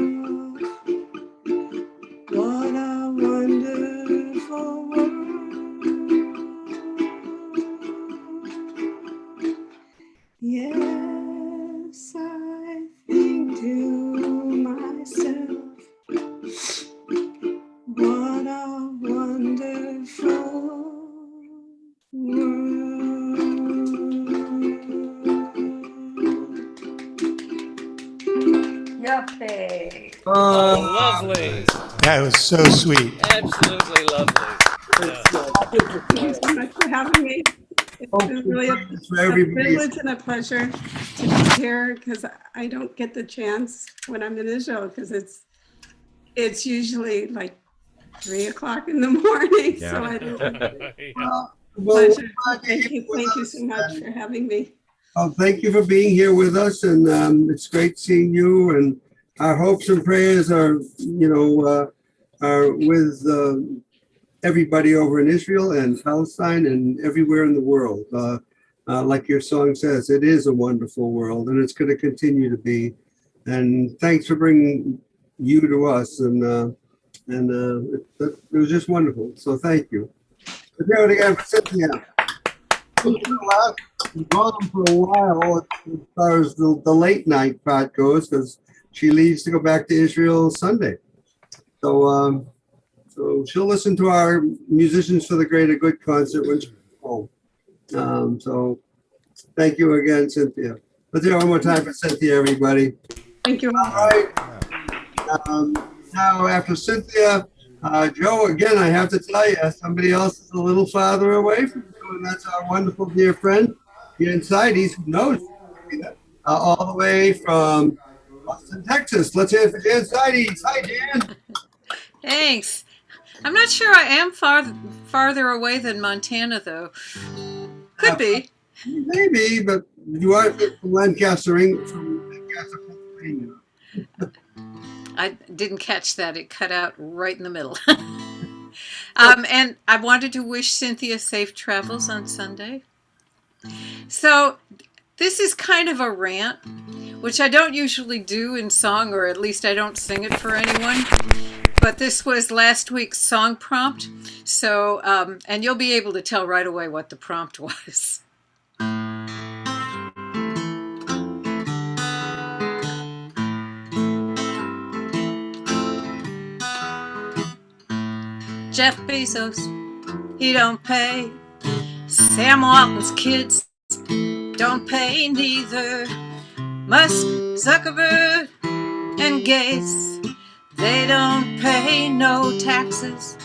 what a wonderful world. Yes, I think to myself, what a wonderful Yuppie. Oh, lovely. That was so sweet. Absolutely lovely. Yeah. Thank you so much for having me. It's really a privilege and a pleasure to be here because I don't get the chance when I'm in Israel because it's usually like 3 o'clock in the morning. Yeah. So I don't. Well, Pleasure. Thank you so much for having me. Oh, thank you for being here with us, and it's great seeing you. And our hopes and prayers are, are with everybody over in Israel and Palestine and everywhere in the world. Like your song says, it is a wonderful world, and it's going to continue to be. And thanks for bringing you to us, and it was just wonderful. So thank you. Let's do it again for Cynthia. We've gone for a while as far as the late night part goes, because she leaves to go back to Israel Sunday. So so she'll listen to our Musicians for the Greater Good concert when she's home. So thank you again, Cynthia. Let's do it one more time for Cynthia, everybody. Thank you all. All right. Now after Cynthia, Joe, again, I have to tell you, somebody else is a little farther away from you, and that's our wonderful dear friend, Jan Sides, who knows all the way from Austin, Texas. Let's hear it for Jan Sides. Hi, Jan. Thanks. I'm not sure I am farther away than Montana, though. Could be. Maybe, but you are from Lancaster, Pennsylvania. I didn't catch that. It cut out right in the middle. And I wanted to wish Cynthia safe travels on Sunday. So this is kind of a rant, which I don't usually do in song, or at least I don't sing it for anyone. But this was last week's song prompt. So, and you'll be able to tell right away what the prompt was. Jeff Bezos, he don't pay. Sam Walton's kids don't pay neither. Musk, Zuckerberg, and Gates, they don't pay no taxes.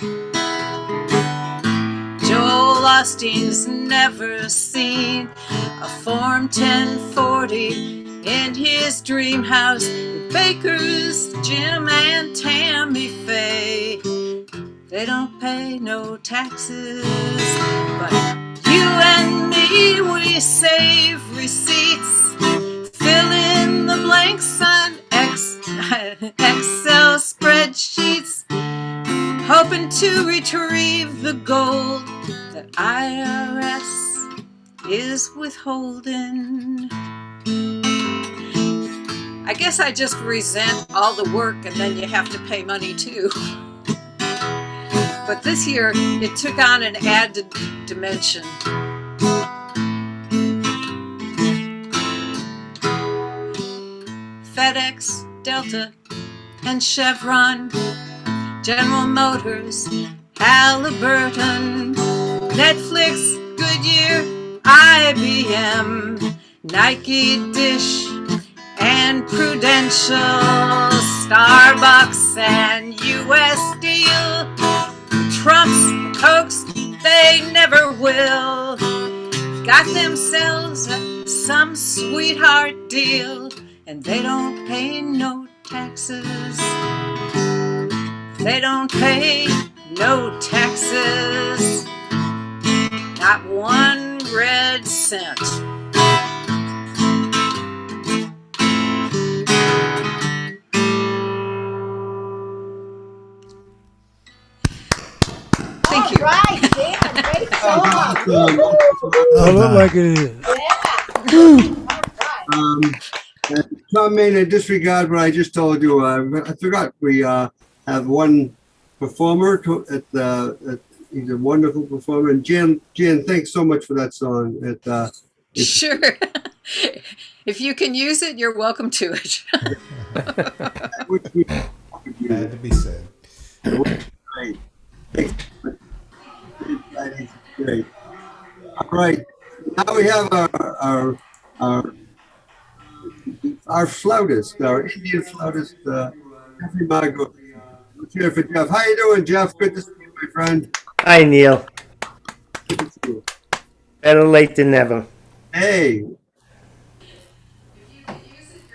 Joel Osteen's never seen a Form 1040 in his dream house with Bakers, Jim, and Tammy Faye. They don't pay no taxes, but you and me, we save receipts, fill in the blanks on Excel spreadsheets, hoping to retrieve the gold that IRS is withholding. I guess I just resent all the work and then you have to pay money too. But this year, it took on an added dimension. FedEx, Delta, and Chevron, General Motors, Halliburton, Netflix, Goodyear, IBM, Nike, Dish, and Prudential, Starbucks, and U.S. Steel. Trump's, Cokes, they never will. Got themselves some sweetheart deal, and they don't pay no taxes. They don't pay no taxes. Not one red cent. Thank you. All right, Dan, great song. I look like it is. Tom Maynard, disregard what I just told you. I forgot we have one performer. He's a wonderful performer. And Jan, thanks so much for that song. Sure. If you can use it, you're welcome to it. Had to be said. Great. Great. All right. Now we have our flautist, our Indian flautist, Jeffrey Margot. Let's hear it for Jeff. How you doing, Jeff? Good to see you, my friend. Hi, Neil. Better late than never. Hey.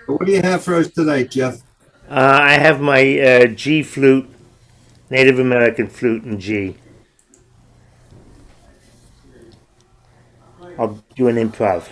What do you have for us tonight, Jeff? I have my G flute, Native American flute in G. I'll do an improv.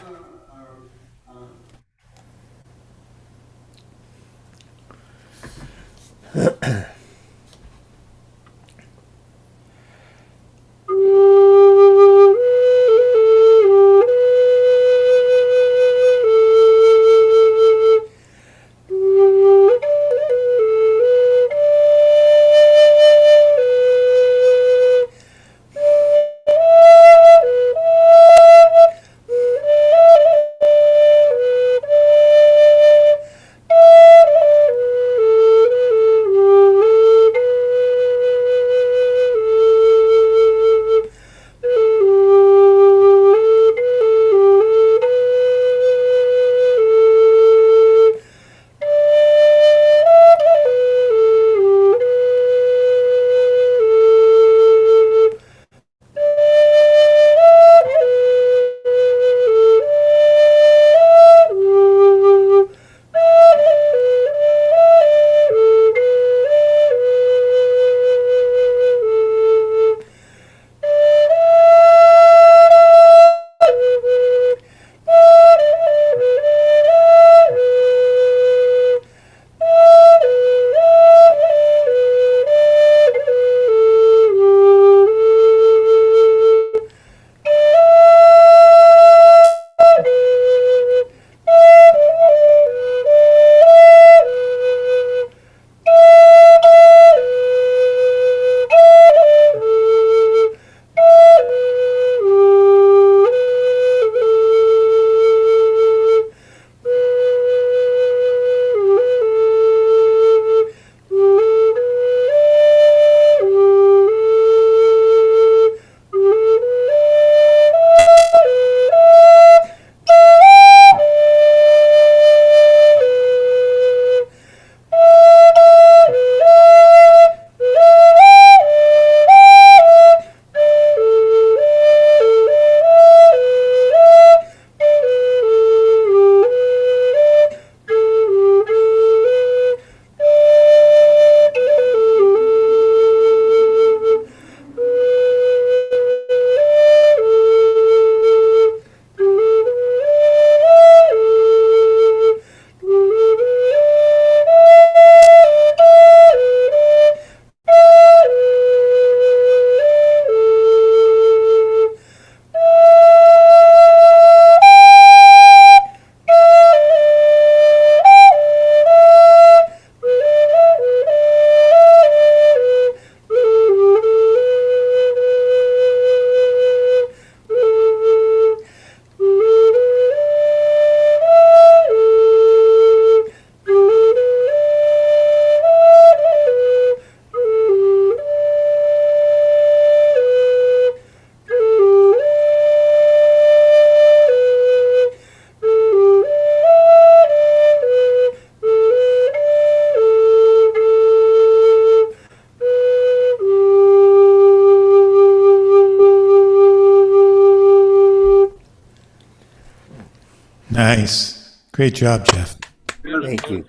Nice. Great job, Jeff. Thank you.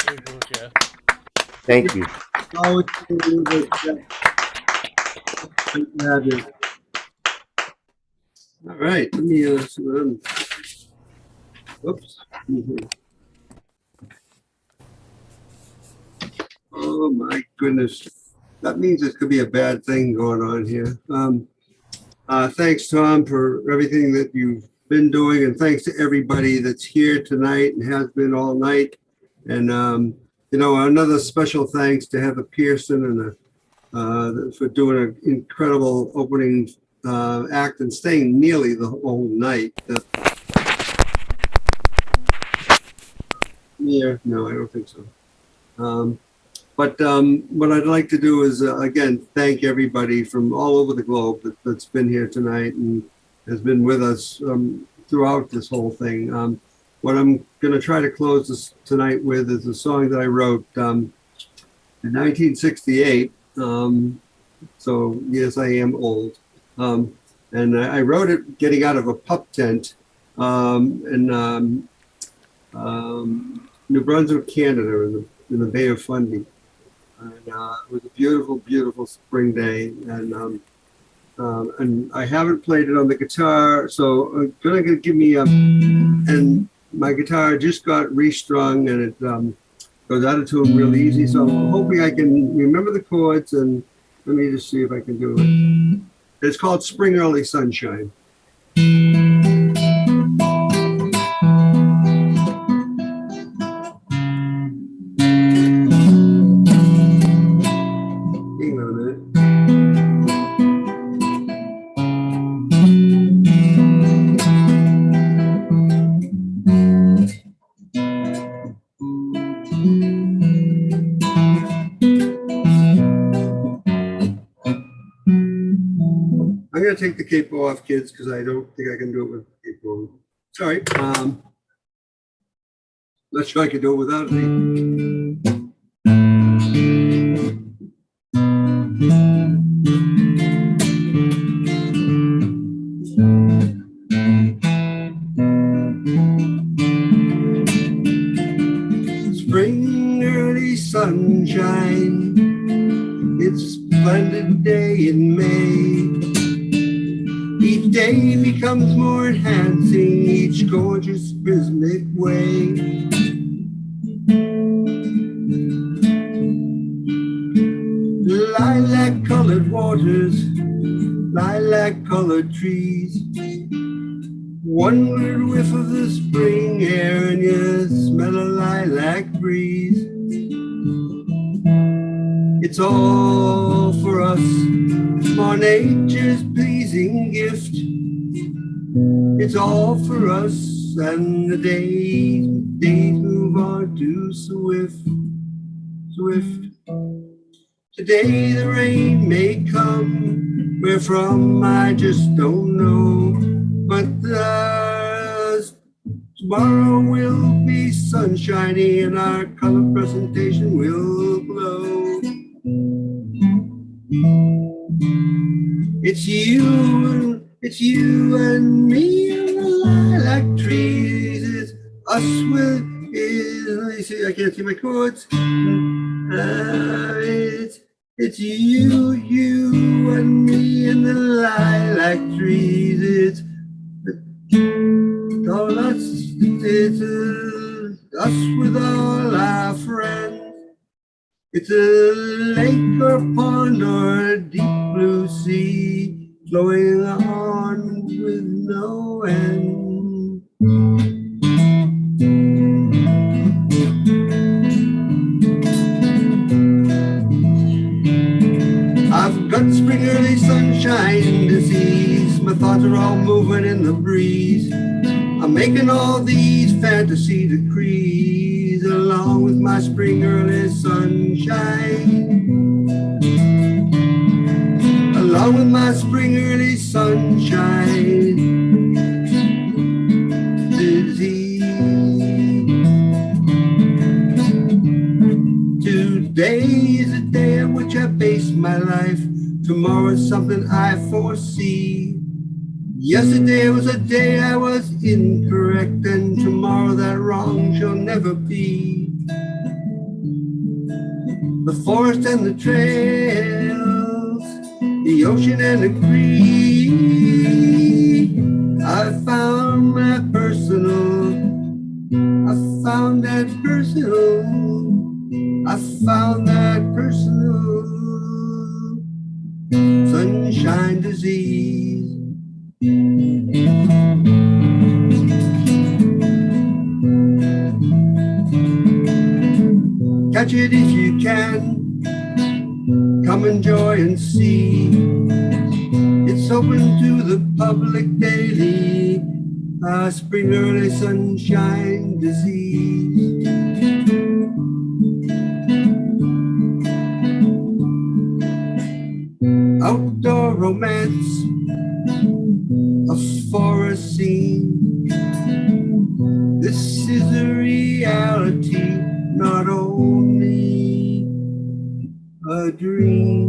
Thank you. Oh, it's good to have you. All right, let me see what I'm. Whoops. Oh my goodness. That means it could be a bad thing going on here. Thanks, Tom, for everything that you've been doing, and thanks to everybody that's here tonight and has been all night. And another special thanks to Heather Pearson and for doing an incredible opening act and staying nearly the whole night. Yeah, no, I don't think so. But what I'd like to do is, again, thank everybody from all over the globe that's been here tonight and has been with us throughout this whole thing. What I'm going to try to close this tonight with is a song that I wrote in 1968. So, yes, I am old. And I wrote it getting out of a pup tent in New Brunswick, Canada, in the Bay of Fundy. And it was a beautiful, beautiful spring day, and I haven't played it on the guitar, so gonna give me and my guitar just got restrung, and it goes out of tune real easy. So I'm hoping I can remember the chords, and let me just see if I can do it. It's called "Spring Early Sunshine." I'm going to take the capo off, kids, because I don't think I can do it with the capo. Sorry. Not sure I can do it without it. Spring early sunshine, it's a splendid day in May. Each day becomes more enhancing, each gorgeous rhythmic way. Lilac-colored waters, lilac-colored trees. One word whiff of the spring air and you smell a lilac breeze. It's all for us, more nature's pleasing gift. It's all for us, and the days move on too swift. Today the rain may come, where from I just don't know, but tomorrow will be sunshiny and our color presentation will glow. It's you and me and the lilac trees. It's us with, let me see, I can't see my chords. It's you and me and the lilac trees. It's all us, it's us with all our friends. It's a lake or pond or a deep blue sea, flowing on with no end. I've got spring early sunshine disease. My thoughts are all moving in the breeze. I'm making all these fantasy decrees along with my spring early sunshine. Along with my spring early sunshine disease. Today is a day on which I base my life. Tomorrow is something I foresee. Yesterday was a day I was incorrect, and tomorrow that wrong shall never be. The forest and the trails, the ocean and the creek. I found my personal, I found that personal, I found that personal sunshine disease. Catch it if you can, come enjoy and see. It's open to the public daily, spring early sunshine disease. Outdoor romance, a forest scene. This is a reality, not only a dream.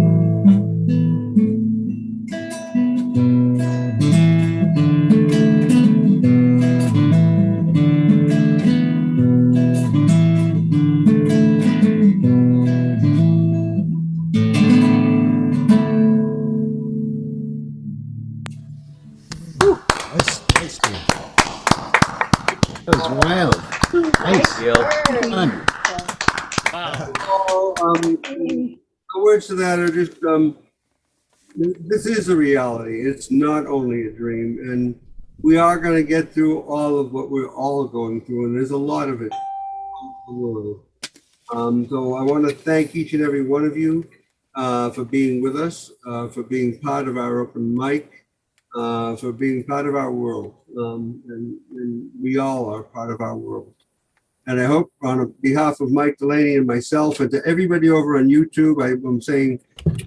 That was wild. Nice. Fun. The words to that are just, this is a reality. It's not only a dream. And we are going to get through all of what we're all going through. And there's a lot of it all over the world. So I want to thank each and every one of you for being with us, for being part of our open mic, for being part of our world. And we all are part of our world. And I hope on behalf of Mike Delaney and myself and to everybody over on YouTube, I'm saying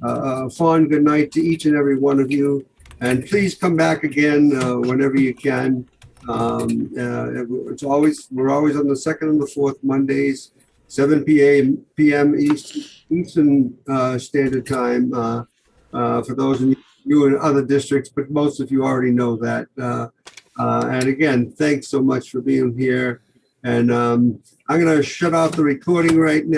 a fond good night to each and every one of you. And please come back again whenever you can. We're always on the second and the fourth Mondays, 7 p.m. Eastern Standard Time for those of you in other districts, but most of you already know that. And again, thanks so much for being here. And I'm going to shut off the recording right now.